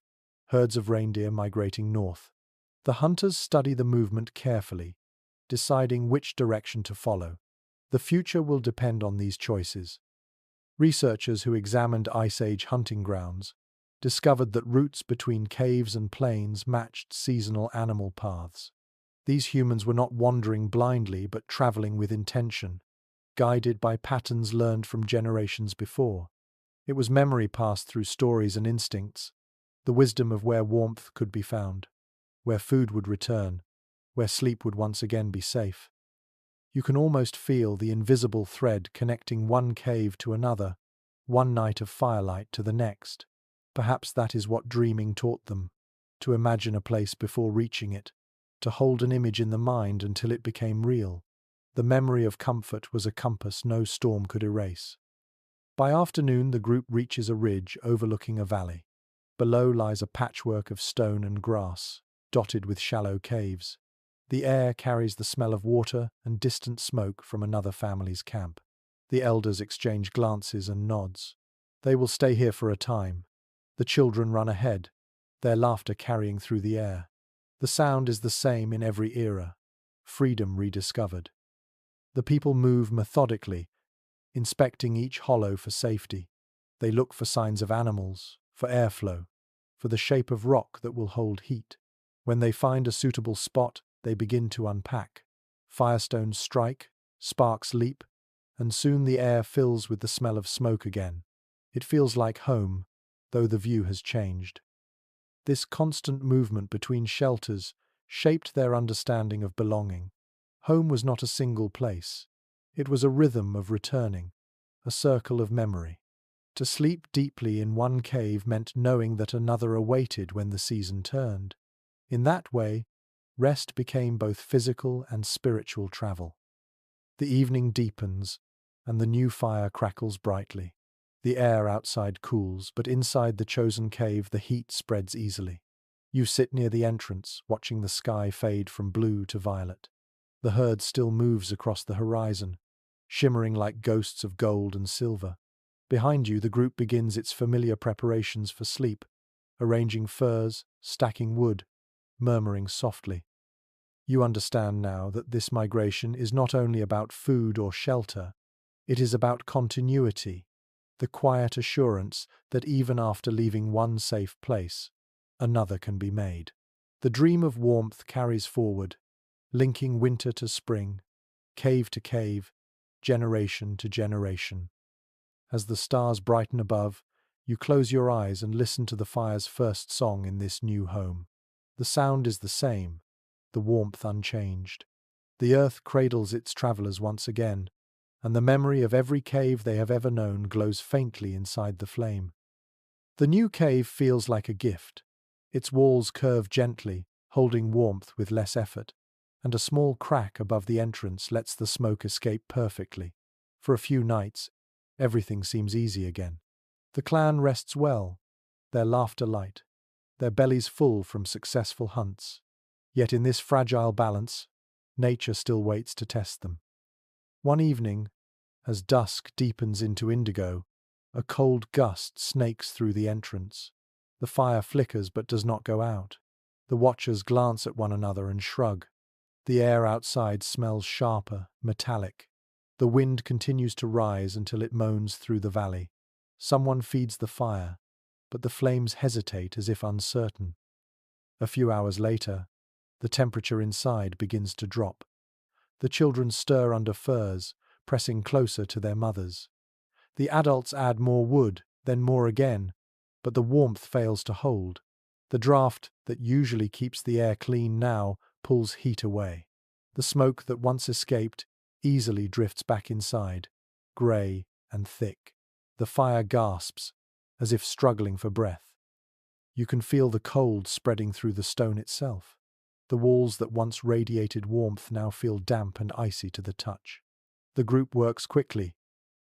herds of reindeer migrating north. The hunters study the movement carefully, deciding which direction to follow. The future will depend on these choices. Researchers who examined Ice Age hunting grounds discovered that routes between caves and plains matched seasonal animal paths. These humans were not wandering blindly but traveling with intention, guided by patterns learned from generations before. It was memory passed through stories and instincts, the wisdom of where warmth could be found, where food would return, where sleep would once again be safe. You can almost feel the invisible thread connecting one cave to another, one night of firelight to the next. Perhaps that is what dreaming taught them, to imagine a place before reaching it, to hold an image in the mind until it became real. The memory of comfort was a compass no storm could erase. By afternoon, the group reaches a ridge overlooking a valley. Below lies a patchwork of stone and grass, dotted with shallow caves. The air carries the smell of water and distant smoke from another family's camp. The elders exchange glances and nods. They will stay here for a time. The children run ahead, their laughter carrying through the air. The sound is the same in every era, freedom rediscovered. The people move methodically, inspecting each hollow for safety. They look for signs of animals, for airflow, for the shape of rock that will hold heat. When they find a suitable spot, they begin to unpack. Firestones strike, sparks leap, and soon the air fills with the smell of smoke again. It feels like home, though the view has changed. This constant movement between shelters shaped their understanding of belonging. Home was not a single place. It was a rhythm of returning, a circle of memory. To sleep deeply in one cave meant knowing that another awaited when the season turned. In that way, rest became both physical and spiritual travel. The evening deepens, and the new fire crackles brightly. The air outside cools, but inside the chosen cave the heat spreads easily. You sit near the entrance, watching the sky fade from blue to violet. The herd still moves across the horizon, shimmering like ghosts of gold and silver. Behind you, the group begins its familiar preparations for sleep, arranging furs, stacking wood, murmuring softly. You understand now that this migration is not only about food or shelter, it is about continuity, the quiet assurance that even after leaving one safe place, another can be made. The dream of warmth carries forward, linking winter to spring, cave to cave, generation to generation. As the stars brighten above, you close your eyes and listen to the fire's first song in this new home. The sound is the same, the warmth unchanged. The earth cradles its travelers once again, and the memory of every cave they have ever known glows faintly inside the flame. The new cave feels like a gift. Its walls curve gently, holding warmth with less effort, and a small crack above the entrance lets the smoke escape perfectly. For a few nights, everything seems easy again. The clan rests well, their laughter light, their bellies full from successful hunts. Yet in this fragile balance, nature still waits to test them. One evening, as dusk deepens into indigo, a cold gust snakes through the entrance. The fire flickers but does not go out. The watchers glance at one another and shrug. The air outside smells sharper, metallic. The wind continues to rise until it moans through the valley. Someone feeds the fire, but the flames hesitate as if uncertain. A few hours later, the temperature inside begins to drop. The children stir under furs, pressing closer to their mothers. The adults add more wood, then more again, but the warmth fails to hold. The draft that usually keeps the air clean now pulls heat away. The smoke that once escaped easily drifts back inside, grey and thick. The fire gasps, as if struggling for breath. You can feel the cold spreading through the stone itself. The walls that once radiated warmth now feel damp and icy to the touch. The group works quickly,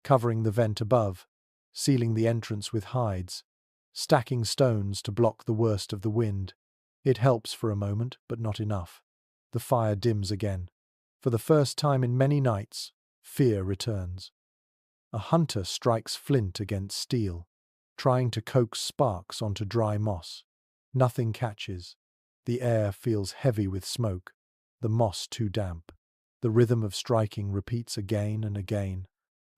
covering the vent above, sealing the entrance with hides, stacking stones to block the worst of the wind. It helps for a moment, but not enough. The fire dims again. For the first time in many nights, fear returns. A hunter strikes flint against steel, trying to coax sparks onto dry moss. Nothing catches. The air feels heavy with smoke, the moss too damp. The rhythm of striking repeats again and again,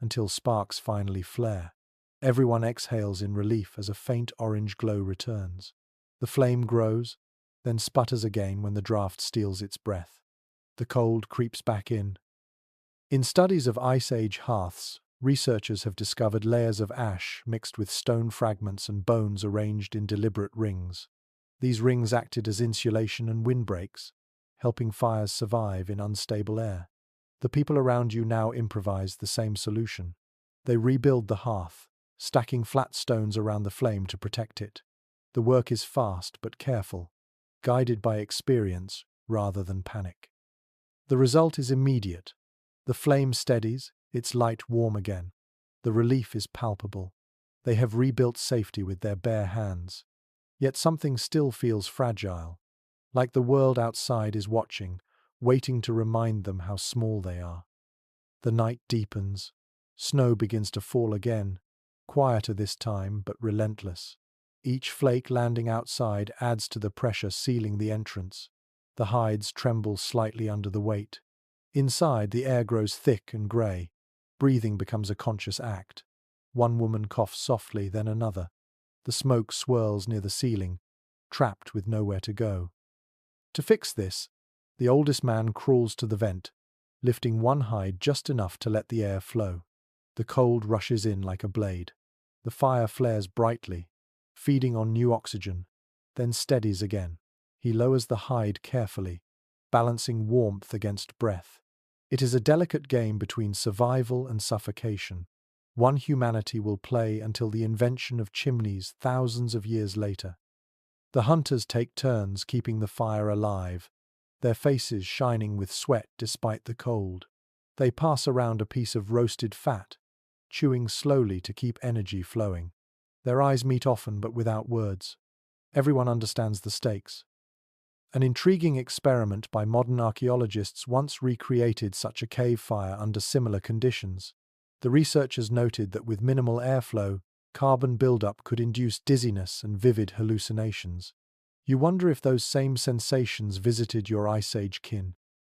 until sparks finally flare. Everyone exhales in relief as a faint orange glow returns. The flame grows, then sputters again when the draft steals its breath. The cold creeps back in. In studies of Ice Age hearths, researchers have discovered layers of ash mixed with stone fragments and bones arranged in deliberate rings. These rings acted as insulation and windbreaks, helping fires survive in unstable air. The people around you now improvise the same solution. They rebuild the hearth, stacking flat stones around the flame to protect it. The work is fast but careful, guided by experience rather than panic. The result is immediate. The flame steadies, its light warm again. The relief is palpable. They have rebuilt safety with their bare hands. Yet something still feels fragile, like the world outside is watching, waiting to remind them how small they are. The night deepens. Snow begins to fall again, quieter this time but relentless. Each flake landing outside adds to the pressure sealing the entrance. The hides tremble slightly under the weight. Inside, the air grows thick and grey. Breathing becomes a conscious act. One woman coughs softly, then another. The smoke swirls near the ceiling, trapped with nowhere to go. To fix this, the oldest man crawls to the vent, lifting one hide just enough to let the air flow. The cold rushes in like a blade. The fire flares brightly, feeding on new oxygen, then steadies again. He lowers the hide carefully, balancing warmth against breath. It is a delicate game between survival and suffocation, one humanity will play until the invention of chimneys thousands of years later. The hunters take turns keeping the fire alive, their faces shining with sweat despite the cold. They pass around a piece of roasted fat, chewing slowly to keep energy flowing. Their eyes meet often but without words. Everyone understands the stakes. An intriguing experiment by modern archaeologists once recreated such a cave fire under similar conditions. The researchers noted that with minimal airflow, carbon buildup could induce dizziness and vivid hallucinations. You wonder if those same sensations visited your Ice Age kin.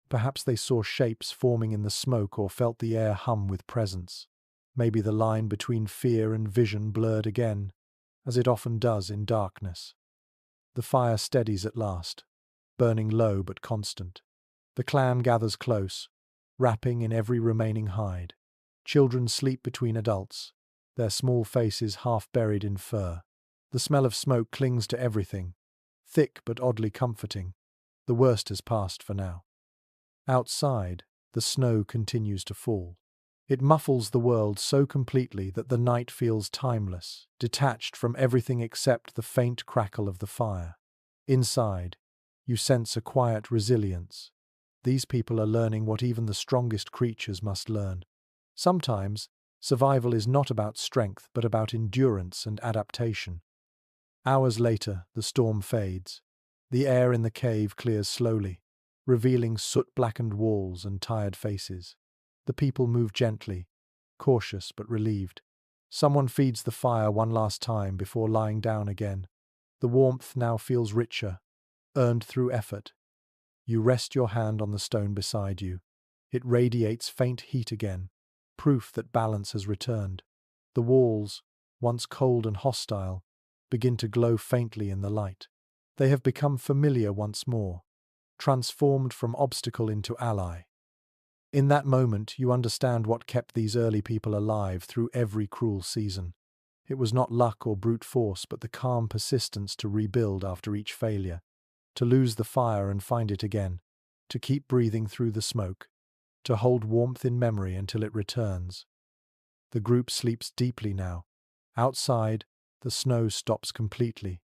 Perhaps they saw shapes forming in the smoke or felt the air hum with presence. Maybe the line between fear and vision blurred again, as it often does in darkness. The fire steadies at last, burning low but constant. The clan gathers close, wrapping in every remaining hide. Children sleep between adults, their small faces half buried in fur. The smell of smoke clings to everything, thick but oddly comforting. The worst has passed for now. Outside, the snow continues to fall. It muffles the world so completely that the night feels timeless, detached from everything except the faint crackle of the fire. Inside, you sense a quiet resilience. These people are learning what even the strongest creatures must learn. Sometimes, survival is not about strength but about endurance and adaptation. Hours later, the storm fades. The air in the cave clears slowly, revealing soot-blackened walls and tired faces. The people move gently, cautious but relieved. Someone feeds the fire one last time before lying down again. The warmth now feels richer, earned through effort. You rest your hand on the stone beside you. It radiates faint heat again, proof that balance has returned. The walls, once cold and hostile, begin to glow faintly in the light. They have become familiar once more, transformed from obstacle into ally. In that moment, you understand what kept these early people alive through every cruel season. It was not luck or brute force, but the calm persistence to rebuild after each failure, to lose the fire and find it again, to keep breathing through the smoke, to hold warmth in memory until it returns. The group sleeps deeply now. Outside, the snow stops completely.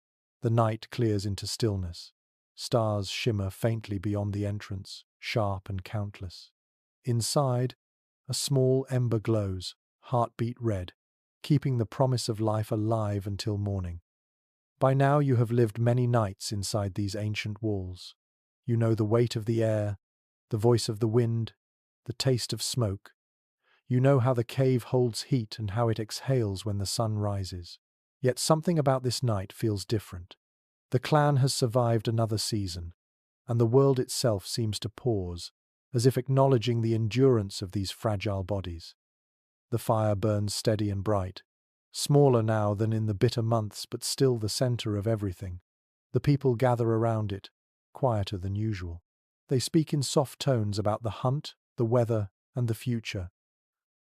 The night clears into stillness. Stars shimmer faintly beyond the entrance, sharp and countless. Inside, a small ember glows, heartbeat red, keeping the promise of life alive until morning. By now you have lived many nights inside these ancient walls. You know the weight of the air, the voice of the wind, the taste of smoke. You know how the cave holds heat and how it exhales when the sun rises. Yet something about this night feels different. The clan has survived another season, and the world itself seems to pause, as if acknowledging the endurance of these fragile bodies. The fire burns steady and bright, smaller now than in the bitter months but still the center of everything. The people gather around it, quieter than usual. They speak in soft tones about the hunt, the weather, and the future.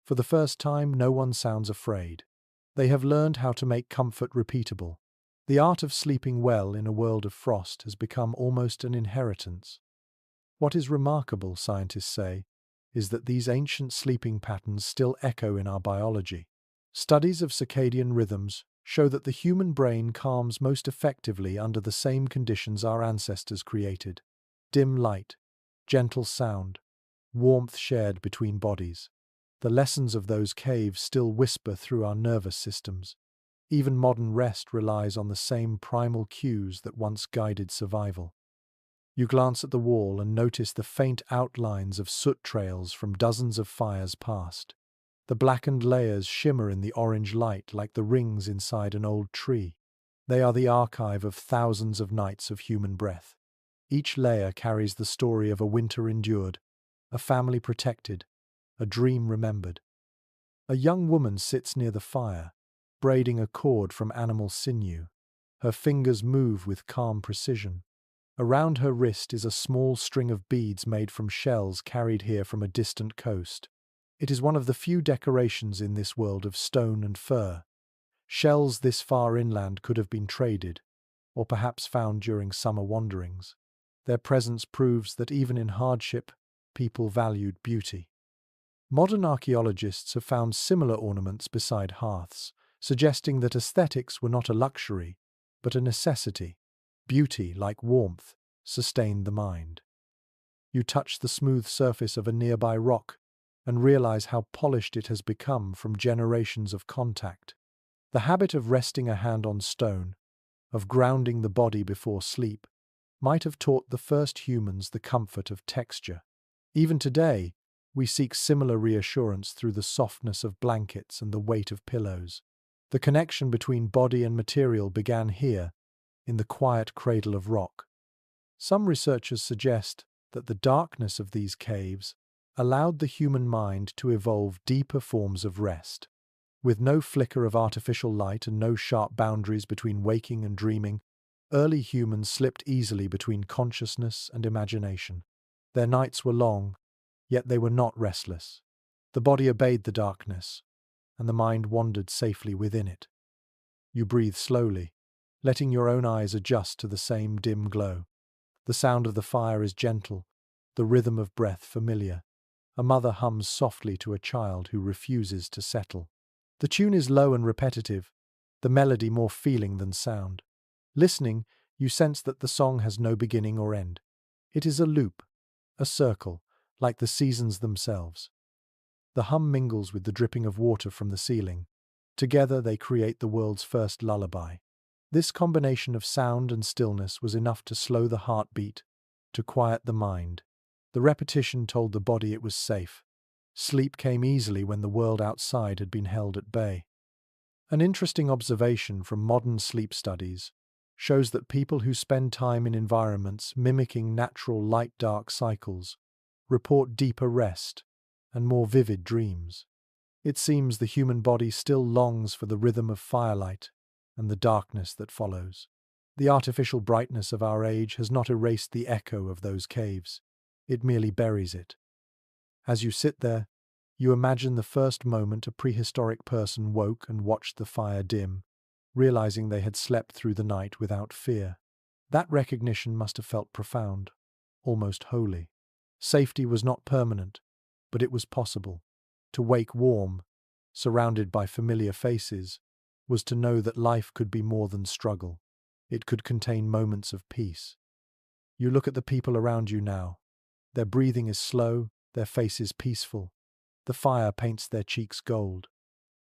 For the first time, no one sounds afraid. They have learned how to make comfort repeatable. The art of sleeping well in a world of frost has become almost an inheritance. What is remarkable, scientists say, is that these ancient sleeping patterns still echo in our biology. Studies of circadian rhythms show that the human brain calms most effectively under the same conditions our ancestors created. Dim light, gentle sound, warmth shared between bodies. The lessons of those caves still whisper through our nervous systems. Even modern rest relies on the same primal cues that once guided survival. You glance at the wall and notice the faint outlines of soot trails from dozens of fires past. The blackened layers shimmer in the orange light like the rings inside an old tree. They are the archive of thousands of nights of human breath. Each layer carries the story of a winter endured, a family protected, a dream remembered. A young woman sits near the fire, braiding a cord from animal sinew. Her fingers move with calm precision. Around her wrist is a small string of beads made from shells carried here from a distant coast. It is one of the few decorations in this world of stone and fur. Shells this far inland could have been traded, or perhaps found during summer wanderings. Their presence proves that even in hardship, people valued beauty. Modern archaeologists have found similar ornaments beside hearths, suggesting that aesthetics were not a luxury, but a necessity. Beauty, like warmth, sustained the mind. You touch the smooth surface of a nearby rock and realize how polished it has become from generations of contact. The habit of resting a hand on stone, of grounding the body before sleep, might have taught the first humans the comfort of texture. Even today, we seek similar reassurance through the softness of blankets and the weight of pillows. The connection between body and material began here, in the quiet cradle of rock. Some researchers suggest that the darkness of these caves allowed the human mind to evolve deeper forms of rest. With no flicker of artificial light and no sharp boundaries between waking and dreaming, early humans slipped easily between consciousness and imagination. Their nights were long, yet they were not restless. The body obeyed the darkness, and the mind wandered safely within it. You breathe slowly, letting your own eyes adjust to the same dim glow. The sound of the fire is gentle, the rhythm of breath familiar. A mother hums softly to a child who refuses to settle. The tune is low and repetitive, the melody more feeling than sound. Listening, you sense that the song has no beginning or end. It is a loop, a circle, like the seasons themselves. The hum mingles with the dripping of water from the ceiling. Together they create the world's first lullaby. This combination of sound and stillness was enough to slow the heartbeat, to quiet the mind. The repetition told the body it was safe. Sleep came easily when the world outside had been held at bay. An interesting observation from modern sleep studies shows that people who spend time in environments mimicking natural light-dark cycles report deeper rest and more vivid dreams. It seems the human body still longs for the rhythm of firelight and the darkness that follows. The artificial brightness of our age has not erased the echo of those caves. It merely buries it. As you sit there, you imagine the first moment a prehistoric person woke and watched the fire dim, realizing they had slept through the night without fear. That recognition must have felt profound, almost holy. Safety was not permanent, but it was possible. To wake warm, surrounded by familiar faces, was to know that life could be more than struggle. It could contain moments of peace. You look at the people around you now. Their breathing is slow, their faces peaceful. The fire paints their cheeks gold.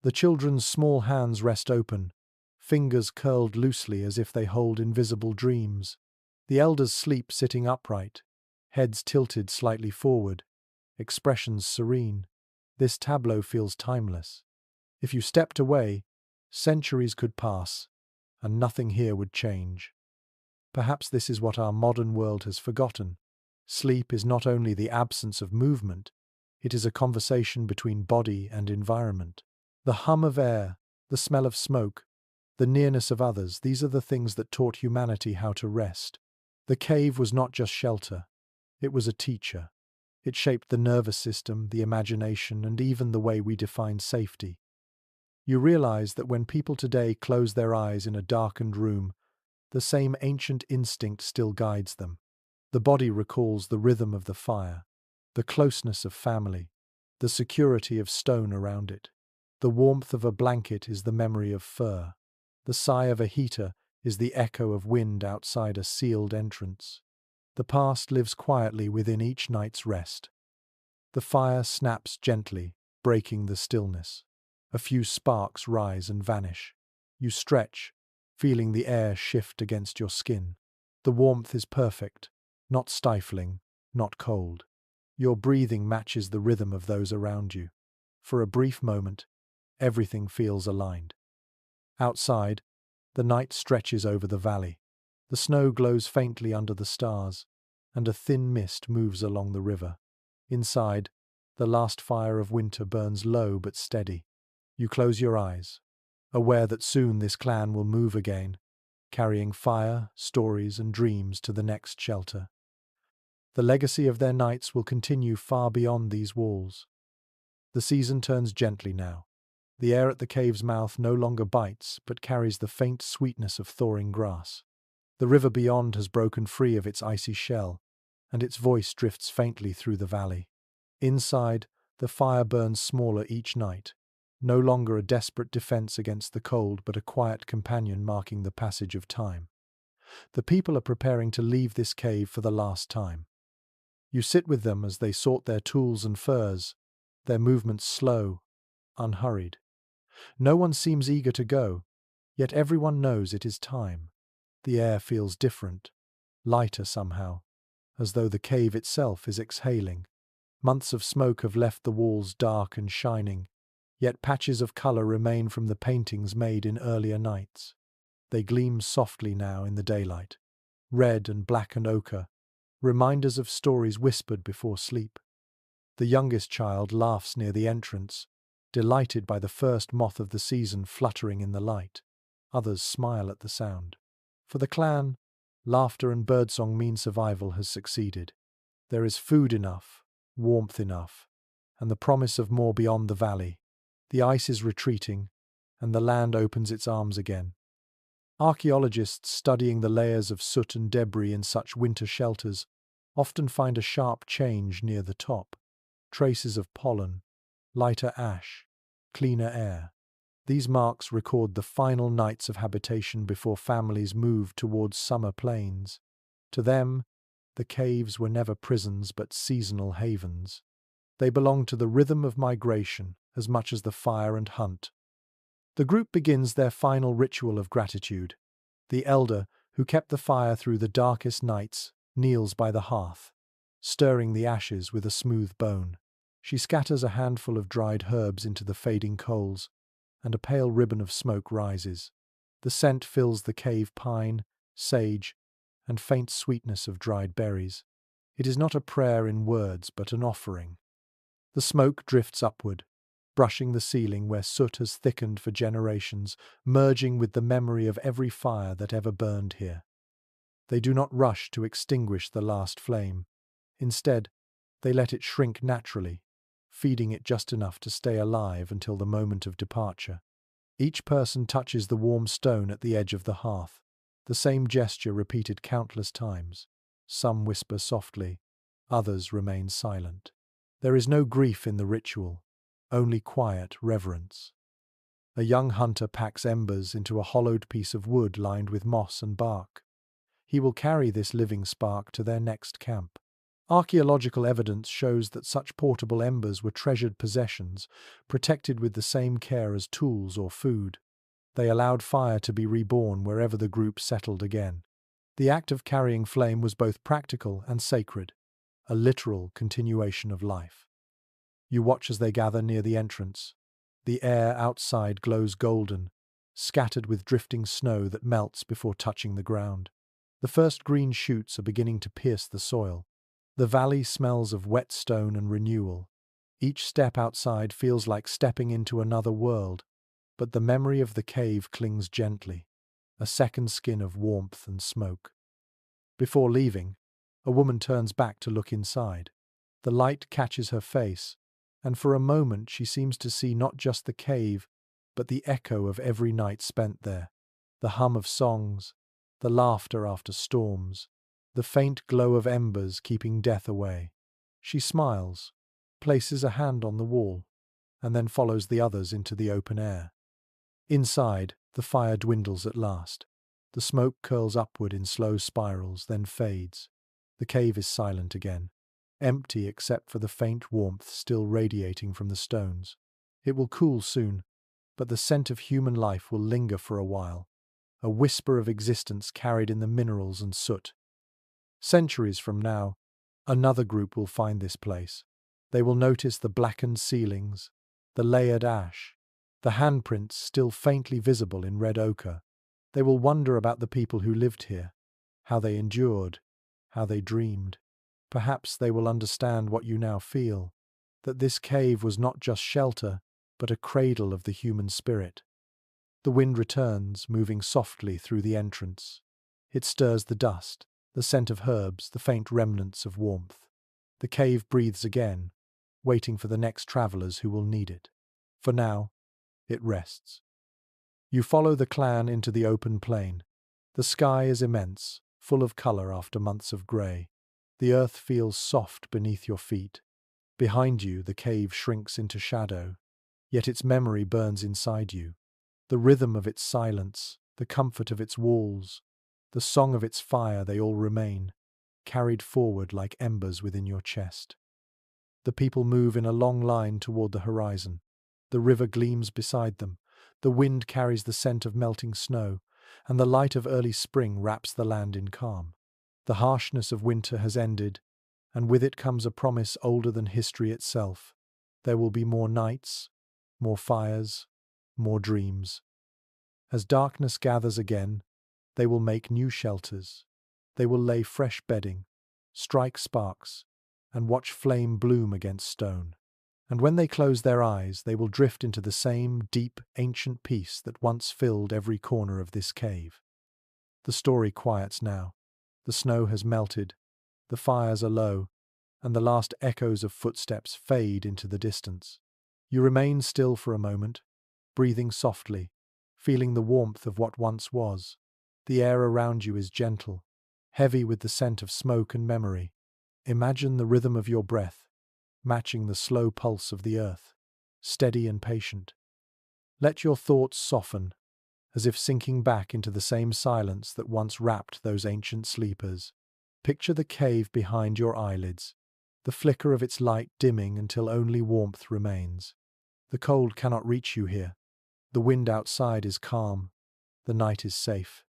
The children's small hands rest open, fingers curled loosely as if they hold invisible dreams. The elders sleep sitting upright, heads tilted slightly forward, expressions serene. This tableau feels timeless. If you stepped away, centuries could pass, and nothing here would change. Perhaps this is what our modern world has forgotten. Sleep is not only the absence of movement, it is a conversation between body and environment. The hum of air, the smell of smoke, the nearness of others, these are the things that taught humanity how to rest. The cave was not just shelter, it was a teacher. It shaped the nervous system, the imagination, and even the way we define safety. You realize that when people today close their eyes in a darkened room, the same ancient instinct still guides them. The body recalls the rhythm of the fire, the closeness of family, the security of stone around it. The warmth of a blanket is the memory of fur. The sigh of a heater is the echo of wind outside a sealed entrance. The past lives quietly within each night's rest. The fire snaps gently, breaking the stillness. A few sparks rise and vanish. You stretch, feeling the air shift against your skin. The warmth is perfect, not stifling, not cold. Your breathing matches the rhythm of those around you. For a brief moment, everything feels aligned. Outside, the night stretches over the valley. The snow glows faintly under the stars, and a thin mist moves along the river. Inside, the last fire of winter burns low but steady. You close your eyes, aware that soon this clan will move again, carrying fire, stories, and dreams to the next shelter. The legacy of their nights will continue far beyond these walls. The season turns gently now. The air at the cave's mouth no longer bites, but carries the faint sweetness of thawing grass. The river beyond has broken free of its icy shell, and its voice drifts faintly through the valley. Inside, the fire burns smaller each night, no longer a desperate defense against the cold but a quiet companion marking the passage of time. The people are preparing to leave this cave for the last time. You sit with them as they sort their tools and furs, their movements slow, unhurried. No one seems eager to go, yet everyone knows it is time. The air feels different, lighter somehow, as though the cave itself is exhaling. Months of smoke have left the walls dark and shining, yet patches of color remain from the paintings made in earlier nights. They gleam softly now in the daylight, red and black and ochre, reminders of stories whispered before sleep. The youngest child laughs near the entrance, delighted by the first moth of the season fluttering in the light. Others smile at the sound. For the clan, laughter and birdsong mean survival has succeeded. There is food enough, warmth enough, and the promise of more beyond the valley. The ice is retreating, and the land opens its arms again. Archaeologists studying the layers of soot and debris in such winter shelters often find a sharp change near the top. Traces of pollen, lighter ash, cleaner air. These marks record the final nights of habitation before families moved towards summer plains. To them, the caves were never prisons but seasonal havens. They belong to the rhythm of migration as much as the fire and hunt. The group begins their final ritual of gratitude. The elder, who kept the fire through the darkest nights, kneels by the hearth, stirring the ashes with a smooth bone. She scatters a handful of dried herbs into the fading coals, and a pale ribbon of smoke rises. The scent fills the cave: pine, sage, and faint sweetness of dried berries. It is not a prayer in words, but an offering. The smoke drifts upward, brushing the ceiling where soot has thickened for generations, merging with the memory of every fire that ever burned here. They do not rush to extinguish the last flame. Instead, they let it shrink naturally, feeding it just enough to stay alive until the moment of departure. Each person touches the warm stone at the edge of the hearth, the same gesture repeated countless times. Some whisper softly, others remain silent. There is no grief in the ritual, only quiet reverence. A young hunter packs embers into a hollowed piece of wood lined with moss and bark. He will carry this living spark to their next camp. Archaeological evidence shows that such portable embers were treasured possessions, protected with the same care as tools or food. They allowed fire to be reborn wherever the group settled again. The act of carrying flame was both practical and sacred, a literal continuation of life. You watch as they gather near the entrance. The air outside glows golden, scattered with drifting snow that melts before touching the ground. The first green shoots are beginning to pierce the soil. The valley smells of wet stone and renewal. Each step outside feels like stepping into another world, but the memory of the cave clings gently, a second skin of warmth and smoke. Before leaving, a woman turns back to look inside. The light catches her face, and for a moment she seems to see not just the cave, but the echo of every night spent there. The hum of songs, the laughter after storms, the faint glow of embers keeping death away. She smiles, places a hand on the wall, and then follows the others into the open air. Inside, the fire dwindles at last. The smoke curls upward in slow spirals, then fades. The cave is silent again, empty except for the faint warmth still radiating from the stones. It will cool soon, but the scent of human life will linger for a while, a whisper of existence carried in the minerals and soot. Centuries from now, another group will find this place. They will notice the blackened ceilings, the layered ash, the handprints still faintly visible in red ochre. They will wonder about the people who lived here, how they endured, how they dreamed. Perhaps they will understand what you now feel, that this cave was not just shelter, but a cradle of the human spirit. The wind returns, moving softly through the entrance. It stirs the dust, the scent of herbs, the faint remnants of warmth. The cave breathes again, waiting for the next travelers who will need it. For now, it rests. You follow the clan into the open plain. The sky is immense, full of color after months of grey. The earth feels soft beneath your feet. Behind you, the cave shrinks into shadow, yet its memory burns inside you. The rhythm of its silence, the comfort of its walls, the song of its fire, they all remain, carried forward like embers within your chest. The people move in a long line toward the horizon. The river gleams beside them. The wind carries the scent of melting snow, and the light of early spring wraps the land in calm. The harshness of winter has ended, and with it comes a promise older than history itself. There will be more nights, more fires, more dreams. As darkness gathers again, they will make new shelters. They will lay fresh bedding, strike sparks, and watch flame bloom against stone. And when they close their eyes, they will drift into the same deep, ancient peace that once filled every corner of this cave. The story quiets now. The snow has melted, the fires are low, and the last echoes of footsteps fade into the distance. You remain still for a moment, breathing softly, feeling the warmth of what once was. The air around you is gentle, heavy with the scent of smoke and memory. Imagine the rhythm of your breath, matching the slow pulse of the earth, steady and patient. Let your thoughts soften, as if sinking back into the same silence that once wrapped those ancient sleepers. Picture the cave behind your eyelids, the flicker of its light dimming until only warmth remains. The cold cannot reach you here. The wind outside is calm. The night is safe.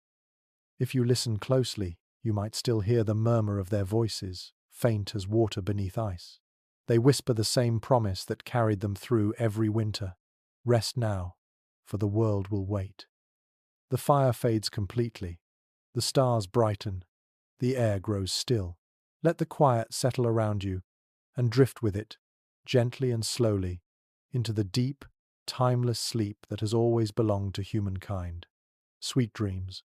If you listen closely, you might still hear the murmur of their voices, faint as water beneath ice. They whisper the same promise that carried them through every winter. Rest now, for the world will wait. The fire fades completely. The stars brighten. The air grows still. Let the quiet settle around you and drift with it, gently and slowly, into the deep, timeless sleep that has always belonged to humankind. Sweet dreams.